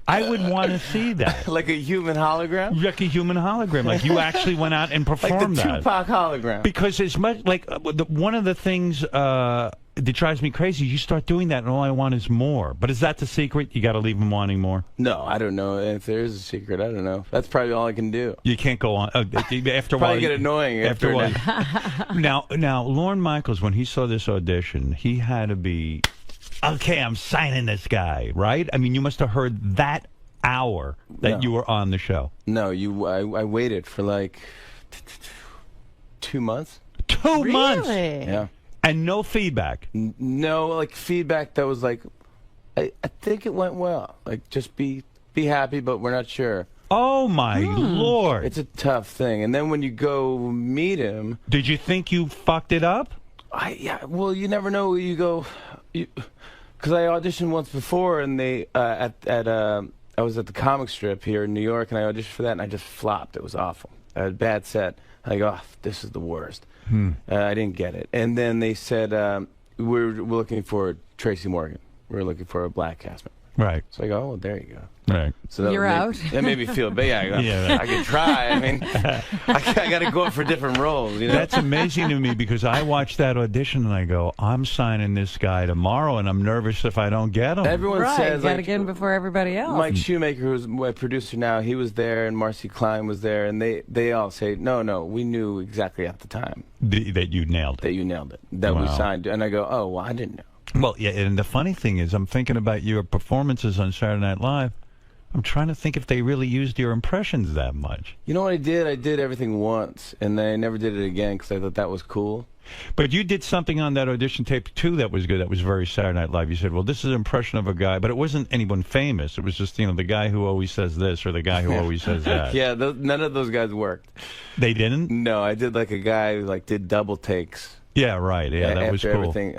I would want to see that. Like a human hologram? Like a human hologram. Like you actually went out and performed that. Like the Tupac hologram. Because it's much like one of the things it drives me crazy. You start doing that, and all I want is more. But is that the secret? You got to leave them wanting more? No, I don't know. If there is a secret, I don't know. That's probably all I can do. You can't go on. After a while, probably get annoying after a while. Now, Lorne Michaels, when he saw this audition, he had to be, okay, I'm signing this guy, right? I mean, you must have heard that hour that you were on the show. No, I waited for like 2 months. 2 months? Yeah. And no feedback? No, like feedback that was like, I think it went well. Like, just be happy, but we're not sure. Oh, my Lord. It's a tough thing. And then when you go meet him... Did you think you fucked it up? Yeah, well, you never know where you go. Because I auditioned once before, and they, I was at the comic strip here in New York, and I auditioned for that, and I just flopped. It was awful. I had a bad set. I go, this is the worst. I didn't get it. And then they said, we're looking for Tracy Morgan. We're looking for a black cast member. Right. So I go, oh, there you go. Right. So You're out? That made me feel bad. Yeah. I could try. I mean, I got to go up for different roles. You know? That's amazing to me because I watched that audition and I go, I'm signing this guy tomorrow and I'm nervous if I don't get him. Everyone says, got to get him before everybody else. 𝗦𝗵cie𝘄𝗿𝗍, who's my producer now, he was there, and 𝗦𝗫_𝗏𝗏 was there, and they all say, no, we knew exactly at the time. That you nailed it. That you nailed it. That we signed. And I go, oh, well, I didn't know. Well, yeah, and the funny thing is, I'm thinking about your performances on Saturday Night Live. I'm trying to think if they really used your impressions that much. You know what I did? I did everything once, and then I never did it again because I thought that was cool. But you did something on that audition tape, too, that was good. That was very Saturday Night Live. You said, well, this is an impression of a guy, but it wasn't anyone famous. It was just, the guy who always says this or the guy who always says that. Yeah, none of those guys worked. They didn't? No, I did like a guy who did double takes. Yeah, right. Yeah, that was cool. Everything,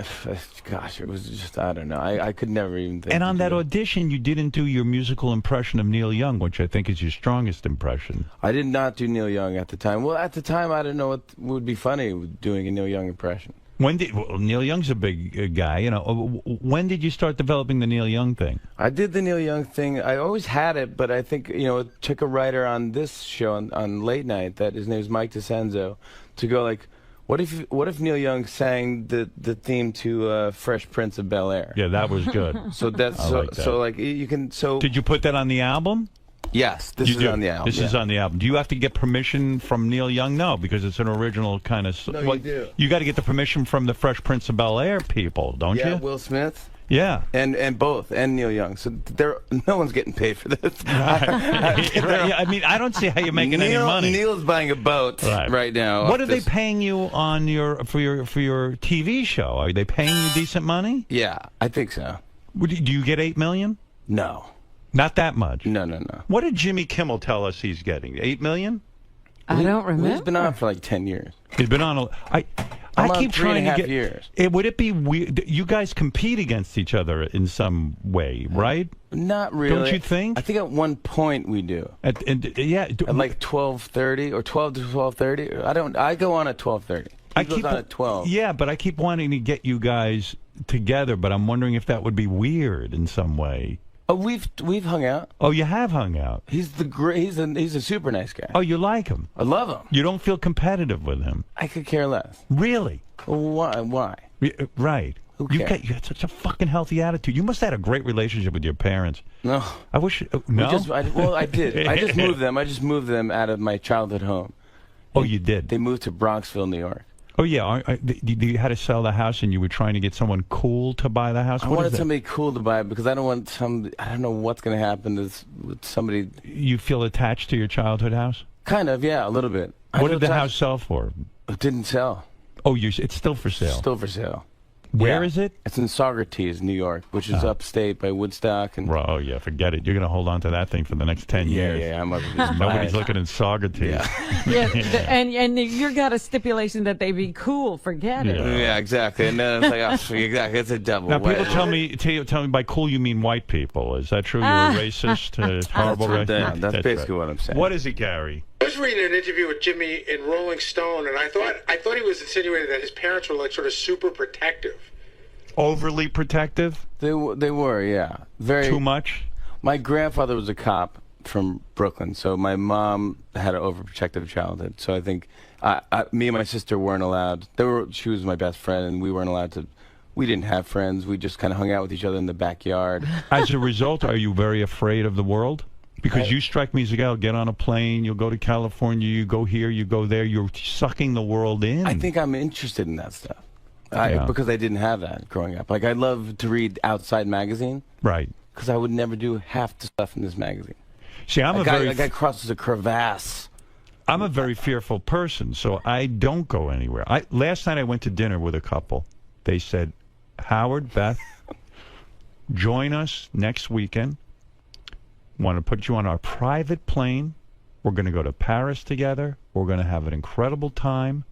gosh, it was just, I don't know. I could never even think. And on that audition, you didn't do your musical impression of Neil Young, which I think is your strongest impression. I did not do Neil Young at the time. Well, at the time, I didn't know what would be funny with doing a Neil Young impression. Neil Young's a big guy, when did you start developing the Neil Young thing? I did the Neil Young thing. I always had it, but I think, it took a writer on this show, on Late Night, that his name is Mike DeCenzo, to go like, what if Neil Young sang the theme to Fresh Prince of Bel-Air? Yeah, that was good. So that's you can. Did you put that on the album? Yes, this is on the album. This is on the album. Do you have to get permission from Neil Young? No, because it's an original kind of. No, you do. You got to get the permission from the Fresh Prince of Bel-Air people, don't you? Yeah, Will Smith. Yeah, and both, and Neil Young. So no one's getting paid for this. Right. I mean, I don't see how you're making any money. Neil's buying a boat right now. What are they paying you on for your TV show? Are they paying you decent money? Yeah, I think so. Do you get $8 million? No, not that much. No. What did Jimmy Kimmel tell us he's getting? $8 million? I don't remember. He's been on for like 10 years. He's been on. I keep trying to get. Years. Would it be weird? You guys compete against each other in some way, right? Not really. Don't you think? I think at one point we do. At like 12:30 or 12 to 12:30. I go on at 12:30. He goes on at 12. Yeah, but I keep wanting to get you guys together, but I'm wondering if that would be weird in some way. Oh, we've hung out. Oh, you have hung out. He's a super nice guy. Oh, you like him? I love him. You don't feel competitive with him? I could care less. Really? Why? Right. Who cares? You got such a fucking healthy attitude. You must have had a great relationship with your parents. No. I wish. No. I did. I just moved them. I just moved them out of my childhood home. Oh, you did? They moved to Bronxville, New York. Oh, yeah. You had to sell the house and you were trying to get someone cool to buy the house? I wanted somebody cool to buy it because I don't know what's going to happen with somebody. You feel attached to your childhood house? Kind of, yeah, a little bit. What did the house sell for? It didn't sell. Oh, it's still for sale? Still for sale. Where is it? It's in 𝗏𝗏, New York, which is upstate by Woodstock. And oh, yeah, forget it. You're going to hold on to that thing for the next 10 years. Yeah, I'm up Nobody's looking in 𝗏𝗏. Yeah, and you got a stipulation that they be cool. Forget it. Yeah, exactly. And then it's like, exactly, it's a double. Now, people tell me by cool you mean white people. Is that true? You're a racist? Horrible racist? That's basically what I'm saying. What is it, Gary? I was reading an interview with Jimmy in Rolling Stone, and I thought he was insinuating that his parents were like sort of super protective. Overly protective? They were, yeah. Very too much. My grandfather was a cop from Brooklyn, so my mom had an overprotective childhood. So I think me and my sister weren't allowed. She was my best friend, and we weren't allowed to we didn't have friends. We just kind of hung out with each other in the backyard. As a result, are you very afraid of the world? Because you strike me as a guy, get on a plane, you'll go to California, you go here, you go there, you're sucking the world in. I think I'm interested in that stuff. Because I didn't have that growing up. Like, I love to read Outside magazine. Right. Because I would never do half the stuff in this magazine. See, a guy crosses a crevasse. I'm a very fearful person, so I don't go anywhere. Last night I went to dinner with a couple. They said, Howard, Beth, join us next weekend. Want to put you on our private plane. We're going to go to Paris together. We're going to have an incredible time.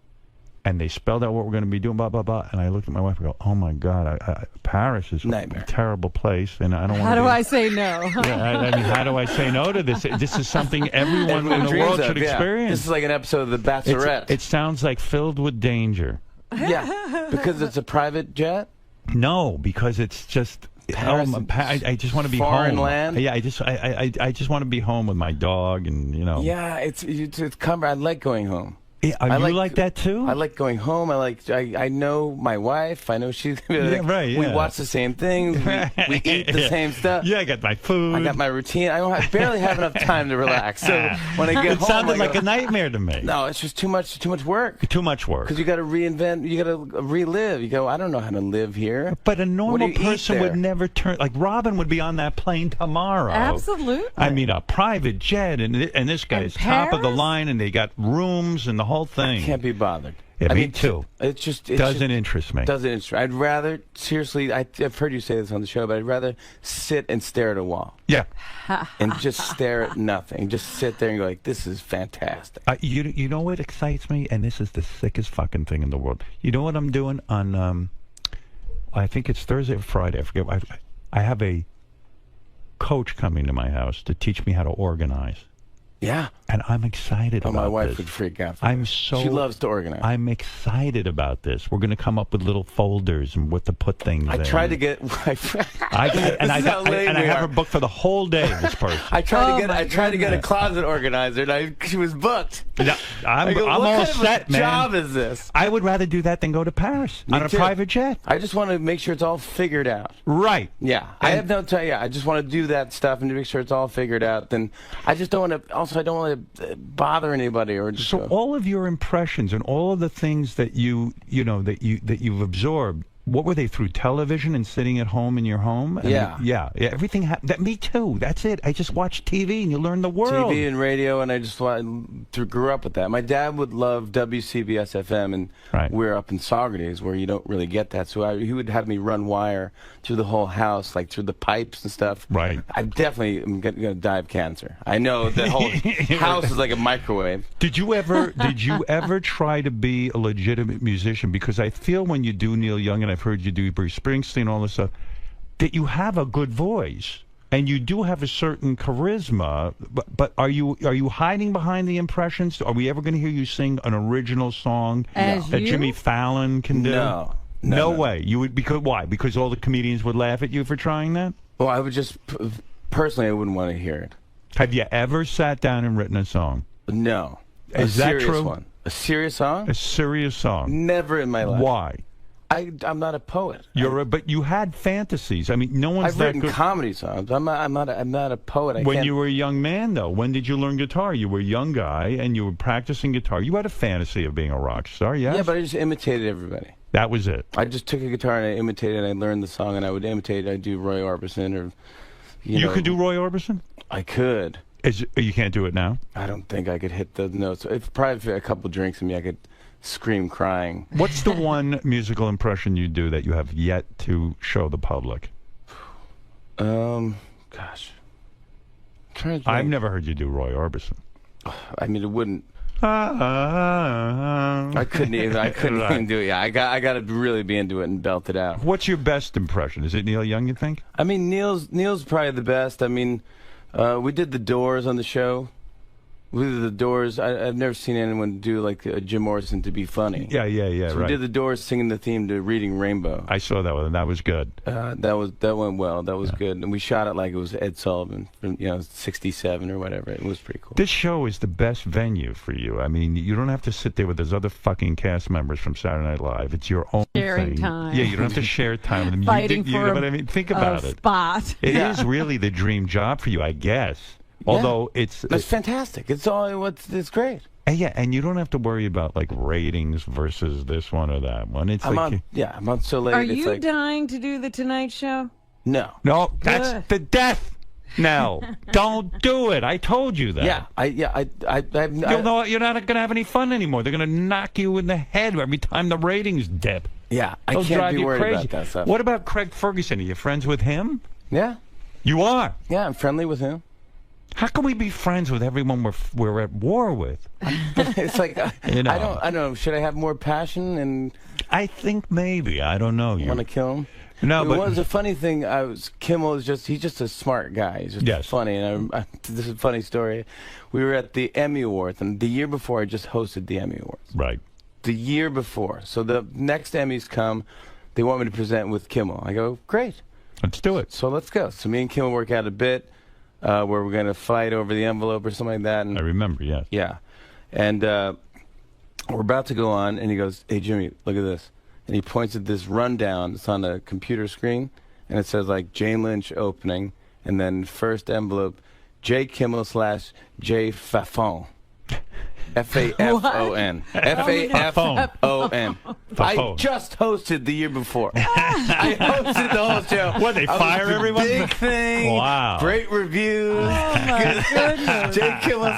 And they spelled out what we're going to be doing, blah, blah, blah. And I looked at my wife and go, oh, my God, Paris is a terrible place, and I don't want to How do I say no? I mean, how do I say no to this? This is something everyone in the world should experience. This is like an episode of The Bachelorette. It sounds like filled with danger. Yeah, because it's a private jet? No, because it's just... I just want to be foreign home. land. Yeah, I just want to be home with my dog, and Yeah, it's I like going home. Yeah, are you like that too? I like going home. I know my wife. I know she's gonna be like, right. Yeah. We watch the same things. We eat the same stuff. Yeah, I got my food. I got my routine. I barely have enough time to relax. So when I get home, it sounded like a nightmare to me. No, it's just too much work. Too much work. Because you got to reinvent. You got to relive. You go, I don't know how to live here. But a normal person would never turn. Like Robin would be on that plane tomorrow. Absolutely. I mean, a private jet, and this guy's top of the line, and they got rooms and the whole thing. I can't be bothered. Yeah, me too. It just doesn't interest me. Doesn't interest me. I'd rather, seriously, I've heard you say this on the show, but I'd rather sit and stare at a wall. Yeah. And just stare at nothing. Just sit there and go like, this is fantastic. You know what excites me? And this is the sickest fucking thing in the world. You know what I'm doing on, I think it's Thursday or Friday. I forget. I have a coach coming to my house to teach me how to organize. Yeah. And I'm excited about this. My wife would freak out. She loves to organize. I'm excited about this. We're going to come up with little folders and what to put things in. I tried to get... I have her booked for the whole day, this person. I tried to get a closet organizer, and she was booked. No, I'm all set, man. What job is this? I would rather do that than go to Paris on a private jet. I just want to make sure it's all figured out. Right. Yeah. I have no time. Yeah, I just want to do that stuff and to make sure it's all figured out. Then I just don't want to... Also, I don't want to bother anybody or just all of your impressions and all of the things that you've absorbed, what were they, through television and sitting at home in your home? Yeah, everything me tue. That's it. I just watch TV and you learn the world. TV and radio, and I just grew up with that. My dad would love WCBS FM, and we're up in Saugerties where you don't really get that. So he would have me run wire through the whole house, like through the pipes and stuff. Right. I definitely am going to die of cancer. I know the whole house is like a microwave. Did you ever try to be a legitimate musician? Because I feel when you do Neil Young, and I've heard you do Bruce Springsteen, all this stuff, that you have a good voice and you do have a certain charisma. But are you hiding behind the impressions? Are we ever going to hear you sing an original song that Jimmy Fallon can do? No way. You would, because why? Because all the comedians would laugh at you for trying that? Well, I would just personally, I wouldn't want to hear it. Have you ever sat down and written a song? No. Is that true? One. A serious song? A serious song. Never in my life. Why? I'm not a poet. But you had fantasies. I mean, no one's I've written comedy songs. I'm not a poet. When you were a young man, though, when did you learn guitar? You were a young guy and you were practicing guitar. You had a fantasy of being a rock star, yes? Yeah, but I just imitated everybody. That was it. I just took a guitar and I imitated. I learned the song and I would imitate. I'd do Roy Orbison or you could do Roy Orbison? I could. You can't do it now? I don't think I could hit the notes. If probably a couple drinks in me, I could scream crying. What's the one musical impression you do that you have yet to show the public? Gosh. I've never heard you do Roy Orbison. I mean, it wouldn't. I couldn't even do it. Yeah, I got to really be into it and belt it out. What's your best impression? Is it Neil Young, you think? I mean, Neil's probably the best. I mean, we did The Doors on the show. We did the Doors. I've never seen anyone do like Jim Morrison to be funny. Yeah, So right. we did the Doors singing the theme to Reading Rainbow. I saw that one, and that was good. That went well. That was good. And we shot it like it was Ed Sullivan from 67 or whatever. It was pretty cool. This show is the best venue for you. I mean, you don't have to sit there with those other fucking cast members from Saturday Night Live. It's your own Sharing thing. time. Yeah, you don't have to share time with them. Fighting you for know what I mean? Think about it. Spot. It is really the dream job for you, I guess. Although it's fantastic. It's great. And you don't have to worry about like ratings versus this one or that one. It's I'm on so late. Are it's you like, dying to do the Tonight Show? No, that's the death. No, don't do it. I told you that. You'll know you're not going to have any fun anymore. They're going to knock you in the head every time the ratings dip. Yeah, They'll I can't drive be you worried crazy. about that stuff. What about Craig Ferguson? Are you friends with him? Yeah. You are? Yeah, I'm friendly with him. How can we be friends with everyone we're at war with? It's like I don't know. Should I have more passion? And I think maybe. I don't know. You want to kill him? No, it but was a funny thing. Kimmel is he's just a smart guy. He's just funny. And this is a funny story. We were at the Emmy Awards, and the year before I just hosted the Emmy Awards. Right. The year before. So the next Emmys come, they want me to present with Kimmel. I go, great. Let's do it. So let's go. So me and Kimmel work out a bit where we're going to fight over the envelope or something like that. And I remember, yes. Yeah. And we're about to go on, and he goes, hey, Jimmy, look at this. And he points at this rundown. It's on a computer screen, and it says, like, Jane Lynch opening, and then first envelope, J. Kimmel / J. Fafon. F-A-F-O-N. F-A-F-O-N. I just hosted the year before. I hosted the whole show. What, they fire everyone? Big thing. Wow. Great reviews. Oh, my goodness. J. Kimmel /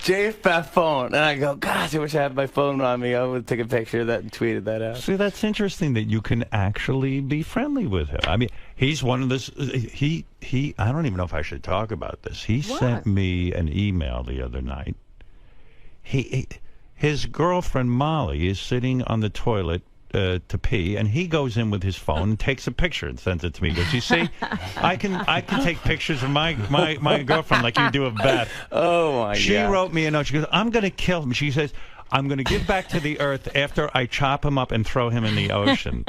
J. Fafon. And I go, gosh, I wish I had my phone on me. I would take a picture of that and tweeted that out. See, that's interesting that you can actually be friendly with him. I mean, he's one of those. I don't even know if I should talk about this. He sent me an email the other night. His girlfriend Molly is sitting on the toilet to pee, and he goes in with his phone and takes a picture and sends it to me. He goes, you see, I can take pictures of my girlfriend like you do of Beth. Oh my God! She wrote me a note. She goes, I'm going to kill him. She says, I'm going to give back to the earth after I chop him up and throw him in the ocean.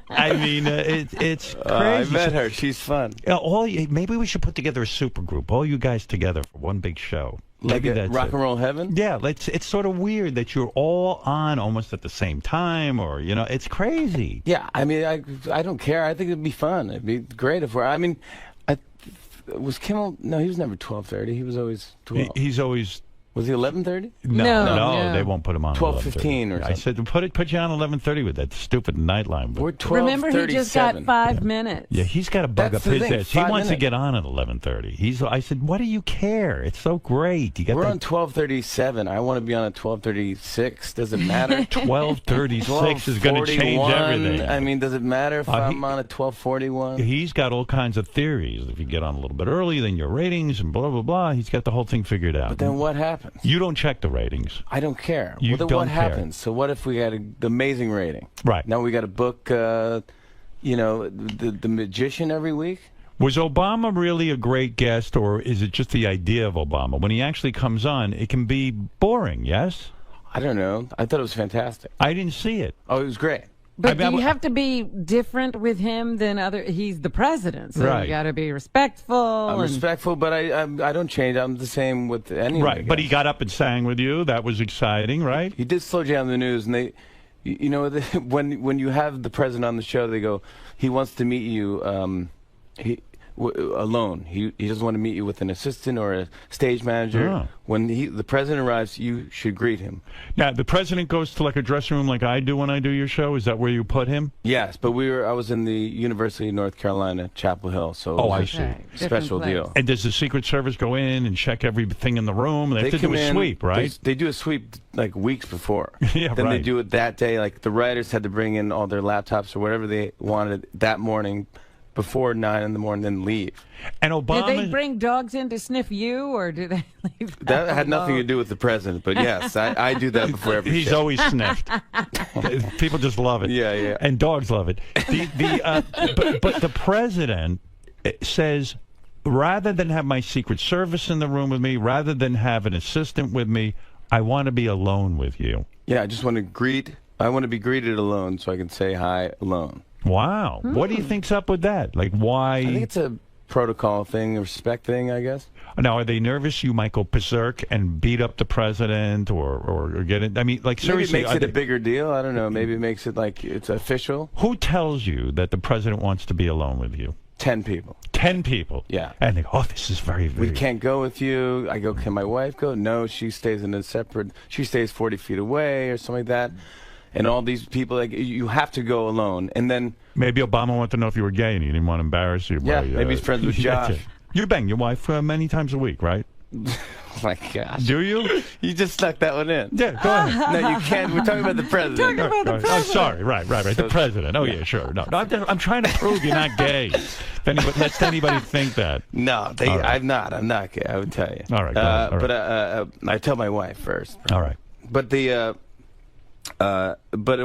I mean, it's crazy. I met her. She's fun. Maybe we should put together a super group, all you guys together for one big show. Like Maybe that's Rock and Roll Heaven? Yeah, it's sort of weird that you're all on almost at the same time, or, it's crazy. Yeah, I mean, I don't care. I think it'd be fun. It'd be great if was Kimmel? No, he was never 12:30. He was always 12. He's always... Was he 11:30? No, they won't put him on 12:15 or something. I said, put you on 11:30 with that stupid Nightline. We're 12:37. Remember, he just got 5 minutes. Yeah, he's got to bug That's up the his thing, ass. He 5 wants to minutes. get on at 11:30. I said, what do you care? It's so great. You got We're on 12:37. I want to be on at 12:36. Does it matter? 12:36 is going to change 12:41. everything. I mean, does it matter if I'm on at 12:41? He's got all kinds of theories. If you get on a little bit early, then your ratings and blah, blah, blah. He's got the whole thing figured out. But then what happens? You don't check the ratings. I don't care. You well, then don't what care. happens? So what if we got an amazing rating? Right. Now we got to book, the magician every week? Was Obama really a great guest, or is it just the idea of Obama? When he actually comes on, it can be boring, yes? I don't know. I thought it was fantastic. I didn't see it. Oh, it was great. But do you have to be different with him than he's the president, so Right. you got to be respectful. I'm respectful, but I don't change. I'm the same with anyone. Right, but he got up and sang with you. That was exciting, right? He did slow down the news, and when you have the president on the show, they go, he wants to meet you alone. He doesn't want to meet you with an assistant or a stage manager. Oh. When the president arrives, you should greet him. Now, the president goes to like a dressing room like I do when I do your show. Is that where you put him? Yes, but I was in the University of North Carolina, Chapel Hill, so Oh, it I was see. a special deal. And does the Secret Service go in and check everything in the room? They have to do come a in, sweep, right? They do a sweep like weeks before. Yeah, then they right. do it that day. Like the writers had to bring in all their laptops or whatever they wanted that morning before 9 in the morning, then leave. And Obama... Did they bring dogs in to sniff you, or did they leave That had nothing to alone? do with the president, but yes, I do that before every He's show. always sniffed. People just love it. Yeah, yeah. And dogs love it. But the president says rather than have my Secret Service in the room with me, rather than have an assistant with me, I want to be alone with you. Yeah, I just want to I want to be greeted alone so I can say hi alone. Wow. What do you think's up with that? Like, why? I think it's a protocol thing, a respect thing, I guess. Now, are they nervous you might go berserk and beat up the president or get it? I mean, like, seriously. Maybe it makes it a bigger deal. I don't know. Maybe it makes it like it's official. Who tells you that the president wants to be alone with you? 10 people. 10 people? Yeah. And they go, oh, this is very, very... We can't go with you. I go, can my wife go? No, she stays in a separate... She stays 40 feet away or something like that. And all these people, like, you have to go alone. And then... Maybe Obama wanted to know if you were gay and he didn't want to embarrass you. Yeah, by, maybe he's friends with Josh. You bang your wife many times a week, right? Oh my gosh. Do you? You just stuck that one in. Yeah, go ahead. No, you can't. We're talking about the president. Oh, sorry. Right. The president. Oh, yeah, sure. No, I'm trying to prove you're not gay. If anybody, lets anybody think that. No, right. I'm not gay, I would tell you. All right, go ahead. All right. But I tell my wife first. All right. But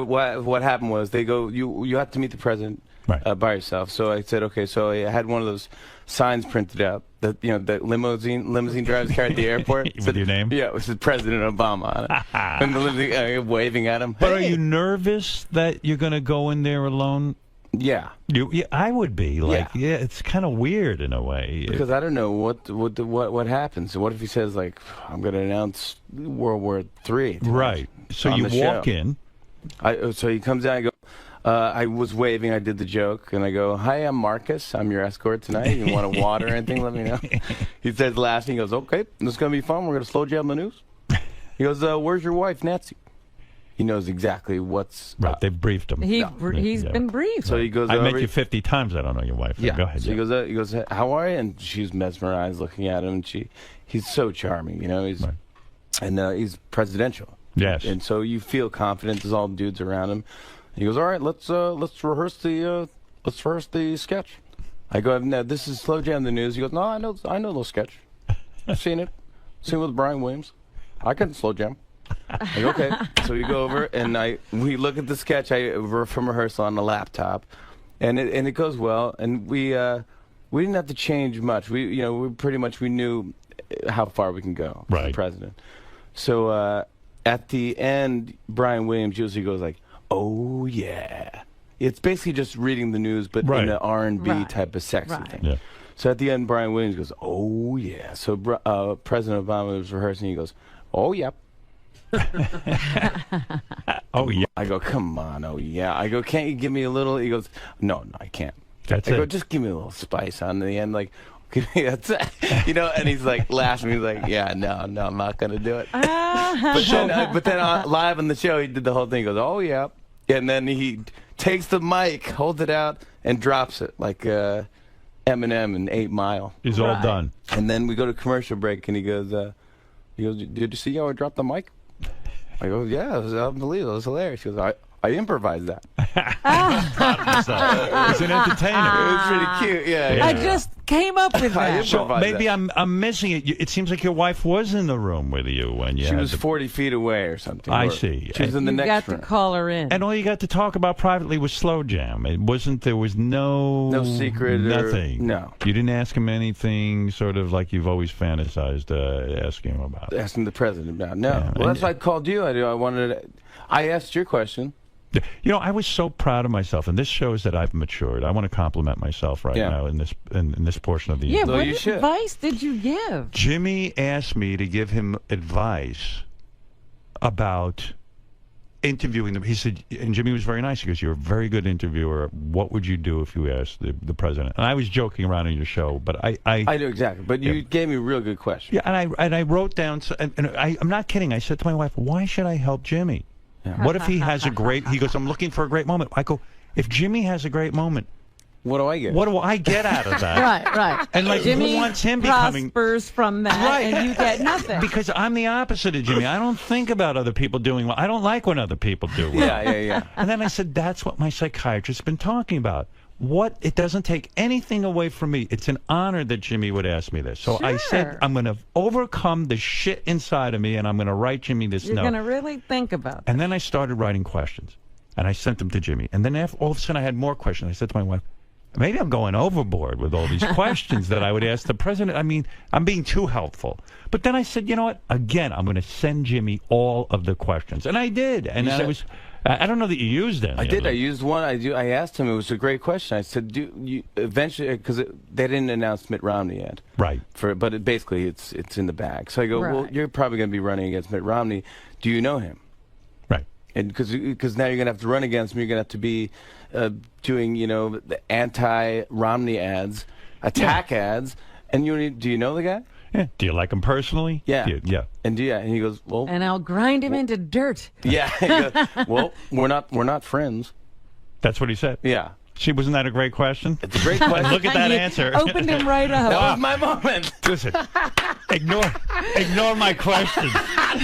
what happened was they go, you have to meet the president by yourself. So I said, okay. So I had one of those signs printed out that the limousine drivers carry at the airport. With your name? Yeah, it was President Obama on it. And the limousine waving at him. But are you nervous that you're going to go in there alone? Yeah. I would be. Like, yeah, it's kind of weird in a way. Because I don't know what happens. What if he says, like, I'm going to announce World War III? Right. So you walk in. So he comes out, I go, I was waving, I did the joke, and I go, hi, I'm Marcus. I'm your escort tonight. You want a water or anything, let me know. He starts laughing. He goes, okay, this is going to be fun. We're going to slow jam the news. He goes, where's your wife, Nancy? He knows exactly what's... Right, they've briefed him. He's been briefed. So he goes I met you 50 times, I don't know your wife. Yeah. Go ahead. So he goes, how are you? And she's mesmerized looking at him. And he's so charming, he's presidential. Yes. And so you feel confident. There's all dudes around him. He goes, all right, let's rehearse the sketch. I go, no, this is Slow Jam the News. He goes, no, I know the sketch. I've seen it. Seen it with Brian Williams. I can slow jam. I go, okay. So we go over and we look at the sketch from rehearsal on the laptop, and it goes well. And we didn't have to change much. We knew how far we can go. Right. For the president. So at the end, Brian Williams usually goes like, oh yeah. It's basically just reading the news, but in an R&B type of sexy thing. Yeah. So at the end, Brian Williams goes, oh yeah. So President Obama was rehearsing. He goes, oh yeah. Oh yeah. I go, come on, oh yeah. I go, can't you give me a little? He goes, no, I can't. I go, just give me a little spice on the end, like, that's and he's like laughing. He's like, yeah, no, I'm not gonna do it. But then live on the show, he did the whole thing. He goes, oh yeah, and then he takes the mic, holds it out, and drops it like Eminem in 8 Mile. He's all done. And then we go to commercial break, and he goes, did you see how I dropped the mic? I go, yeah, it was unbelievable. It was hilarious. He goes, I improvised that. He's an entertainer. It was pretty cute. Yeah. I just came up with that. So maybe I'm missing it. It seems like your wife was in the room with you when you. She was 40 feet away or something. I see. She was in the next room. You got to call her in. And all you got to talk about privately was Slow Jam. There was no secret. Nothing. No. You didn't ask him anything sort of like you've always fantasized asking him about. Asking the president about. No. Yeah. Well, that's why I called you. I asked your question. I was so proud of myself, and this shows that I've matured. I want to compliment myself now in this portion of the interview. Yeah, what advice did you give? Jimmy asked me to give him advice about interviewing them. He said, and Jimmy was very nice. He goes, "You're a very good interviewer. What would you do if you asked the president?" And I was joking around on your show, but I knew exactly. But you gave me a real good question. Yeah, and I wrote down, and I'm not kidding. I said to my wife, "Why should I help Jimmy? What if he has a great..." He goes, "I'm looking for a great moment." I go, "If Jimmy has a great moment, what do I get? What do I get out of that?" Right. And like, Jimmy who wants him becoming... prospers from that, and you get nothing. Because I'm the opposite of Jimmy. I don't think about other people doing well. I don't like when other people do well. Yeah. And then I said, that's what my psychiatrist's been talking about. It doesn't take anything away from me. It's an honor that Jimmy would ask me this. So I said, I'm going to overcome the shit inside of me, and I'm going to write Jimmy this note. You're going to really think about it. And then I started writing questions, and I sent them to Jimmy. And then all of a sudden I had more questions. I said to my wife, maybe I'm going overboard with all these questions that I would ask the president. I mean, I'm being too helpful. But then I said, you know what? Again, I'm going to send Jimmy all of the questions. And I did. And I don't know that you used any. I did. I used one. I asked him. It was a great question. I said, "Do you eventually?" Because they didn't announce Mitt Romney yet, right? But basically, it's in the bag. So I go, "Well, you're probably going to be running against Mitt Romney. Do you know him?" Right. And because now you're going to have to run against him, you're going to have to be doing the anti-Romney ads, attack ads, and do you know the guy? Yeah. Do you like him personally? Yeah. Yeah. And he goes, well. And I'll grind him into dirt. Yeah. He goes, well, we're not friends. That's what he said. Yeah. Wasn't that a great question? It's a great question. Look at that answer. Opened him right up. That was my moment. Listen, ignore my questions.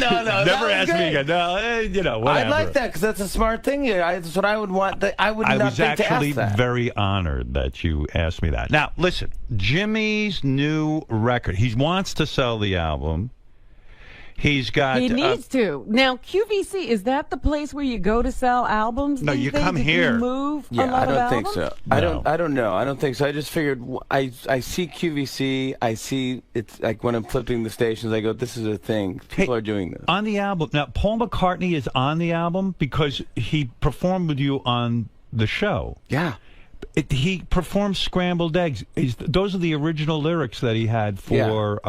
No. Never ask me again. No, whatever. I like that because that's a smart thing. That's what I would want. I would not think to ask that. I was actually very honored that you asked me that. Now, listen, Jimmy's new record. He wants to sell the album. He's got. He needs to. Now, QVC, is that the place where you go to sell albums? No, you come here. You move yeah, a lot I don't of think albums? so. I don't know. I don't think so. I just figured I see QVC. I see it's like when I'm flipping the stations. I go, this is a thing. People are doing this on the album. Now, Paul McCartney is on the album because he performed with you on the show. Yeah. He performed Scrambled Eggs. Those are the original lyrics that he had for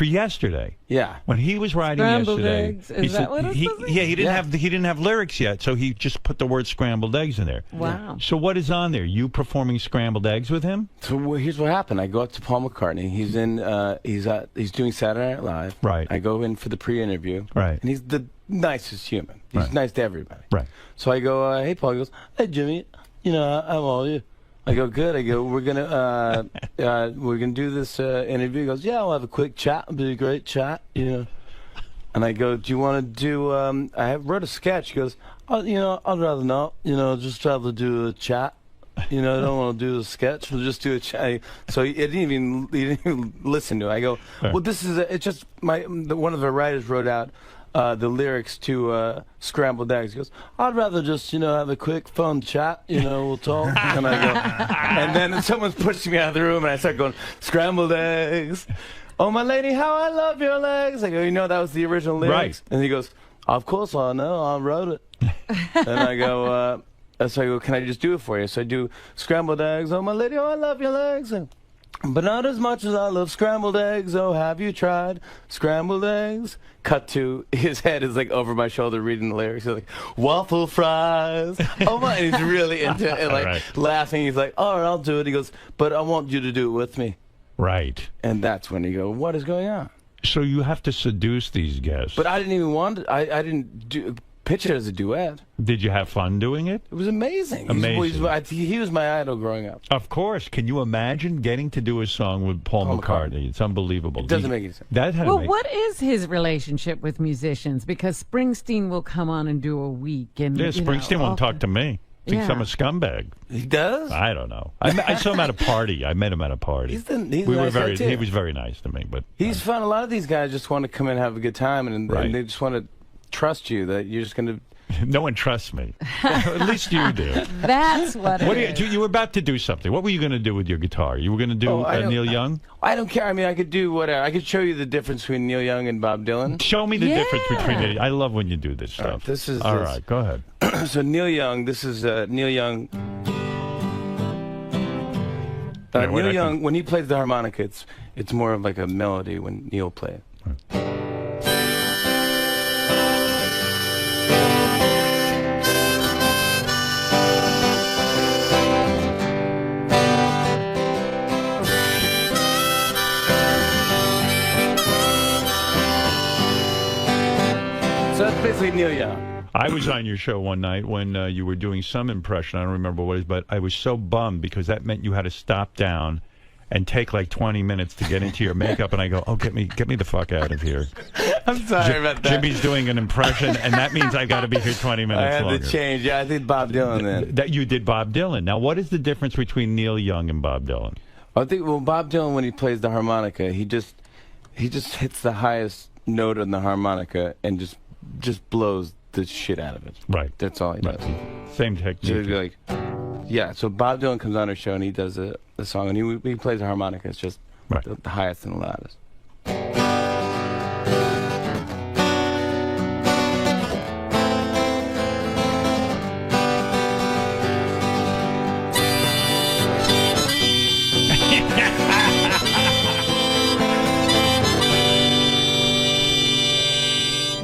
yesterday. Yeah, when he was writing Scrambled yesterday, eggs. Is that what it's supposed to be? Yeah, he didn't have lyrics yet, so he just put the word Scrambled Eggs in there. Wow. So what is on there? You performing Scrambled Eggs with him? So here's what happened. I go up to Paul McCartney. He's in. He's doing Saturday Night Live. Right. I go in for the pre-interview. Right. And he's the nicest human. He's nice to everybody. Right. So I go, hey Paul. He goes, hey Jimmy. I'm all you. I go, good. I go, we're gonna do this interview. He goes, yeah, we'll have a quick chat. It'll be a great chat, And I go, do you want to do? I wrote a sketch. He goes, oh, I'd rather not. Just rather do a chat. I don't want to do a sketch. We'll just do a chat. So he didn't even listen to it. I go, well, this is it's just one of the writers wrote out. The lyrics to Scrambled Eggs. He goes, I'd rather just, have a quick phone chat, we'll talk. And I go, and then someone's pushing me out of the room, and I start going, Scrambled Eggs. Oh, my lady, how I love your legs. I go, that was the original lyrics. Right. And he goes, of course I know, I wrote it. And I go, can I just do it for you? So I do Scrambled Eggs. Oh, my lady, how I love your legs. But not as much as I love scrambled eggs. Oh, have you tried scrambled eggs? Cut to his head is like over my shoulder reading the lyrics. He's like, waffle fries. Oh my! And he's really into it, like laughing. He's like, all right, I'll do it. He goes, but I want you to do it with me. Right. And that's when you go, what is going on? So you have to seduce these guests. But I didn't even want it. I didn't pitch it as a duet. Did you have fun doing it? It was amazing. Amazing. He was my idol growing up. Of course. Can you imagine getting to do a song with Paul McCartney? It's unbelievable. It doesn't make any sense. What is his relationship with musicians? Because Springsteen will come on and do a week. And, Springsteen won't talk to me. Thinks I'm a scumbag. He does? I don't know. I saw him at a party. I met him at a party. He was very nice to me. But he's fun. A lot of these guys just want to come in and have a good time, and they just want to trust you that you're just going to... No one trusts me. At least you do. That's what you were about to do something. What were you going to do with your guitar? You were going to do Neil Young? I don't care. I mean, I could do whatever. I could show you the difference between Neil Young and Bob Dylan. Show me the difference between it. I love when you do this stuff. All right, go ahead. So Neil Young, this is Neil Young. Neil Young, when he plays the harmonica, it's more of like a melody when Neil plays. So that's basically Neil Young. I was on your show one night when you were doing some impression. I don't remember what it is, but I was so bummed because that meant you had to stop down and take like 20 minutes to get into your makeup. And I go, oh, get me the fuck out of here. I'm sorry about that. Jimmy's doing an impression, and that means I got to be here 20 minutes longer. I had to change. Yeah, I did Bob Dylan then. That you did Bob Dylan. Now, what is the difference between Neil Young and Bob Dylan? I think Bob Dylan, when he plays the harmonica, he just hits the highest note on the harmonica and just blows the shit out of it. Right. That's all he does. Same technique. So he'd be like, Yeah, so Bob Dylan comes on our show and he does the song, and he plays the harmonica. It's just the highest and the loudest.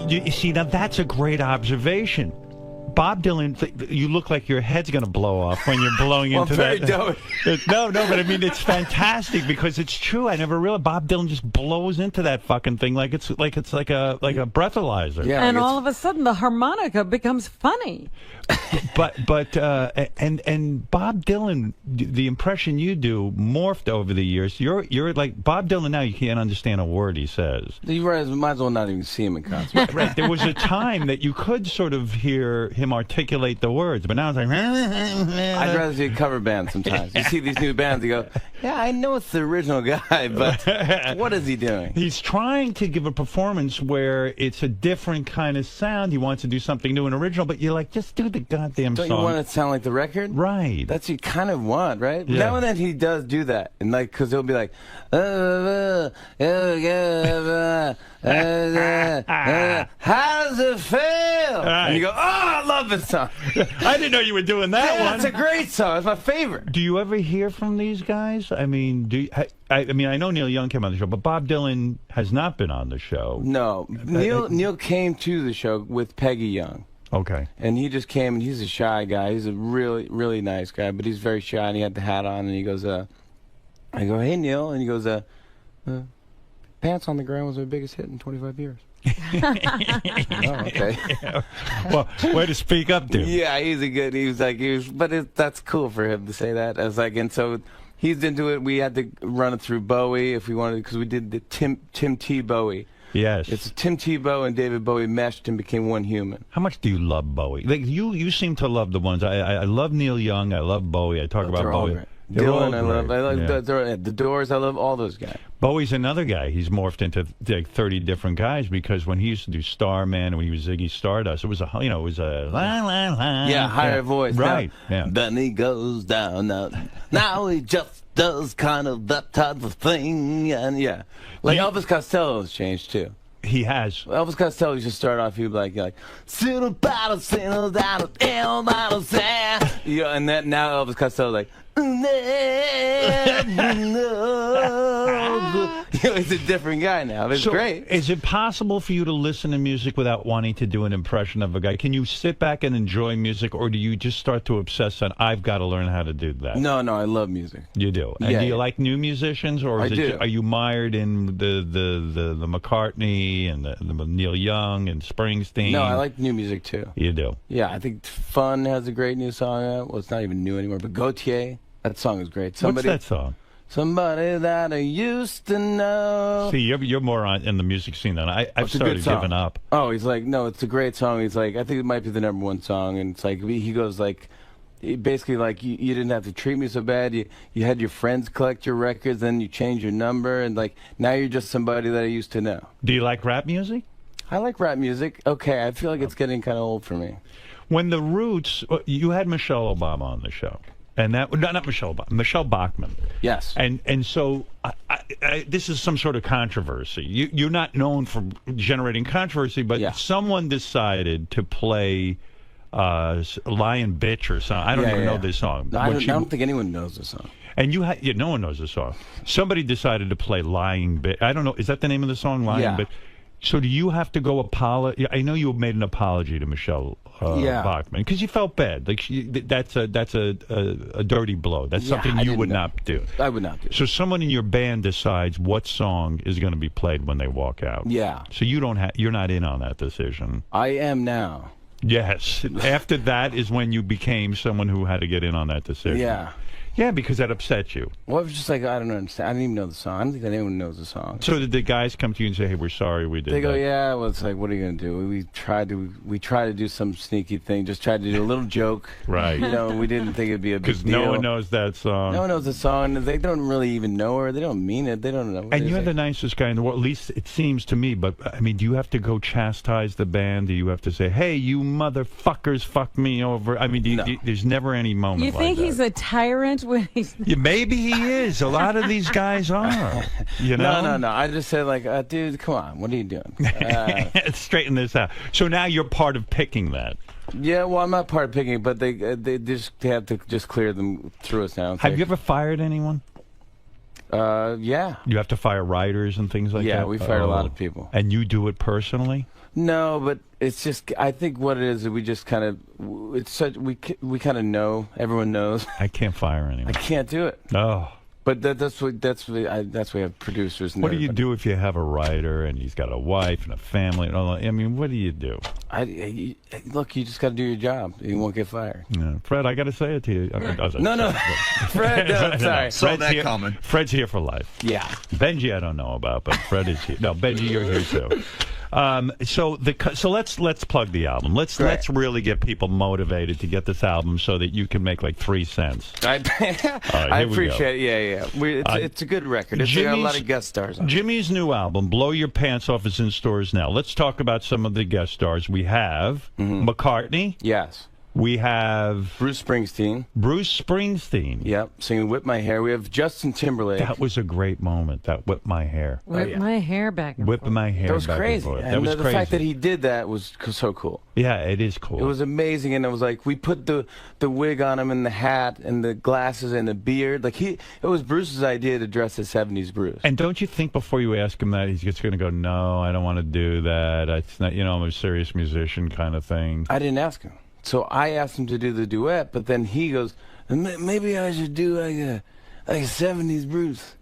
You see, now that's a great observation. Bob Dylan, you look like your head's going to blow off when you're blowing into that. No, but I mean, it's fantastic because it's true. I never realized Bob Dylan just blows into that fucking thing like it's like a breathalyzer. Yeah, and all of a sudden the harmonica becomes funny. But and Bob Dylan, the impression you do morphed over the years. You're like Bob Dylan now. You can't understand a word he says. You might as well not even see him in concert. Right. There was a time that you could sort of hear him articulate the words, but now it's like. I'd rather see a cover band sometimes. You see these new bands, you go, yeah, I know it's the original guy, but what is he doing? He's trying to give a performance where it's a different kind of sound. He wants to do something new and original, but you're like, just do the goddamn song. Don't you want it to sound like the record? Right. That's what you kind of want, right? Yeah. Now and then he does do that, and like, because he'll be like, how does it feel? Right. And you go, oh, I love this song. I didn't know you were doing that one. It's a great song. It's my favorite. Do you ever hear from these guys? I mean, I know Neil Young came on the show, but Bob Dylan has not been on the show. No. Neil came to the show with Peggy Young. Okay. And he just came, and he's a shy guy. He's a really, really nice guy, but he's very shy, and he had the hat on, and he goes, I go, hey, Neil, and he goes, Pants on the Ground was my biggest hit in 25 years. Oh, okay. Well, way to speak up, dude. Yeah, that's cool for him to say that. I was like, and so he's into it. We had to run it through Bowie if we wanted, because we did the Tim Tebow. Yes. It's Tim Tebow and David Bowie meshed and became one human. How much do you love Bowie? Like you seem to love the ones. I love Neil Young. I love Bowie. I talk about Bowie. Dylan, I love the Doors. I love all those guys. Bowie's another guy. He's morphed into like 30 different guys because when he used to do Starman and when he was Ziggy Stardust, it was a la la la. Yeah, higher voice. Right. Now, yeah. Then he goes down. Now he just does kind of that type of thing, and yeah, like Elvis Costello has changed too. He has. Elvis Costello used to start off, he'd be like, and then now Elvis Costello like, he's a different guy now. It's great. Is it possible for you to listen to music without wanting to do an impression of a guy? Can you sit back and enjoy music, or do you just start to obsess on, I've got to learn how to do that? No, I love music. You do? And do you like new musicians, or are you mired in the McCartney and the Neil Young and Springsteen? No, I like new music too. You do? Yeah, I think Fun has a great new song out. Well, it's not even new anymore, but Gautier, that song is great. What's that song? Somebody that I used to know. See, you're more in the music scene than I've started giving up. Oh, he's like, no, it's a great song. He's like, I think it might be the #1 song, and it's like he goes like, basically like you didn't have to treat me so bad. You had your friends collect your records, then you change your number, and like now you're just somebody that I used to know. Do you like rap music? I like rap music. Okay, I feel like it's getting kind of old for me. When the Roots, you had Michelle Obama on the show. And that, not Michelle Obama, Michelle Bachmann. Yes. And so this is some sort of controversy. You're not known for generating controversy, but someone decided to play Lion Bitch or something. I don't even know this song. No, I don't think anyone knows this song. And no one knows the song. Somebody decided to play Lying Bitch. I don't know. Is that the name of the song, Lying Bitch? So do you have to go apologize? I know you made an apology to Michelle Bachmann because you felt bad. Like that's a dirty blow. That's something you would not do. I would not do. So someone in your band decides what song is going to be played when they walk out. Yeah. So you're not in on that decision. I am now. Yes. After that is when you became someone who had to get in on that decision. Yeah. Yeah, because that upset you. Well, I was just like, I don't understand. I didn't even know the song. I don't think that anyone knows the song. So did the guys come to you and say, hey, we're sorry we did They go, that? yeah, well, it's like, what are you going to do? We tried to do some sneaky thing, just tried to do a little joke. Right. You know, we didn't think it'd be a big deal. Because no one knows that song. No one knows the song. They don't really even know her. They don't mean it. They don't know. And you're the nicest guy in the world, at least it seems to me. But, I mean, do you have to go chastise the band? Do you have to say, hey, you motherfuckers fucked me over? I mean, there's never any moment You like think that. he's a tyrant when he's... Yeah, maybe he is. A lot of these guys are. You know? No. I just said, like, dude, come on. What are you doing? Straighten this out. So now you're part of picking that. Yeah, well, I'm not part of picking it, but they have to just clear them through us now. Have you ever fired anyone? Yeah. You have to fire writers and things like that? Yeah, we fired a lot of people. And you do it personally? No, but it's just, I think what it is, we just kind of, we kind of know, everyone knows. I can't fire anyone. I can't do it. Oh. But that's why we have producers. And what do you do if you have a writer and he's got a wife and a family and all that? I mean, what do you do? Look, you just got to do your job. You won't get fired. Yeah. Fred, I got to say it to you. No. Fred, no, sorry. Saw that coming. Fred's here for life. Yeah. Benji, I don't know about, but Fred is here. No, Benji, you're here too. So let's plug the album. Let's really get people motivated to get this album so that you can make like 3 cents. I appreciate it. Yeah. It's a good record. It's got a lot of guest stars on it. Jimmy's new album, Blow Your Pants Off, is in stores now. Let's talk about some of the guest stars. We have McCartney. Yes. We have Bruce Springsteen. Yep, singing Whip My Hair. We have Justin Timberlake. That was a great moment, that Whip My Hair. Whip my hair back and Whip forth. my hair That was back crazy. and forth. And That was the crazy. fact that he did that was so cool. Yeah, it is cool. It was amazing, and it was like we put the wig on him and the hat and the glasses and the beard. Like it was Bruce's idea to dress as 70s Bruce. And don't you think before you ask him that, he's just going to go, no, I don't want to do that. It's not, I'm a serious musician kind of thing. I didn't ask him. So I asked him to do the duet, but then he goes, maybe I should do like a 70s Bruce.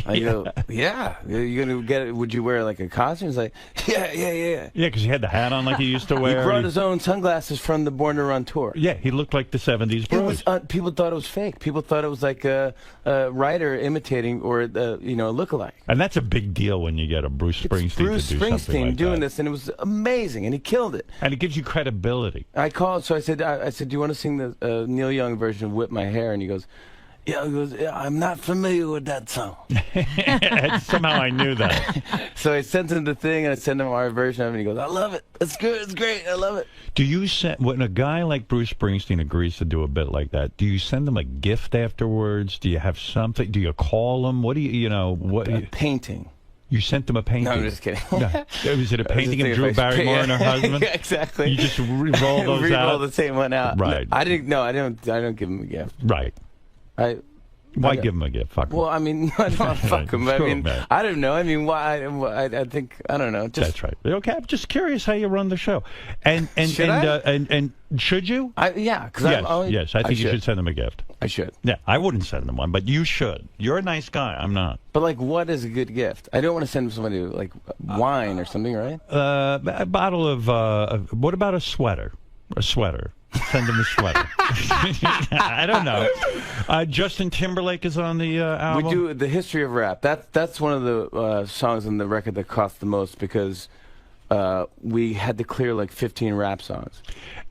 I go, yeah. You're going to get it? Would you wear like a costume? He's like, yeah. Yeah, because he had the hat on like he used to wear. He brought his own sunglasses from the Born to Run tour. Yeah, he looked like the 70s Bruce. People thought it was fake. People thought it was like a writer imitating or a lookalike. And that's a big deal when you get a Bruce Springsteen Bruce to do something Springsteen like doing that. this, and it was amazing, and he killed it. And it gives you credibility. I called, so I said, do you want to sing the Neil Young version of Whip My Hair? And he goes, yeah, I'm not familiar with that song. Somehow I knew that. So I sent him the thing, and I sent him our version of it, and he goes, I love it. It's good. It's great. I love it. Do you send, when a guy like Bruce Springsteen agrees to do a bit like that, do you send him a gift afterwards? Do you have something? Do you call him? What do you, A painting. You sent them a painting? No, I'm just kidding. No. Was it a painting of Drew Barrymore and her husband? Exactly. You just roll those out? Re-roll the same one out. Right. I don't give him a gift. Right. Why give him a gift? Fuck him. Well, I mean, I don't want to fuck him. I mean, I don't know. I mean, why? I think I don't know. That's right. Okay, I'm just curious how you run the show. And should should you? Yeah. Yes. I think you should send him a gift. I should. Yeah, I wouldn't send him one, but you should. You're a nice guy. I'm not. But like, what is a good gift? I don't want to send somebody like wine or something, right? A bottle of. What about a sweater? A sweater. Send him a sweater. I don't know. Justin Timberlake is on the album. We do the history of rap. That's one of the songs on the record that cost the most because we had to clear like 15 rap songs.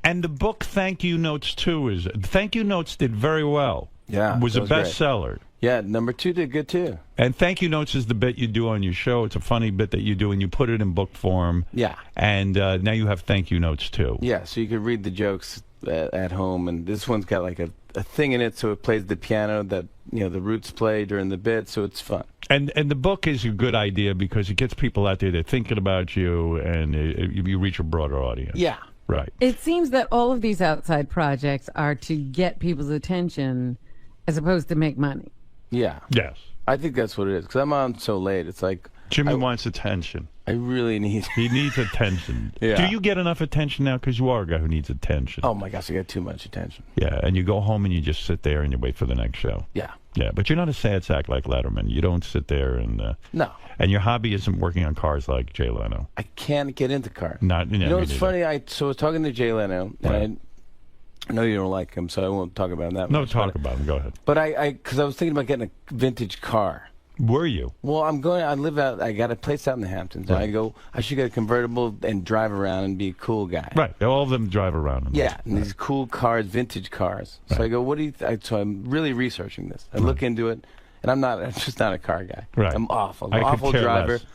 And the book Thank You Notes 2 is Thank You Notes did very well. Yeah, it was a great. bestseller. Yeah, number 2 did good too. And Thank You Notes is the bit you do on your show. It's a funny bit that you do, and you put it in book form. Yeah. And now you have Thank You Notes too. Yeah, so you can read the jokes at home, and this one's got like a thing in it, so it plays the piano that the Roots play during the bit, so it's fun. And the book is a good idea because it gets people out there. They're thinking about you, and you reach a broader audience. Yeah. Right. It seems that all of these outside projects are to get people's attention as opposed to make money. Yeah. Yes. I think that's what it is, because I'm on so late. It's like... Jimmy wants attention. I really need... He needs attention. Yeah. Do you get enough attention now? Because you are a guy who needs attention. Oh, my gosh, I get too much attention. Yeah, and you go home and you just sit there and you wait for the next show. Yeah. Yeah, but you're not a sad sack like Letterman. You don't sit there and... No. And your hobby isn't working on cars like Jay Leno. I can't get into cars. Not, it's funny? I was talking to Jay Leno, and I know you don't like him, so I won't talk about him that No, much. talk about him. Go ahead. But because I was thinking about getting a vintage car. Were you? Well, I got a place out in the Hamptons. Right. And I should get a convertible and drive around and be a cool guy. Right. All of them drive around. And these cool cars, vintage cars. So I go, what do you so I'm really researching this. I look into it, and I'm just not a car guy. Right. I'm awful. I I'm an could awful care driver. less.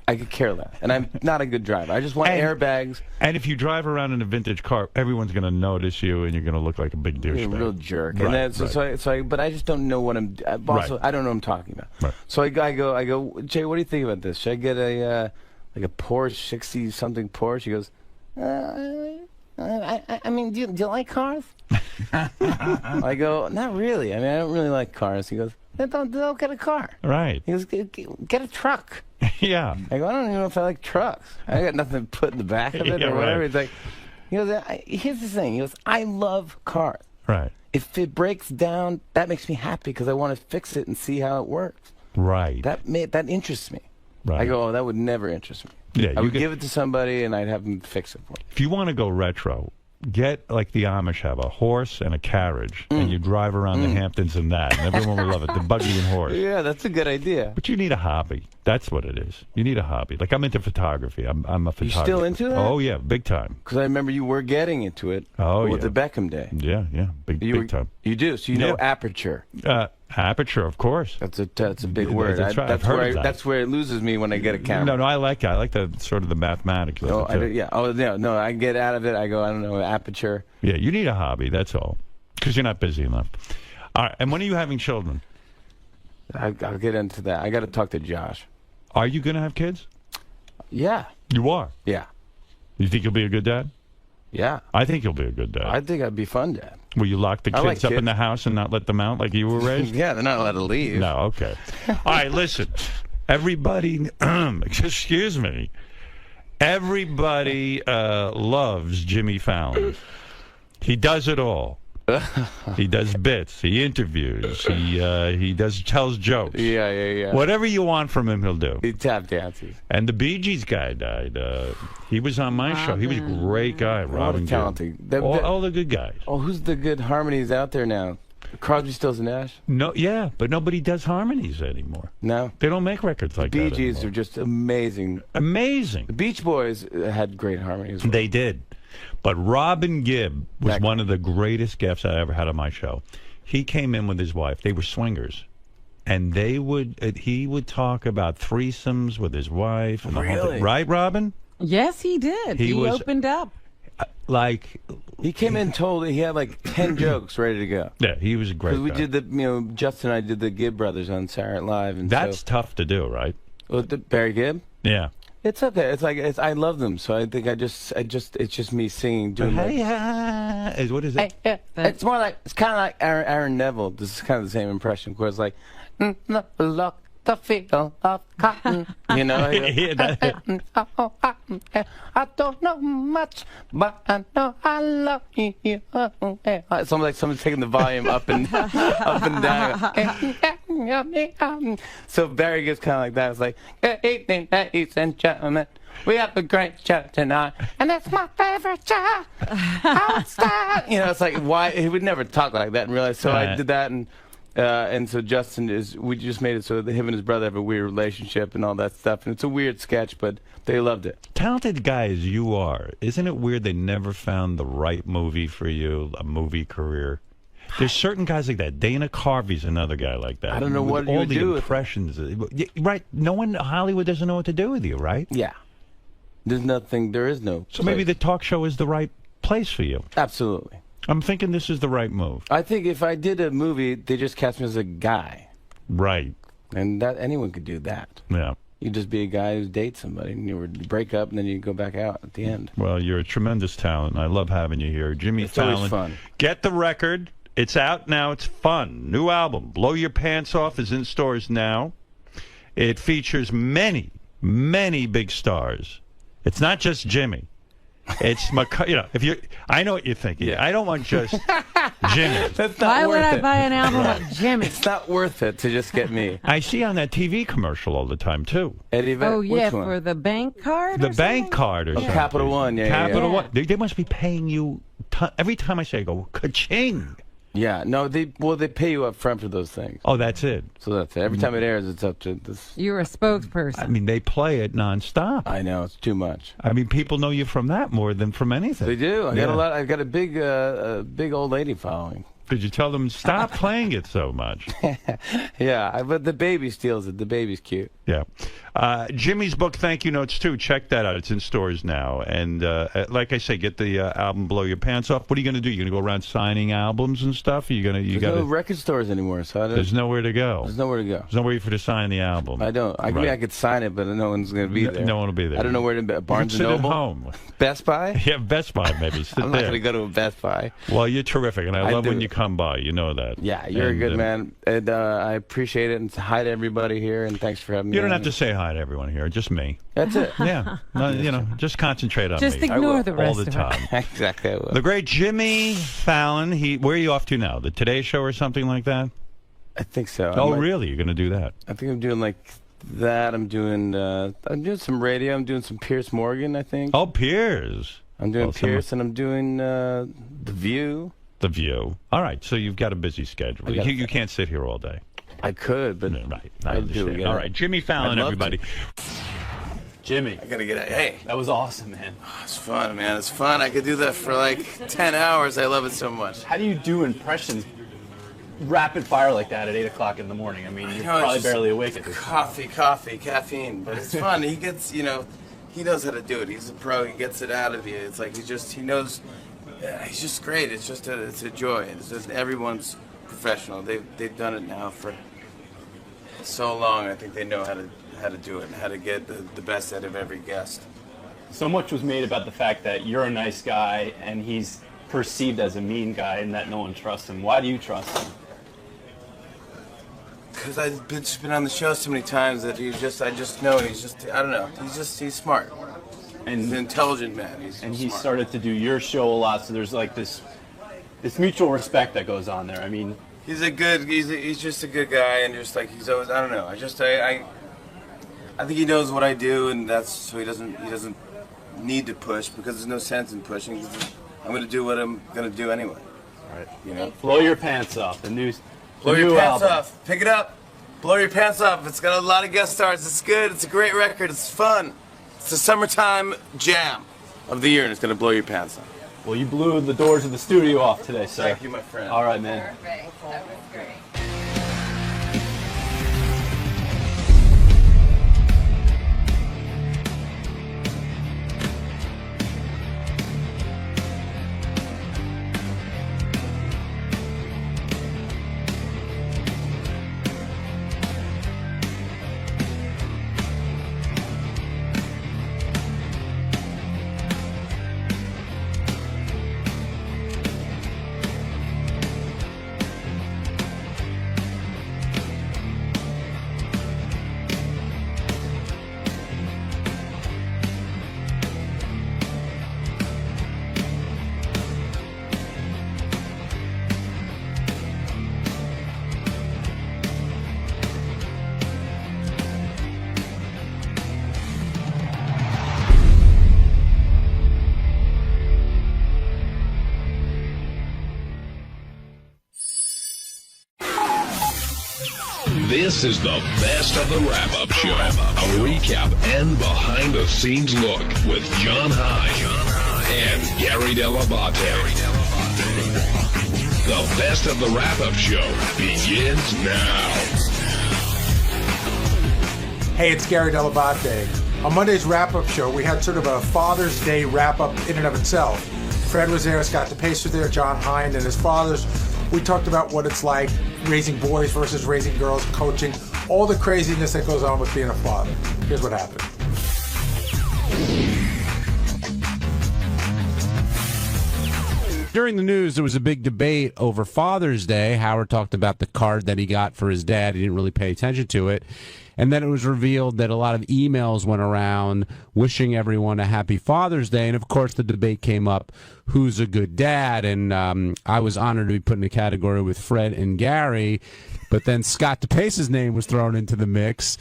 I could care less. And I'm not a good driver. I just want airbags. And if you drive around in a vintage car, everyone's going to notice you, and you're going to look like a big douchebag. You're a real jerk. Right, And then, but I just don't know what I'm. Also, I don't know what I'm talking about. Right. So I go, Jay, what do you think about this? Should I get a Porsche 60-something Porsche? He goes, I mean, do you like cars? I go, not really. I mean, I don't really like cars. He goes, then don't get a car. Right. He goes, get a truck. Yeah. I go, I don't even know if I like trucks. I got nothing to put in the back of it or whatever. Right. He's like, he goes, here's the thing. He goes, I love cars. Right. If it breaks down, that makes me happy because I want to fix it and see how it works. Right. That interests me. Right. I go, oh, that would never interest me. Yeah, I would give it to somebody and I'd have them fix it for me. If you want to go retro, get like the Amish have a horse and a carriage, and you drive around the Hamptons in that, and everyone will love it. The buggy and horse. Yeah, that's a good idea. But you need a hobby. That's what it is. You need a hobby. Like I'm into photography. I'm a photographer. You still into that? Oh yeah, big time. Because I remember you were getting into it. Oh with yeah. the Beckham day. Yeah, big time. You do. So you know aperture. Aperture, of course. That's a big word. That's right. That's where it loses me when I get a camera. No, I like it. I like the sort of the mathematics of it too. Yeah. Oh no, I get out of it. I go, I don't know, aperture. Yeah, you need a hobby. That's all. Because you're not busy enough. All right. And when are you having children? I'll get into that. I got to talk to Josh. Are you going to have kids? Yeah. You are? Yeah. You think you'll be a good dad? Yeah. I think you'll be a good dad. I think I'd be fun dad. Will you lock the kids up in the house and not let them out like you were raised? Yeah, they're not allowed to leave. No, okay. All right, listen. Everybody, excuse me. Everybody loves Jimmy Fallon. He does it all. He does bits. He interviews. He tells jokes. Yeah. Whatever you want from him, he'll do. He tap dances. And the Bee Gees guy died. He was on my show. He was a great guy. Robin talented. All the good guys. Oh, who's the good harmonies out there now? Crosby, Stills, and Nash? No, yeah, but nobody does harmonies anymore. No. They don't make records like that Bee Gees anymore. are just amazing. Amazing. The Beach Boys had great harmonies. They did. But Robin Gibb was one of the greatest guests I ever had on my show. He came in with his wife. They were swingers. And he would talk about threesomes with his wife. And the whole thing. Right, Robin? Yes, he did. He opened up. He came in told he had like 10 jokes ready to go. Yeah, he was a great guy. Because we did Justin and I did the Gibb brothers on Saturday Night Live. And that's tough to do, right? Barry Gibb? Yeah. It's okay. I love them, so I think it's just me singing. Doing what is it? It's more like, it's kind of like Aaron Neville. This is kind of the same impression, where it's like, look, the feel of cotton. You know? I don't know much, but I know I love you. It's almost like someone's taking the volume up and down. So Barry gets kind of like that. It's like, good evening, ladies and gentlemen. We have a great show tonight, and it's my favorite show. You know, it's like, why he would never talk like that in real life. So I did that, and so Justin we just made it so that him and his brother have a weird relationship and all that stuff. And it's a weird sketch, but they loved it. Talented guy as you are, isn't it weird they never found the right movie for you, a movie career? There's certain guys like that. Dana Carvey's another guy like that. I don't know what you would do. All the impressions. Right. No one in Hollywood doesn't know what to do with you, right? Yeah. There is no So maybe the talk show is the right place for you. Absolutely. I'm thinking this is the right move. I think if I did a movie, they just cast me as a guy. Right. And that anyone could do that. Yeah. You just be a guy who dates somebody, and you would break up, and then you go back out at the end. Well, you're a tremendous talent. I love having you here. Jimmy Fallon. It's always fun. Get the record. It's out now. It's fun. New album, Blow Your Pants Off, is in stores now. It features many, many big stars. It's not just Jimmy. It's if you. I know what you're thinking. Yeah. I don't want just Jimmy. That's not Why would worth I it. buy an album with Jimmy? It's not worth it to just get me. I see on that TV commercial all the time too. Eddie Vedder. Oh yeah, Which one? for the bank card. The bank card or something. Capital One. Yeah, Capital yeah. One. They must be paying you every time I say, I go, ka-ching. Yeah, no, they pay you up front for those things. Oh, that's it. So that's it. Every time it airs, it's up to this. You're a spokesperson. I mean, they play it nonstop. I know, it's too much. I mean, people know you from that more than from anything. They do. I got a lot. I've got a big old lady following. Did you tell them stop playing it so much? Yeah, but the baby steals it. The baby's cute. Yeah. Jimmy's book, Thank You Notes, too. Check that out. It's in stores now. And like I say, get the album Blow Your Pants Off. What are you going to do? You're going to go around signing albums and stuff? There's no record stores anymore, so there's nowhere to go. There's nowhere to go. There's nowhere for you to sign the album. I don't. I mean, I could sign it, but no one's going to be there. No one will be there. I don't know where to. Barnes you can and sit Noble. At home. Best Buy. Yeah, Best Buy maybe. Sit I'm not going to go to a Best Buy. Well, you're terrific, and I love when you come by. You know that. Yeah, you're a good man, and I appreciate it. And hi to everybody here, and thanks for having me. You don't have to say hi to everyone here. Just me. That's it. Yeah. No, just concentrate on just me. Just ignore the rest all the time. Exactly. I will. The great Jimmy Fallon. Where are you off to now? The Today Show or something like that? I think so. Oh, really? You're going to do that? I think I'm doing like that. I'm doing some radio. I'm doing some Piers Morgan, I think. Oh, Piers. I'm doing Piers, and I'm doing The View. The View. All right, so you've got a busy schedule. You can't sit here all day. I could, but right. I understand. All right, Jimmy Fallon, everybody. Jimmy. I gotta get it. Hey. That was awesome, man. Oh, it's fun, man. It's fun. I could do that for like 10 hours. I love it so much. How do you do impressions rapid fire like that at 8 o'clock in the morning? I mean, you're probably barely awake at this point. Coffee, caffeine. But it's fun. He gets, he knows how to do it. He's a pro. He gets it out of you. It's like he knows. He's just great. It's just it's a joy. It's just everyone's professional. They've done it now for so long. I think they know how to do it and how to get the best out of every guest. So much was made about the fact that you're a nice guy and he's perceived as a mean guy and that no one trusts him. Why do you trust him? Because I've just been on the show so many times that I just know I don't know. He's smart. And he's an intelligent man. He's he started to do your show a lot, so there's like this mutual respect that goes on there. I mean, he's just a good guy, and just like he's always, I don't know. I think he knows what I do, and so he doesn't need to push because there's no sense in pushing. I'm going to do what I'm going to do anyway. All right. Blow Your Pants Off. Blow Your Pants Off. Pick it up. Blow Your Pants Off. It's got a lot of guest stars. It's good. It's a great record. It's fun. It's the summertime jam of the year, and it's going to blow your pants off. Well, you blew the doors of the studio off today, sir. Thank you, my friend. All right, man. Perfect. That was great. This is the best of the wrap-up show. A recap and behind-the-scenes look with John High and Gary 𝗏𝗏𝗏𝗏. The best of the wrap-up show begins now. Hey, it's Gary 𝗏𝗏𝗏𝗏. On Monday's wrap-up show, we had sort of a Father's Day wrap-up in and of itself. Fred was there, Scott DePace was there, John Hine and his fathers. We talked about what it's like raising boys versus raising girls, coaching, all the craziness that goes on with being a father. Here's what happened. During the news, there was a big debate over Father's Day. Howard talked about the card that he got for his dad. He didn't really pay attention to it. And then it was revealed that a lot of emails went around wishing everyone a happy Father's Day. And, of course, the debate came up, who's a good dad? And I was honored to be put in a category with Fred and Gary. But then Scott DePace's name was thrown into the mix.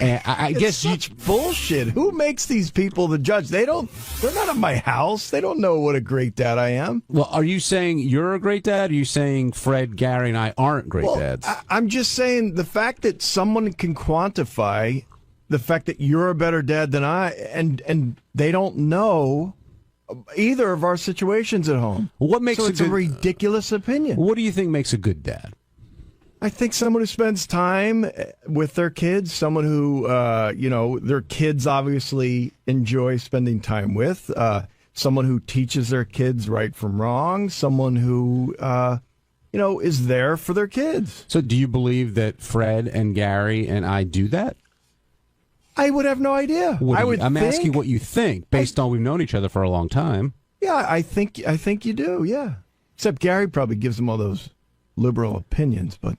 And I guess such bullshit. Who makes these people the judge? They're not at my house. They don't know what a great dad I am. Well, are you saying you're a great dad? Or are you saying Fred, Gary, and I aren't great dads? I'm just saying the fact that someone can quantify the fact that you're a better dad than I, and they don't know either of our situations at home. What makes so it's a ridiculous opinion. What do you think makes a good dad? I think someone who spends time with their kids, someone who, their kids obviously enjoy spending time with, someone who teaches their kids right from wrong, someone who, is there for their kids. So do you believe that Fred and Gary and I do that? I would have no idea. I'm asking what you think, based on we've known each other for a long time. Yeah, I think you do, yeah. Except Gary probably gives them all those liberal opinions, but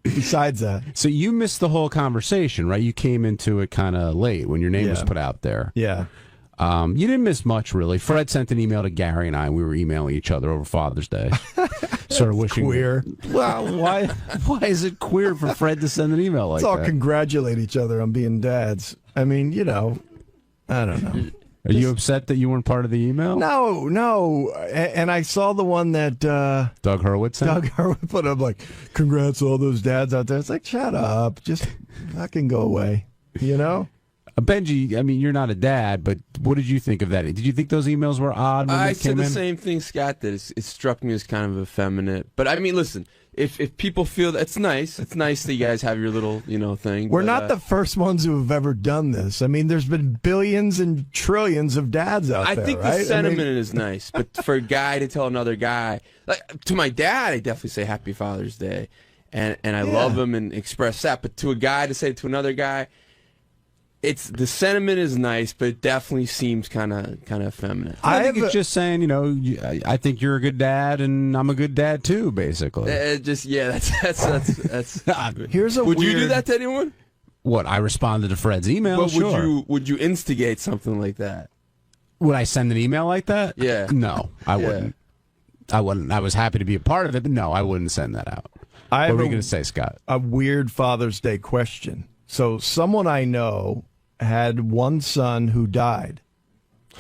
besides that. So you missed the whole conversation, right? You came into it kind of late when your name was put out there. Yeah. You didn't miss much, really. Fred sent an email to Gary and I, and we were emailing each other over Father's Day. Sort of wishing. Queer. Well, why is it queer for Fred to send an email like that? Let's all congratulate each other on being dads. I mean, I don't know. Are you upset that you weren't part of the email? No. And I saw the one that Doug 𝗛𝗿𝗱 sent? Doug 𝗛𝗿𝗱 put up, like, congrats to all those dads out there. It's like, shut up. Just fucking go away, Benji, I mean, you're not a dad, but what did you think of that? Did you think those emails were odd when they came in? I said the same thing Scott did. It struck me as kind of effeminate. But, I mean, listen, if people feel that, it's nice that you guys have your little, thing. We're not the first ones who have ever done this. I mean, there's been billions and trillions of dads out there, I think right? the sentiment is nice, but for a guy to tell another guy, like to my dad, I definitely say Happy Father's Day, and I love him and express that. But to a guy to say to another guy, the sentiment is nice, but it definitely seems kind of effeminate. I think it's just saying, I think you're a good dad, and I'm a good dad too, basically. That's. Here's a. Would you do that to anyone? What, I responded to Fred's email? But sure. would you instigate something like that? Would I send an email like that? Yeah. No, I wouldn't. I wouldn't. I was happy to be a part of it, but no, I wouldn't send that out. What were you going to say, Scott? A weird Father's Day question. So someone I know had one son who died,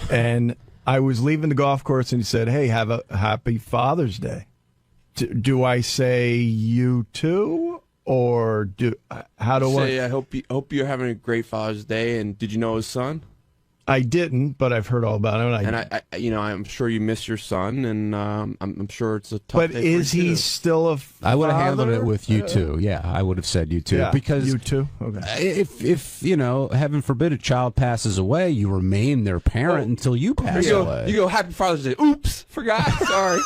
and I was leaving the golf course, and he said, "Hey, have a happy Father's Day." Do I say you too, or how do I? I hope you're having a great Father's Day. And did you know his son? I didn't, but I've heard all about him. And I'm sure you miss your son, and I'm sure it's a tough. But day is he still a father? I would have handled it with you too. Yeah, I would have said you too. Yeah, because you too. Okay. If heaven forbid, a child passes away, you remain their parent until you pass away. You go, Happy Father's Day. Oops, forgot. Sorry.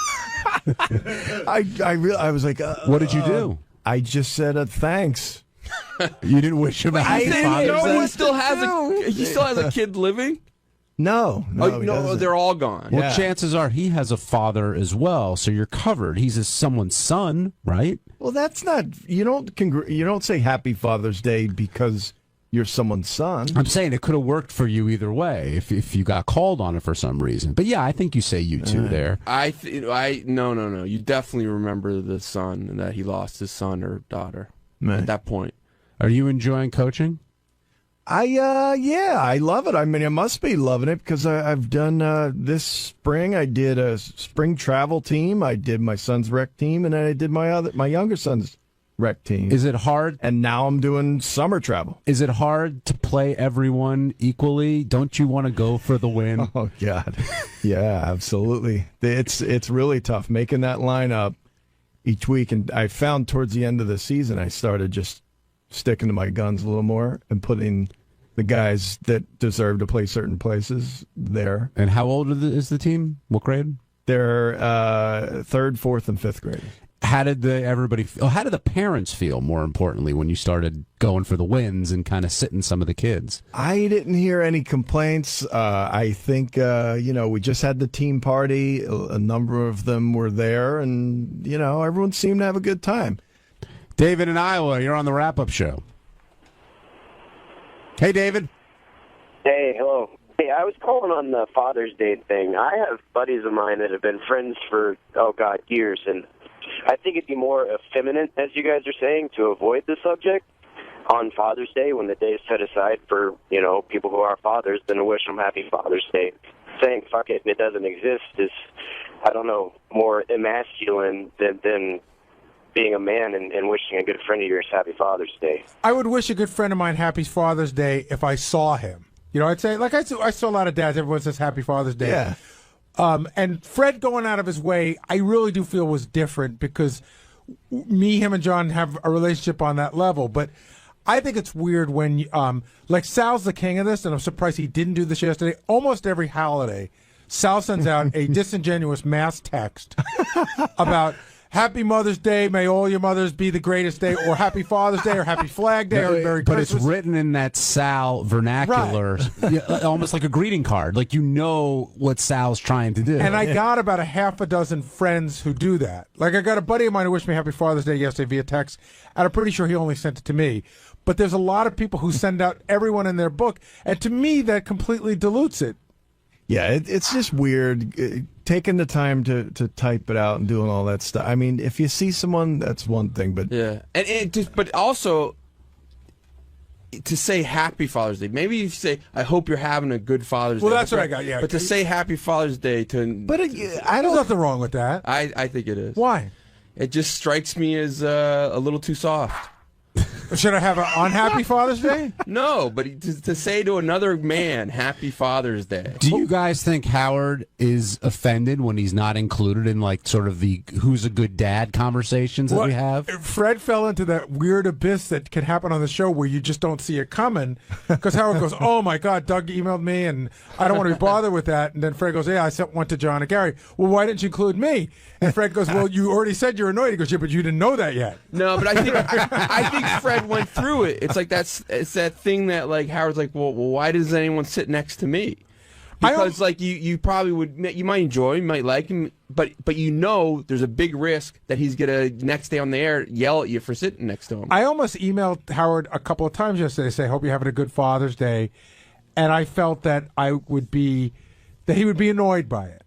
I was like, what did you do? I just said Oh, thanks. You didn't wish him a happy Father's Day? He still has a kid living? No, they're all gone. Well, chances are he has a father as well, so you're covered. He's someone's son, right? Well, that's not. You don't say Happy Father's Day because you're someone's son. I'm saying it could have worked for you either way if you got called on it for some reason. But yeah, I think you say you too there. No. You definitely remember the son and that he lost his son or daughter at that point. Are you enjoying coaching? I love it. I mean, I must be loving it because I've done this spring. I did a spring travel team. I did my son's rec team, and then I did my younger son's rec team. Is it hard? And now I'm doing summer travel. Is it hard to play everyone equally? Don't you want to go for the win? Oh God, yeah, absolutely. It's really tough making that lineup each week. And I found towards the end of the season, I started just sticking to my guns a little more and putting the guys that deserve to play certain places there. And how old is the team? What grade? They're 3rd, 4th, and 5th grade. How did how did the parents feel, more importantly, when you started going for the wins and kind of sitting some of the kids? I didn't hear any complaints. I think, we just had the team party. A number of them were there, and, everyone seemed to have a good time. David in Iowa, you're on the wrap-up show. Hey, David. Hey, hello. Hey, I was calling on the Father's Day thing. I have buddies of mine that have been friends for, years, and I think it'd be more effeminate, as you guys are saying, to avoid the subject. on Father's Day, when the day is set aside for, you know, people who are fathers, then to wish them Happy Father's Day. Saying fuck it and it doesn't exist is, I don't know, more emasculine than being a man and wishing a good friend of yours Happy Father's Day. I would wish a good friend of mine Happy Father's Day if I saw him. You know, I'd say, like, I saw a lot of dads, everyone says Happy Father's Day. Yeah. And Fred going out of his way, I really do feel was different because me, him, and John have a relationship on that level. But I think it's weird when, like, Sal's the king of this, and I'm surprised he didn't do this yesterday. Almost every holiday, Sal sends out a disingenuous mass text about Happy Mother's Day, may all your mothers be the greatest day, or Happy Father's Day, or Happy Flag Day, or Merry But Christmas. it's written in that Sal vernacular, almost like a greeting card. Like, you know what Sal's trying to do. And I got about a half a dozen friends who do that. Like, I got a buddy of mine who wished me Happy Father's Day yesterday via text, and I'm pretty sure he only sent it to me. But there's a lot of people who send out everyone in their book, and to me, that completely dilutes it. Yeah, it's just weird taking the time to type it out and doing all that stuff. I mean, if you see someone, that's one thing, but yeah, but also to say Happy Father's Day. Maybe you say, I hope you're having a good Father's Day. Well, that's what I got. Yeah, but to say Happy Father's Day to, but I don't. There's nothing wrong with that. I think it is. Why? It just strikes me as a little too soft. Should I have an unhappy Father's Day? No, but to say to another man, Happy Father's Day. Do you guys think Howard is offended when he's not included in, like, sort of the who's a good dad conversations that we have? Fred fell into that weird abyss that can happen on the show where you just don't see it coming. Because Howard goes, oh, my God, Doug emailed me, and I don't want to be bothered with that. And then Fred goes, yeah, I sent one to John and Gary. Well, why didn't you include me? And Fred goes, well, you already said you're annoyed. He goes, yeah, but you didn't know that yet. No, but I think Fred went through it. It's like it's that thing that, like, Howard's like, well, why does anyone sit next to me? Because, like, you probably would, you might enjoy him, you might like him, but you know there's a big risk that he's gonna next day on the air yell at you for sitting next to him. I almost emailed Howard a couple of times yesterday to say, hope you're having a good Father's Day, and I felt that he would be annoyed by it.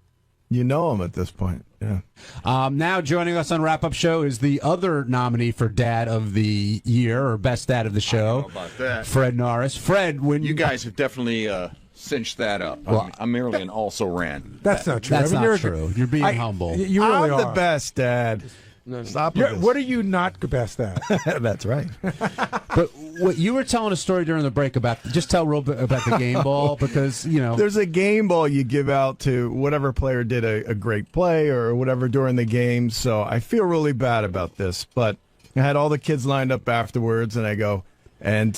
You know him at this point. Yeah. Now joining us on Wrap Up Show is the other nominee for Dad of the Year, or Best Dad of the Show. I don't know about that. Fred Norris. Fred, when you guys have definitely cinched that up. Well, I'm merely an also-ran. That's not true. That's not true. You're being humble. You really I'm are the best dad. Stop it. What are you not the best at? That's right. But what you were telling a story during the break about, just tell real bit about the game ball, because, you know. There's a game ball you give out to whatever player did a great play or whatever during the game. So I feel really bad about this, but I had all the kids lined up afterwards, and I go, and